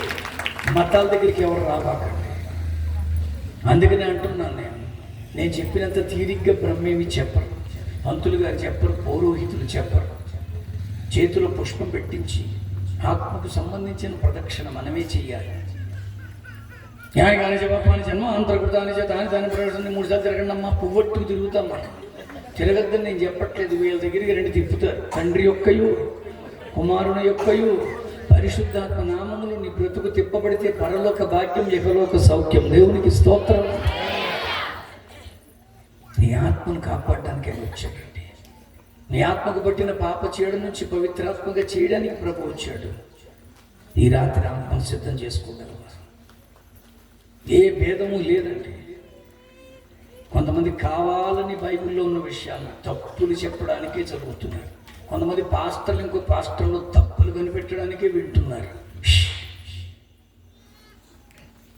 మతాల దగ్గరికి ఎవరు రాబాకండి. అందుకనే అంటున్నాను, నేను చెప్పినంత తీరిగ్గా బ్రహ్మేమి చెప్పరు, పంతులు గారు చెప్పరు, పౌరోహితులు చెప్పరు. చేతిలో పుష్పం పెట్టించి ఆత్మకు సంబంధించిన ప్రదక్షిణ మనమే చెయ్యాలి. న్యాయగాని జపాన్ని జన్మ అంతర్కృతాన్ని దాని దాని ప్రదర్శన 3 సార్లు తిరగండి అమ్మా, పువ్వట్టుకు తిరుగుతాం. మనం తిరగద్దని నేను చెప్పట్లేదు, వీళ్ళ దగ్గరికి 2 తిప్పుతారు. తండ్రి యొక్కయు కుమారుని యొక్కయు పరిశుద్ధాత్మ నామములు నీ బ్రతుకు తిప్పబడితే పరలోక భాగ్యం, ఇహలోక సౌఖ్యం. దేవునికి స్తోత్రం. నీ ఆత్మను కాపాడడానికి వచ్చాడండి. నీ ఆత్మకు పట్టిన పాప చేయడం నుంచి పవిత్రాత్మగా చేయడానికి ప్రభు వచ్చాడు. ఈ రాత్రి ఆత్మను సిద్ధం చేసుకోగలవా? ఏ భేదము లేదండి. కొంతమంది కావాలని బైబిల్లో ఉన్న విషయాలు తప్పులు చెప్పడానికే చదువుతున్నారు. కొంతమంది పాస్టర్లు ఇంకో పాస్టర్లో తప్పులు కనిపెట్టడానికే వింటున్నారు.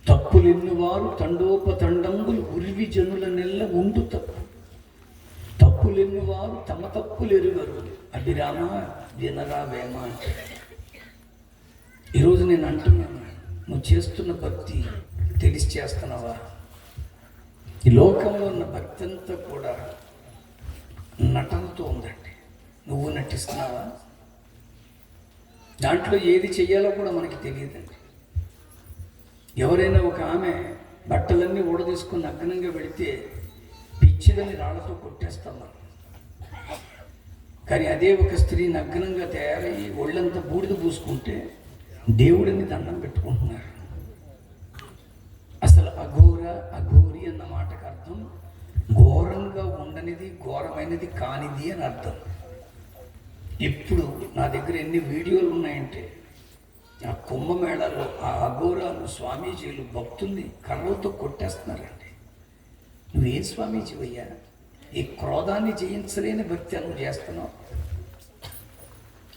తప్పులెన్ని వారు తండోపతండంబులు ఉరివి జనుల నెల్ల ఉండు తప్పు. తప్పులెన్ని వారు తమ తప్పులు ఎరుగరు. అభిరామ వినరా వేమ అంటే. ఈరోజు నేను అంటున్నాను, నువ్వు చేస్తున్న భక్తి తెలిసి చేస్తున్నావా? ఈ లోకంలో ఉన్న భక్తి అంతా కూడా నటనతో ఉందండి. నువ్వు నటిస్తున్నావా? దాంట్లో ఏది చెయ్యాలో కూడా మనకి తెలియదండి. ఎవరైనా ఒక ఆమె బట్టలన్నీ ఊడదీసుకుని నగ్నంగా వెళితే పిచ్చిదని రాళ్లతో కొట్టేస్తాం మనం. కానీ అదే ఒక స్త్రీ నగ్నంగా తయారయ్యి ఒళ్ళంతా బూడిద పూసుకుంటే దేవుడిని దండం పెట్టుకుంటున్నారు. అసలు అఘోరి అన్న మాటకు అర్థం ఘోరంగా ఉండనిది, ఘోరమైనది కానిది అని అర్థం. ఇప్పుడు నా దగ్గర ఎన్ని వీడియోలు ఉన్నాయంటే ఆ కుంభమేళాలో ఆ అఘోరాలు, స్వామీజీలు భక్తుల్ని కర్రలతో కొట్టేస్తున్నారండి. నువ్వేం స్వామీజీ అయ్యా? ఈ క్రోధాన్ని జయించలేని భక్తి నువ్వు చేస్తున్నావు.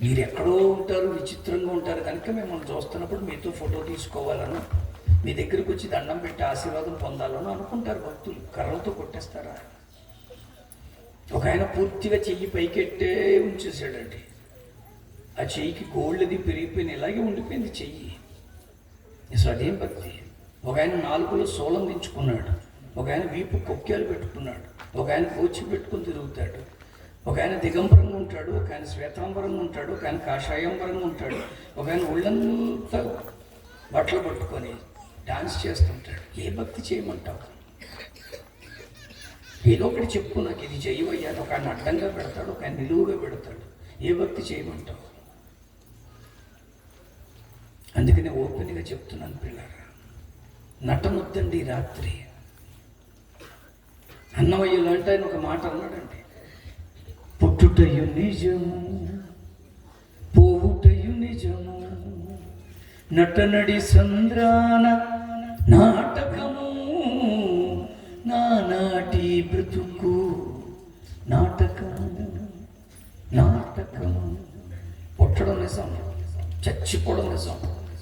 మీరు ఎక్కడో ఉంటారు, విచిత్రంగా ఉంటారు కనుక మిమ్మల్ని చూస్తున్నప్పుడు మీతో ఫోటో తీసుకోవాలను, మీ దగ్గరికి వచ్చి దండం పెట్టి ఆశీర్వాదం పొందాలని అనుకుంటారు భక్తులు. కర్రలతో కొట్టేస్తారా? ఒక ఆయన పూర్తిగా చెయ్యి పైకెట్టే ఉంచేసాడండి. ఆ చెయ్యికి గోల్డ్ది పెరిగిపోయిన ఇలాగే ఉండిపోయింది చెయ్యి. అసలు అదేం భక్తి? ఒక ఆయన నాలుగులో సోలం దించుకున్నాడు, ఒక ఆయన వీపు కొక్కేలు పెట్టుకున్నాడు, ఒక ఆయన కోచి పెట్టుకుని తిరుగుతాడు, ఒక ఆయన దిగంబరంగా ఉంటాడు, ఒక ఆయన శ్వేతాంబరంగా ఉంటాడు, ఒక ఆయన కాషాయాంబరంగా ఉంటాడు, ఒక ఆయన ఒళ్ళంతా బట్టలు పట్టుకొని డాన్స్ చేస్తుంటాడు. ఏ భక్తి చేయమంటావు? ఏదో ఒకటి చెప్పు, నాకు ఇది చేయవయ్యా. ఒక ఆయన అడ్డంగా పెడతాడు, ఒక ఆయన నిలువుగా పెడతాడు. ఏ భక్తి చేయమంటావు? అందుకనే ఓపెన్గా చెప్తున్నాను పిల్లరా, నటనొద్దండి రాత్రి. అన్నమయ్య లాంటి ఆయన ఒక మాట అన్నాడండి, పుట్టుటయు నిజము పోవుటయు నిజము, నటనడి సంద్రాన నాటకము, నానాటి బ్రతుకు నాటకము, నాటకము. పుట్టడం నిజం, చచ్చిపోవడం నిజం,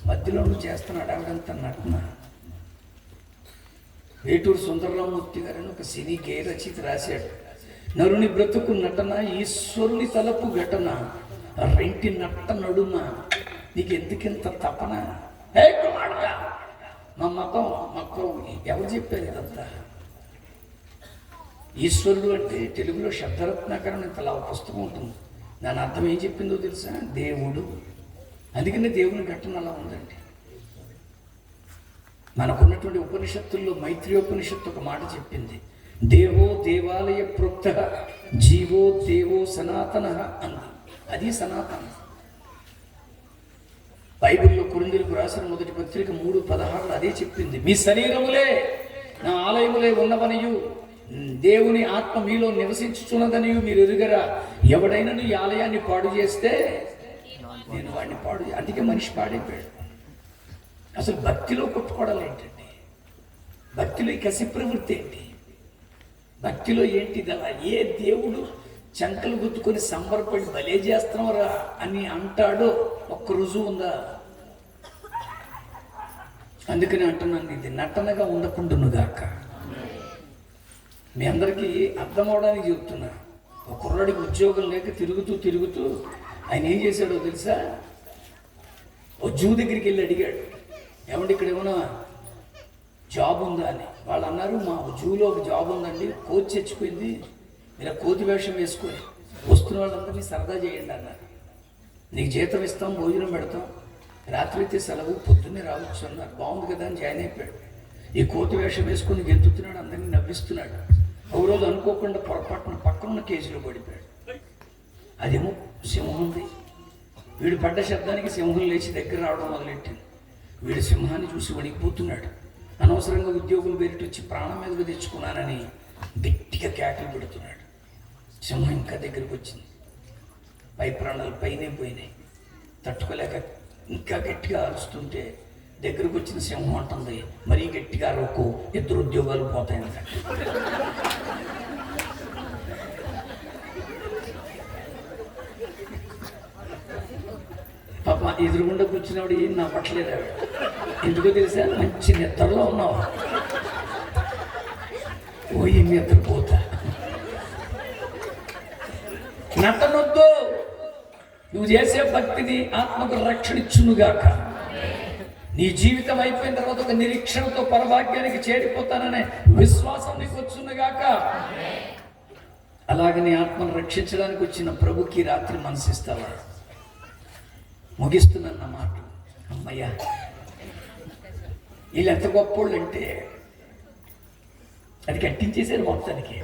మధ్యలో నువ్వు చేస్తున్నాడు ఆవిడంత నటన. వేటూరు సుందరరామూర్తి గారని ఒక సినీ గేయ రచయిత రాశాడు, నరుని బ్రతుకు నటన, ఈశ్వరుని తలపు ఘటన, రెంటి నట్ట నడుమ, నీకు ఎందుకింత తపన? మా మతం మాకు ఎవరు చెప్పారు ఇదంతా? ఈశ్వరుడు అంటే తెలుగులో శబ్దరత్నాకరణ ఇంతలా పుస్తకం ఉంటుంది, దాని అర్థం ఏం చెప్పిందో తెలుసా? దేవుడు. అందుకనే దేవుని ఘటన అలా ఉందండి. మనకున్నటువంటి ఉపనిషత్తుల్లో మైత్రియోపనిషత్తు ఒక మాట చెప్పింది, దేవో దేవాలయ ప్రోక్త జీవో దేవో సనాతన అంది. అది సనాతన. బైబిల్లో కొరింథీయులకు రాసిన మొదటి పత్రిక 3:16 అదే చెప్పింది, మీ శరీరములే నా ఆలయములే ఉన్నవనియు దేవుని ఆత్మ మీలో నివసించుచున్నదనియు మీరు ఎరుగరా, ఎవడైనా ఈ ఆలయాన్ని పాడు చేస్తే నేను వాడిని పాడు. అందుకే మనిషి పాడైపోయాడు. అసలు భక్తిలో కొట్టుకోవడాలు ఏంటండి? భక్తిలో ఈ కసి ప్రవృత్తి ఏంటి? భక్తిలో ఏంటిది? అలా ఏ దేవుడు చంకలు గుద్దుకొని సంబరపడి భలే చేస్తున్నారా అని అంటాడో ఒక్క రుజువు ఉందా? అందుకని అంటున్నాను, ఇది నటనగా ఉండకుండానుగాక. మీ అందరికీ అర్థం అవడానికి చెప్తున్నా. ఒక కుర్రాడికి ఉద్యోగం లేక తిరుగుతూ ఆయన ఏం చేశాడో తెలుసా? ఓ జూ దగ్గరికి వెళ్ళి అడిగాడు, ఏమంటే ఇక్కడ ఏమన్నా జాబ్ ఉందా అని. వాళ్ళు అన్నారు, మా జూలో ఒక జాబ్ ఉందండి, కోతి చచ్చిపోయింది, మీరు కోతి వేషం వేసుకొని వస్తున్న వాళ్ళందరినీ సరదా చేయండి అన్నారు. నీకు జీతం ఇస్తాం, భోజనం పెడతాం, రాత్రి అయితే సెలవు, పొద్దున్నే రావచ్చు అన్నారు. బాగుంది కదా అని జాయిన్ అయిపోయాడు. ఈ కోతి వేషం వేసుకొని గెంతుతున్నాడు, అందరినీ నవ్విస్తున్నాడు. ఒక రోజు అనుకోకుండా పొరపాటున పక్కనున్న కేజీలో పడిపోయాడు. అదేమో సింహం ఉంది. వీడు పడ్డ శబ్దానికి సింహం లేచి దగ్గర రావడం మొదలెట్టింది. వీడు సింహాన్ని చూసి వణికిపోతున్నాడు. అనవసరంగా ఉద్యోగులు పేరిటి వచ్చి ప్రాణం మీదగా తెచ్చుకున్నానని గట్టిగా కేకలు పెడుతున్నాడు. సింహం ఇంకా దగ్గరికి వచ్చింది. పై ప్రాణాలు పైనే పోయినాయి. తట్టుకోలేక ఇంకా గట్టిగా అరుస్తుంటే దగ్గరకు వచ్చిన సింహం అంటుంది, మరీ గట్టిగా అరవకు, 2 ఉద్యోగాలు పోతాయంట. పాప ఎదురుగుండా కూర్చున్నవాడు ఏం నవ్వట్లేదు. ఎందుకో తెలుసా? మంచి నిద్రలో ఉన్నావు. ఓ ఈ నిద్రపోతా. నటనొద్దు. నువ్వు చేసే భక్తిని ఆత్మకు రక్షణ ఇచ్చునుగాక. నీ జీవితం అయిపోయిన తర్వాత ఒక నిరీక్షణతో పరభాగ్యానికి చేరిపోతాననే విశ్వాసం నీకు వచ్చునుగాక. అలాగని ఆత్మను రక్షించడానికి వచ్చిన ప్రభుకి రాత్రి మనసిస్తావా? ముగిస్తున్న మాట, అమ్మయ్యా వీళ్ళు ఎంత గొప్పోళ్ళు అంటే అది కట్టించేసారు మొత్తానికి.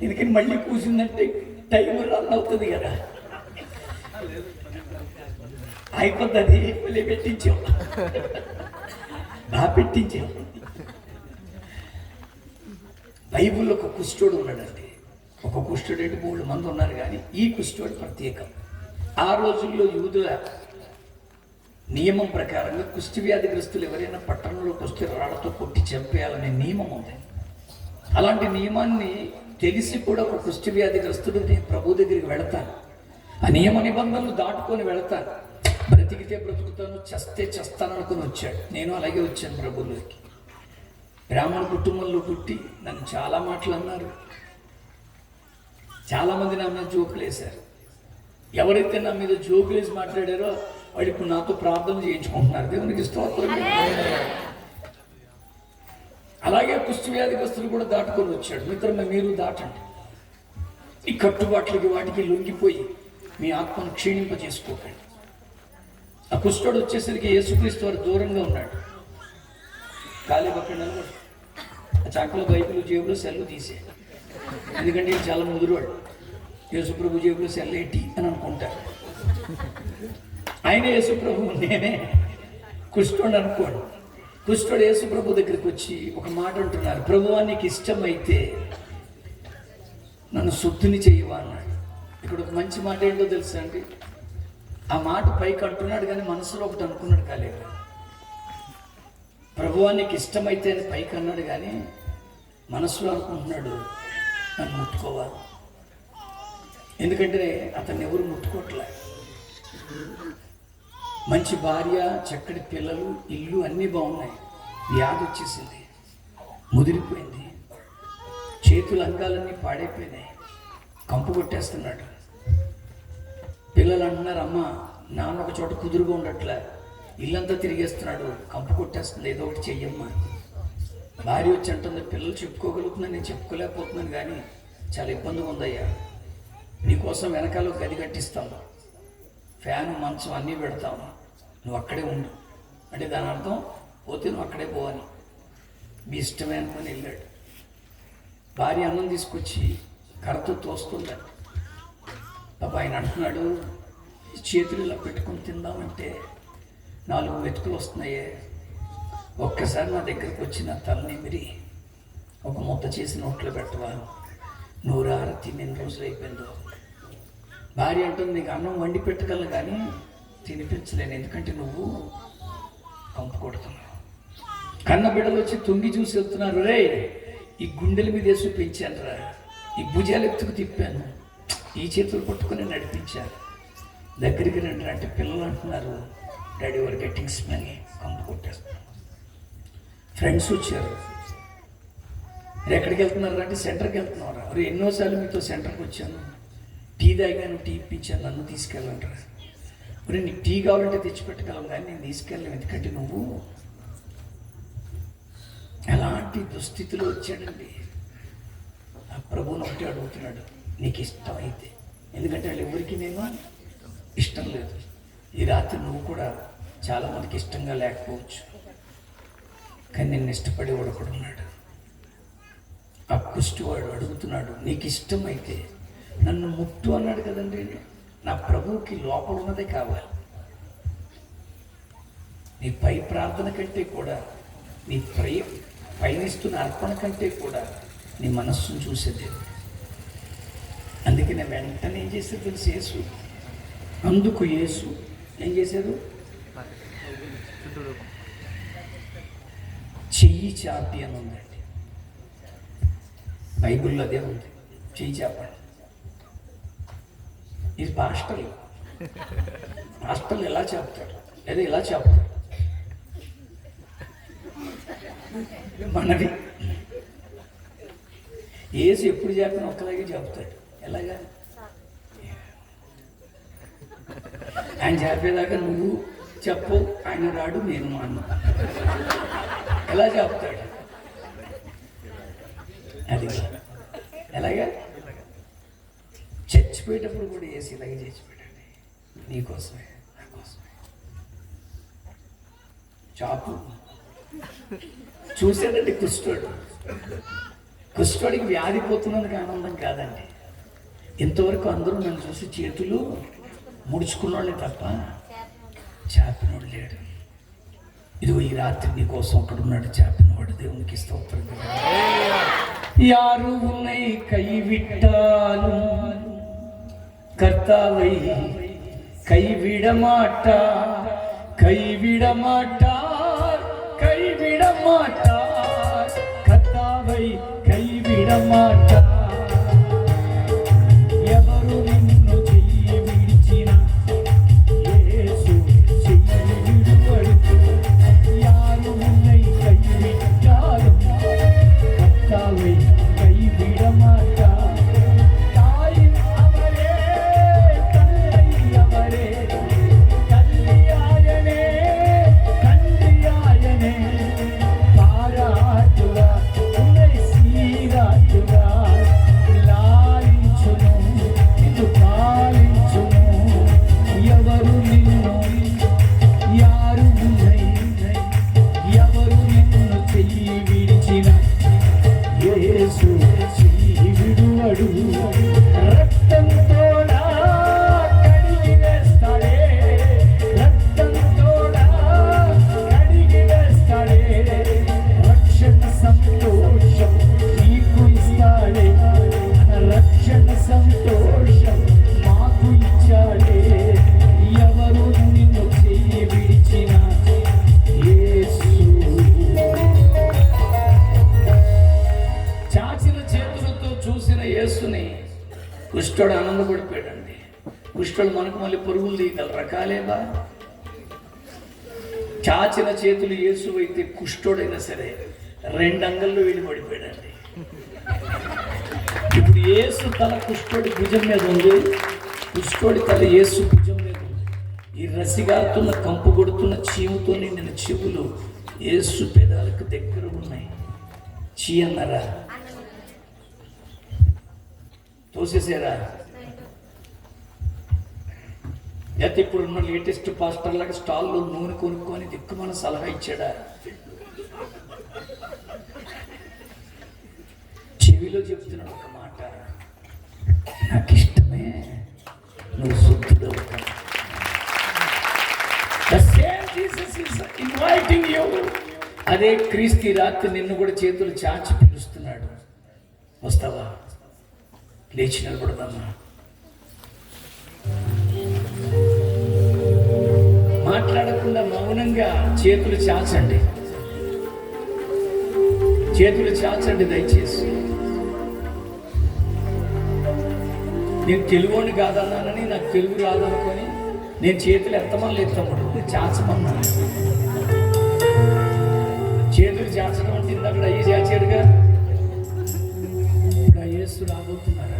ఎందుకని మళ్ళీ కూర్చుందంటే టైం రన్ అవుతుంది కదా, అయిపోతుంది. అది మళ్ళీ పెట్టించాం, బాగా పెట్టించాం. బైబిల్లో ఒక కుష్ఠుడు ఉన్నాడండి. ఒక కుష్ఠుడు అంటే 3 మంది ఉన్నారు, కానీ ఈ కుష్ఠుడు ప్రత్యేకం. ఆ రోజుల్లో యూదుల నియమం ప్రకారంగా కుష్టి వ్యాధిగ్రస్తులు ఎవరైనా పట్టణంలోకి వస్తే రాళ్లతో కొట్టి చంపేయాలనే నియమం ఉంది. అలాంటి నియమాన్ని తెలిసి కూడా ఒక కుష్టి వ్యాధిగ్రస్తుడు నేను ప్రభు దగ్గరికి వెళతాను, ఆ నియమ నిబంధనలు దాటుకొని వెళతాను, బ్రతికితే బ్రతుకుతాను, చస్తే చస్తాను అనుకుని వచ్చాడు. నేను అలాగే వచ్చాను ప్రభువులోకి. బ్రాహ్మణ కుటుంబంలో పుట్టి నన్ను చాలా మాటలు అన్నారు, చాలామంది నా మీద జోకులు వేశారు. ఎవరైతే నా మీద జోకులు వేసి మాట్లాడారో వాళ్ళు ఇప్పుడు నాతో ప్రార్థన చేయించుకుంటున్నారు. దేవునికి స్తోత్రం. అలాగే కుష్టి వ్యాధిగ్రస్తులు కూడా దాటుకొని వచ్చాడు. మిత్రమే, మీరు దాటండి. ఈ కట్టుబాట్లకి వాటికి లొంగిపోయి మీ ఆత్మను క్షీణింపజేసుకోకండి. ఆ కుష్ఠుడు వచ్చేసరికి యేసుక్రీస్తు వారు దూరంగా ఉన్నాడు. ఖాళీ పక్కన నిలబడు. ఆ చాకలో బైబిల్ జేబులో సెల్లు తీసే, ఎందుకంటే ఇది చాలా ముదురువాడు. యేసుప్రభు జేబులో సెల్ ఏంటి అని అనుకుంటారు. ఆయన యేసుప్రభు, నేనే కుష్ఠుడు అనుకోండి. కుష్ఠుడు యేసుప్రభు దగ్గరికి వచ్చి ఒక మాట అంటున్నారు, ప్రభువా నీకు ఇష్టమైతే నన్ను శుద్ధిని చేయవా అన్నాడు. ఇక్కడ ఒక మంచి మాట ఏంటో తెలుసా అండి? ఆ మాట పైకి అంటున్నాడు కానీ మనసులో ఒకటి అనుకున్నాడు కాలేదు. ప్రభువా నీకు ఇష్టమైతే అని పైకి అన్నాడు కానీ మనసులో అనుకుంటున్నాడు నన్ను ముట్టుకోవా. ఎందుకంటే అతన్ని ఎవరు ముట్టుకోవట్లే. మంచి భార్య, చక్కటి పిల్లలు, ఇల్లు అన్నీ బాగున్నాయి. వ్యాధి వచ్చేసింది, ముదిరిపోయింది, చేతుల అంగాలన్నీ పాడైపోయినాయి, కంపు కొట్టేస్తున్నాడు. పిల్లలు అంటున్నారు, అమ్మ నాన్న ఒక చోట కుదురుగా ఉండట్లే, ఇల్లంతా తిరిగేస్తున్నాడు, కంపు కొట్టేస్తుంది, ఏదో ఒకటి చెయ్యమ్మా. భార్య వచ్చి అంటుంది, పిల్లలు చెప్పుకోగలుగుతున్నాను, నేను చెప్పుకోలేకపోతున్నాను, కానీ చాలా ఇబ్బందిగా ఉందయ్యా. నీకోసం వెనకాల గది కట్టిస్తాము, ఫ్యాను మంచం అన్నీ పెడతాము, నువ్వు అక్కడే ఉండు అంటే దాని అర్థం పోతే నువ్వు అక్కడే పోవని. మీ ఇష్టమే అనుకొని వెళ్ళాడు. భార్య అన్నం తీసుకొచ్చి కర్రతో తోస్తుందా. పాప ఆయన అంటున్నాడు, చేతులు ఇలా పెట్టుకొని తిందామంటే 4 మెతుకులు వస్తున్నాయే, ఒక్కసారి నా దగ్గరకు వచ్చి నా తలని మిరి ఒక ముద్ద చేసి నోట్లో పెట్టవా, నూరార తిని ఎన్ని రోజులు అయిపోయిందో. భార్య అంటుంది, నీకు అన్నం వండి పెట్టగలను కానీ తినిపించలేను, ఎందుకంటే నువ్వు కంపు కొడుతున్నావు. కన్న బిడ్డలు వచ్చి తొంగి చూసి వెళ్తున్నారు, రే ఈ గుండెల మీద వేసి పెంచాను రా, ఈ భుజాలు ఎత్తుకు తిప్పాను, ఈ చేతులు పట్టుకొని నడిపించారు, దగ్గరికి రండి అంటే పిల్లలు అంటున్నారు, డాడీ వర్ గెట్టింగ్ స్మెల్, కంపు కొట్టేస్తున్నారు. ఫ్రెండ్స్ వచ్చారు, ఎక్కడికి వెళ్తున్నారు అంటే సెంటర్కి వెళ్తున్నారు. అరే ఎన్నోసార్లు మీతో సెంటర్కి వచ్చాను, టీ తాగాను, టీ ఇప్పించాను, నన్ను తీసుకెళ్ళంటారు. మరి నీకు టీ కావాలంటే తెచ్చిపెట్టగలం కానీ నేను తీసుకెళ్ళాను, ఎందుకంటే నువ్వు ఎలాంటి దుస్థితిలో వచ్చాడండి. ఆ ప్రభువుని ఒకటి అడుగుతున్నాడు, నీకు ఇష్టం అయితే, ఎందుకంటే వాళ్ళు ఎవరికి నేను ఇష్టం లేదు. ఈ రాత్రి నువ్వు కూడా చాలామందికి ఇష్టంగా లేకపోవచ్చు, కానీ నిన్ను ఇష్టపడేవాడు ఒకడు ఉన్నాడు. ఆ కుష్టివాడు అడుగుతున్నాడు, నీకు ఇష్టమైతే నన్ను ముట్టు అన్నాడు కదండి. నా ప్రభువుకి లోపల ఉన్నదే కావాలి. నీ పై ప్రార్థన కంటే కూడా, నీ పయనిస్తున్న అర్పణ కంటే కూడా నీ మనస్సును చూసేది. అందుకే నేను వెంటనే ఏం చేసేది తెలుసు, యేసు. అందుకు యేసు ఏం చేశారు, చెయ్యి చాపి అని ఉందండి బైబిల్లో, అదే ఉంది, చెయ్యి చాపండి. ఇది పాస్టర్లు ఎలా చెప్తారు, లేదా ఇలా చెప్తారు. మనది ఏసు ఎప్పుడు చెప్పిన ఒక్కలాగే చెప్తాడు. ఎలాగా ఆయన చెప్పేదాకా నువ్వు చెప్పు, ఆయన రాడు, నేను మా అన్న ఎలా చెప్తాడు. అది ఎలాగా చచ్చిపోయేటప్పుడు కూడా వేసి ఇలాగే చచ్చిపోయాడండి. నీకోసమే, నా కోసమే. చాపు చూసాడండి కుష్ఠోడికి వ్యాధి పోతున్నందుకు ఆనందం కాదండి. ఇంతవరకు అందరూ నన్ను చూసి చేతులు ముడుచుకున్నాళ్ళే తప్ప చాపినోడు లేడు. ఇదిగో ఈ రాత్రి నీ కోసం ఒకడున్నాడు, చాపినవాడు. దేవునికి స్తోత్రం. యారు ఉన్నై కైవిట్టాలు కర్తావై కైవిడమాట కర్తావై కైవిడమాట. ఎవరు నిన్ను చెయ్యి విడిచిన యేసు చెయ్యి విడువడు. యారు ఉన్నై కైవిట్టాలు కర్తావై కైవిడమాట. தாய் அவரே தந்தை அவரே கல்யாயனே கன்றியாயனே பாராட்டுவா உன்னை சீராட்டுவா లాలించును నిన్ను పాలించును. ఎవరు నిన్ను యారు ఉన్నై ఎవరు నిన్ను చెయ్యి విడిచిన యేసు చెయ్యి విడువడు. రక్తంతోడా కడిగి వేస్తాడే, రక్తంతోడా కడిగి వేస్తాడే. రక్షణ సంతోషం నీకు ఇస్తాడే, రక్షణ సంతోషం మాకు ఇచ్చాడే. ఎవరు నిన్ను చెయ్యి విడిచిన యేసు. చాచిన చేతులతో చూసిన యేసుని కుష్ఠుడు ఆనందపడిపోయాడండి. కుష్ఠుడు మనకు మళ్ళీ పరుగులు తీయగల రకాలేవా? చాచిన చేతులు యేసు అయితే కుష్ఠుడైనా సరే 2 అంగల్లో వెళ్ళి పడిపోయాడండి. ఇప్పుడు యేసు తల కుష్ఠుడి భుజం మీద ఉంది, కుష్ఠుడి తల యేసు భుజం మీద ఉంది. ఈ రసిగారుతున్న కంపు కొడుతున్న చీముతో నిండిన చెవులు యేసు పెదాలకు దగ్గర ఉన్నాయి. చీ అన్నారా? తోసేసారా? లేకపోతే ఇప్పుడున్న లేటెస్ట్ పాస్టర్ లాగా స్టాల్లో నూనె కొనుక్కొని దిక్కుమన సలహా ఇచ్చాడా? చెవిలో చెప్తున్నాడు ఒక మాట, నాకు ఇష్టమే, నువ్వు శుద్ధుడవు. అదే క్రీస్తు రాత్రి నిన్ను కూడా చేతులు చాచి పిలుస్తున్నాడు. వస్తావా? లేచి నిలబడదమ్మా. మాట్లాడకుండా మౌనంగా చేతులు చాచండి, చేతులు చాచండి దయచేసి. నేను తెలుగుని కాదన్నానని, నాకు తెలుగు రాదనుకొని నేను చేతులు ఎత్తమని లేదు తమ్ముడు, చాచమన్నాను. చేతులు చాచడం అంటే ఇందాక అయ్యి చాచాడుగా, ఇప్పుడు యేసు రాబోతున్నారండి.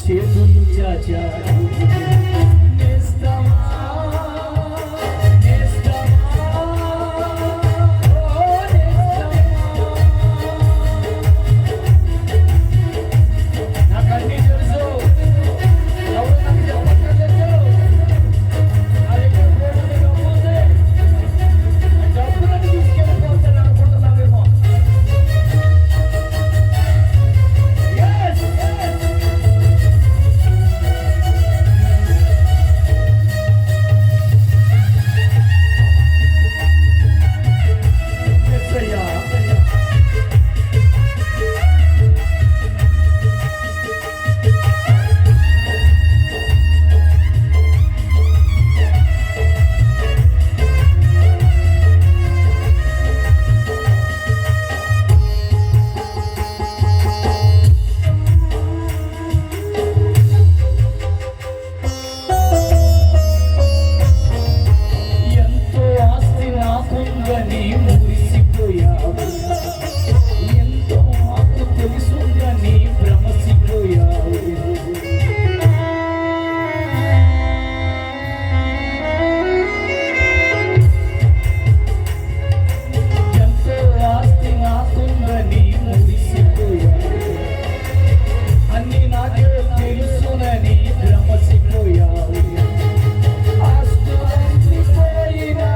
చేతులు చాచాడు. నేస్తమా, నేస్తమా, ఓ నేస్తమా. నాకు అన్నీ తెలుసు, ఎవరు నాకు చెప్పక్కర్లేదు. అది ఎక్కడ పోతుంది కాకపోతే డబ్బులను తీసుకెళ్ళిపోతాను అనుకుంటున్నావేమో. Yes, yes. Messiah. ఎంతో ఆస్తి నాకుందని మురిసిపోయావు, ఎంతో మాకు తెలుసుందని భ్రమసిపోయావు. ఎంతో ఆస్తి నాకుందని మురిసిపోయావు, అన్ని నాకే తెలుసునని భ్రమసిపోయావు. ఆస్తులన్నీ పోయినా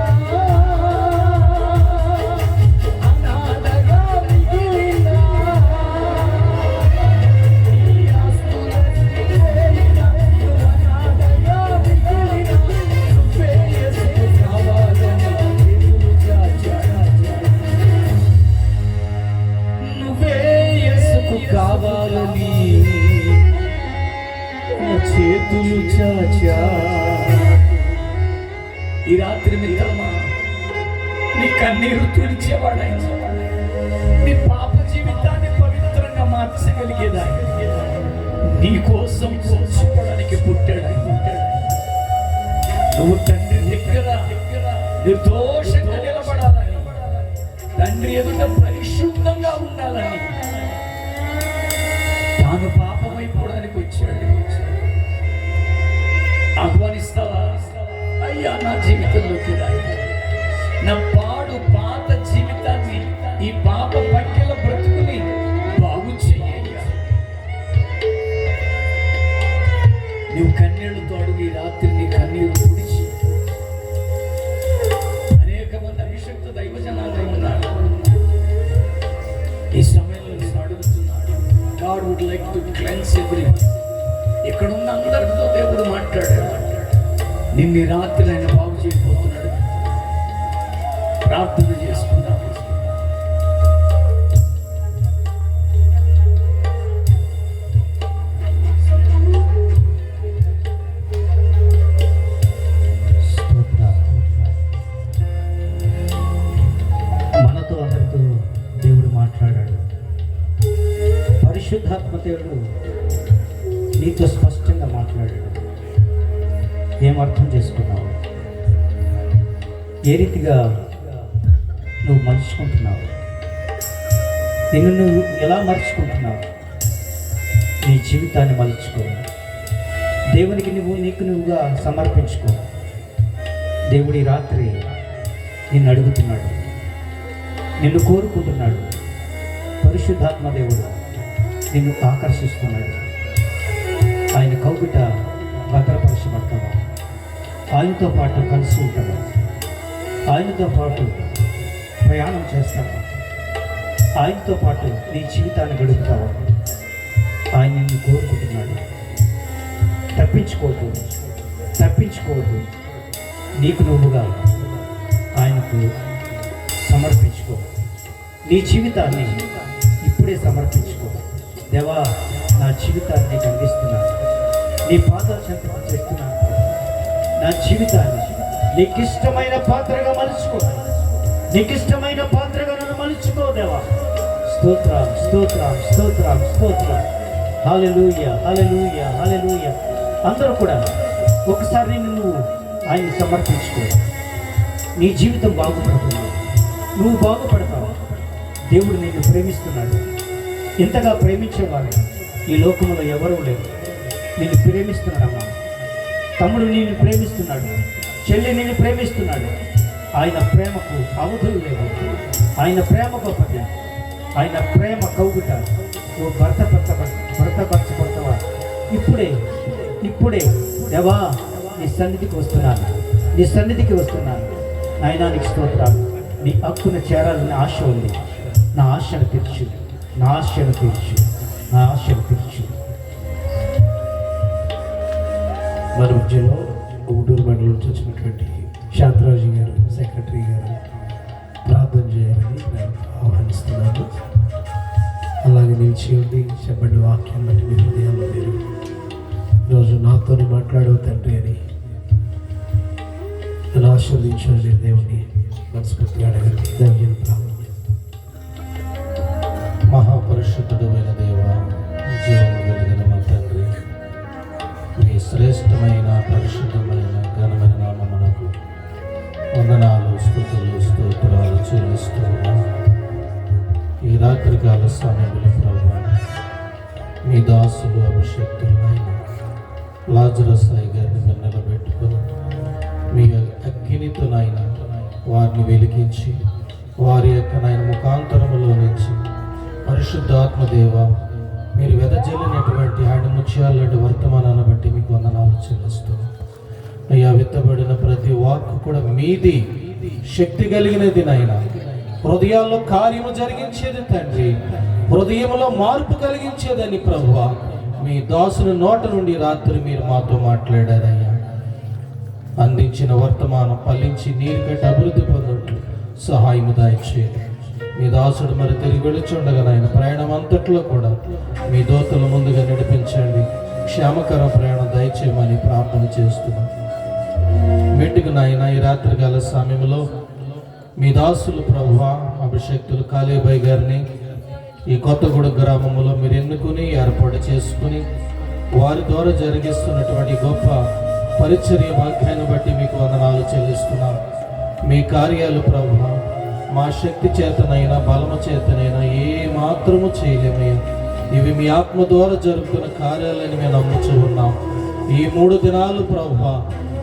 అనాథగా మిగిలినా, ఈ ఆస్తులన్నీ పోయినా అనాథగా మిగిలినా, నువ్వే యేసుకు కావాలని చేతులు చాచాను. నువ్వే యేసుకు కావాలని చేతులు చాచా. ఈ రాత్రి మిత్రమా, నీ కన్నీరు తుడిచేవాడాయన, నీ పాప జీవితాన్ని పవిత్రంగా మార్చగలిగేదాయన, నీ కోసం కోసుకోవడానికి పుట్టాడు. నువ్వు తండ్రి దగ్గర నిర్దోషంగా నిలబడాలని, తండ్రి ఎదుట పరిశుద్ధంగా ఉండాలని, తాను పాపమైపోవడానికి వచ్చాడు. ఆహ్వానిస్తావా? అయ్యా, నా జీవితంలోకి రాయి. నా పాడు పాత జీవితాన్ని, ఈ పాప పట్టెల బ్రతుకుని బాగు చెయ్యయ్యా. నువ్వు కన్నీళ్లతో అడుగు. ఈ రాత్రి నీ కన్నీరు తుడిచి, అనేక మంది అభిషక్త దైవజనాలు ఉన్నారు. ఈ సమయంలో నేను అడుగుతున్నాడు, God would like to cleanse everyone. ఇక్కడ ఉన్న అందరితో దేవుడు మాట్లాడాడు. నిన్ను ఈ రాత్రి ఆయన బాగు చేయబోతున్నాడు. ప్రార్థన చేసుకుందాం. మనతో అందరితో దేవుడు మాట్లాడాడు. పరిశుద్ధాత్మ దేవుడు నీతో స్పష్టంగా మాట్లాడాడు. ఏమర్థం చేసుకున్నావు? ఏ రీతిగా నువ్వు మలుచుకుంటున్నావు? నిన్ను నువ్వు ఎలా మలుచుకుంటున్నావు? నీ జీవితాన్ని మలుచుకో. దేవునికి నీకు నువ్వుగా సమర్పించుకో. దేవుడి రాత్రి నిన్ను అడుగుతున్నాడు, నిన్ను కోరుకుంటున్నాడు. పరిశుద్ధాత్మ దేవుడు నిన్ను ఆకర్షిస్తున్నాడు. ఆయన కౌగిట భద్రపరచబడతావా? ఆయనతో పాటు కలిసి ఉంటావా? ఆయనతో పాటు ప్రయాణం చేస్తావా? ఆయనతో పాటు నీ జీవితాన్ని గడుపుతావా? ఆయన నిన్ను కోరుకుంటున్నాడు. తప్పించుకోవద్దు, తప్పించుకోవద్దు. నీకు నువ్వుగా ఆయనకు సమర్పించుకో. నీ జీవితాన్ని ఇప్పుడే సమర్పించుకో. దేవా, నా జీవితాన్ని నీకు అందిస్తున్నాను, నీ పాదాల చెంతకు చేస్తున్నాను. నా జీవితాన్ని నీకు ఇష్టమైన పాత్రగా మలుచుకో. నీకు ఇష్టమైన పాత్రగా నన్ను మలుచుకో దేవా. స్తోత్రం, స్తోత్రం, స్తోత్రం, స్తోత్రం. హల్లెలూయా, హల్లెలూయా, హల్లెలూయా. అందరూ కూడా ఒకసారి నువ్వు ఆయన్ని సమర్పించుకో. నీ జీవితం బాగుపడుతుంది, నువ్వు బాగుపడతావు. దేవుడు నిన్ను ప్రేమిస్తున్నాడు. ఇంతగా ప్రేమించేవాడు ఈ లోకంలో ఎవరూ లేరు. నిన్ను ప్రేమిస్తున్నాడమ్మా. తమ్ముడు నిన్ను ప్రేమిస్తున్నాడు, చెల్లి నిన్ను ప్రేమిస్తున్నాడు. ఆయన ప్రేమకు అవధులు లేవు. ఆయన ప్రేమ గొప్పది. ఆయన ప్రేమ కౌగుట. నువ్వు భర్తపరచబడతావా? ఇప్పుడే దేవా నీ సన్నిధికి వస్తున్నాను. నాయనానికి స్తోత్రాలు. నీ హక్కును చేరాలని ఆశ ఉంది. నా ఆశను తీర్చు. మన మధ్యలో గుంటూరు మండలం నుంచి వచ్చినటువంటి శాంతరాజు గారు, సెక్రటరీ గారు ప్రార్థన చేయాలని నేను ఆహ్వానిస్తున్నాను. అలాగే నిలిచి ఉండి చెప్పండి వాక్యం బట్టి మీ హృదయాల్లో మీరు ఈరోజు నాతోనే మాట్లాడవు తండ్రి అని నన్ను ఆశీర్వదించండి. దేవుని మనస్ఫూర్తిగా అడగండి. దైవం ప్రార్థన. మహాపరిశుద్ధుడు అయిన దేవ, జీవము కలిగిన మా తండ్రి, మీ శ్రేష్టమైన పరిశుద్ధమైన ఘనమైన నామమునకు వందనాలు, స్తుతులు, స్తోత్రాలు చెల్లిస్తూ ఉన్నాం. ఈ రాత్రికాల సమయంలో ప్రభువా, మీ దాసులు అభిషేక్తులైన లాజరస్ అయ్య గారిని నిలబెట్టుకుని మీ అగ్నితో నాయన వారిని వెలిగించి వారి యొక్క నాయన ముఖాంతరములో నుంచి పరిశుద్ధాత్మదేవ మీరు వెదజల్లినటువంటి ఆయన ముత్యాలంటి వర్తమానాన్ని బట్టి మీకు వందనాలు చెల్లిస్తున్నాం. అయ్యా, విత్తబడిన ప్రతి వాక్కు కూడా మీది, శక్తి కలిగినది నాయన. హృదయాల్లో కార్యము జరిగించేది తండ్రి, హృదయంలో మార్పు కలిగించేదని ప్రభువా మీ దాసుని నోట నుండి రాత్రి మీరు మాతో మాట్లాడారయ్యా. అందించిన వర్తమానం ఫలించి నీరు కట్టి అభివృద్ధి పొందట్లు సహాయము దయచేయండి. మీ దాసుడు మరి తిరిగి వెళుచుండగా నాయన ప్రయాణం అంతట్లో కూడా మీ దోతలు ముందుగా నడిపించండి. క్షేమకర ప్రయాణం దయచేయమని ప్రార్థన చేస్తున్నాం. మెట్టుకు నాయన ఈ రాత్రికాల సమయంలో మీ దాసులు ప్రభువా అభిషేక్తులు కాలేబాయ్ గారిని ఈ కొత్తగూడ గ్రామంలో మీరు ఎన్నుకుని ఏర్పాటు చేసుకుని వారి ద్వారా జరిగిస్తున్నటువంటి గొప్ప పరిచర్య వాక్యాన్ని బట్టి మీకు వందనాలు చెల్లిస్తున్నాం. మీ కార్యాలు ప్రభువా మా శక్తి చేతనైనా బలము చేతనైనా ఏ మాత్రము చేయలేమయ్యా. ఇవి మీ ఆత్మ ద్వారా జరుగుతున్న కార్యాలని మేము నమ్ముచూ ఉన్నాం. ఈ 3 దినాలు ప్రభువా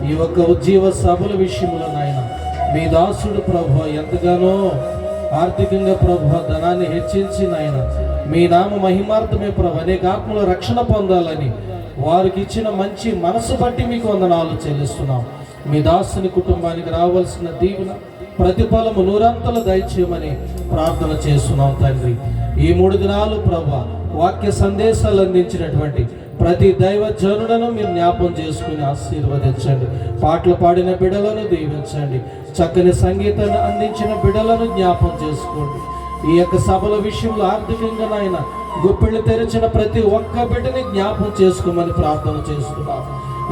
ఈ ఒక్క ఉజ్జీవ సభల విషయంలో నాయన మీ దాసుడు ప్రభువా ఎంతగానో ఆర్థికంగా ప్రభువా ధనాన్ని హెచ్చించి నాయన మీ నామ మహిమార్థమే ప్రభు అనేక ఆత్మల రక్షణ పొందాలని వారికి ఇచ్చిన మంచి మనసు బట్టి మీకు వందనాలు చెల్లిస్తున్నాం. మీ దాసుని కుటుంబానికి రావాల్సిన దీవెన ప్రతిఫలము 100 దయచేయమని ప్రార్థన చేస్తున్నాం తండ్రి. ఈ 3 దినాలు ప్రభువా వాక్య సందేశాలు అందించినటువంటి ప్రతి దైవ జనులను మీరు జ్ఞాపం చేసుకుని ఆశీర్వదించండి. పాటలు పాడిన బిడ్డలను దీవించండి. చక్కని సంగీతాన్ని అందించిన బిడ్డలను జ్ఞాపం చేసుకోండి. ఈ యొక్క సభల విషయంలో ఆర్థికంగా నాయన గుప్పిళ్ళు తెరిచిన ప్రతి ఒక్క బిడ్డని జ్ఞాపం చేసుకోమని ప్రార్థన చేస్తున్నాం.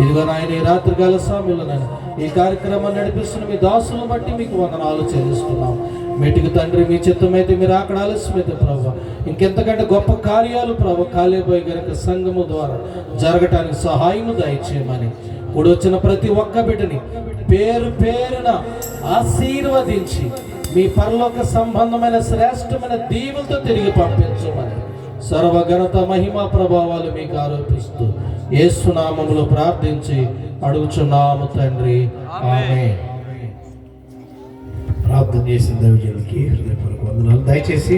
ఇదిగో నాయన ఈ రాత్రికాల సమయంలో నాయన ఈ కార్యక్రమాన్ని నడిపిస్తున్న మీ దాసులను బట్టి మీకు వందనాలు చెల్లిస్తున్నాం. మెట్టుకు తండ్రి మీ చిత్తమైతే మీరు అక్కడ ఆలస్యమైతే ప్రభు ఇంకెంతకంటే గొప్ప కార్యాలు ప్రభు కాలేబాయ్ గారి సంఘము ద్వారా జరగటానికి సహాయము దయచేయమని ఇప్పుడు వచ్చిన ప్రతి ఒక్క బిడ్డని పేరు పేరున ఆశీర్వదించి మీ పరలోక సంబంధమైన శ్రేష్టమైన దీవులతో తిరిగి పంపించమని సర్వఘనత మహిమా ప్రభావాలు మీకు ఆరోపిస్తూ యేసు నామములో ప్రార్థించి అడుగుచున్నాము తండ్రి, ఆమేన్. ప్రార్థన చేసిన దైవజనులకి హృదయపూర్వక వందనాలు. దయచేసి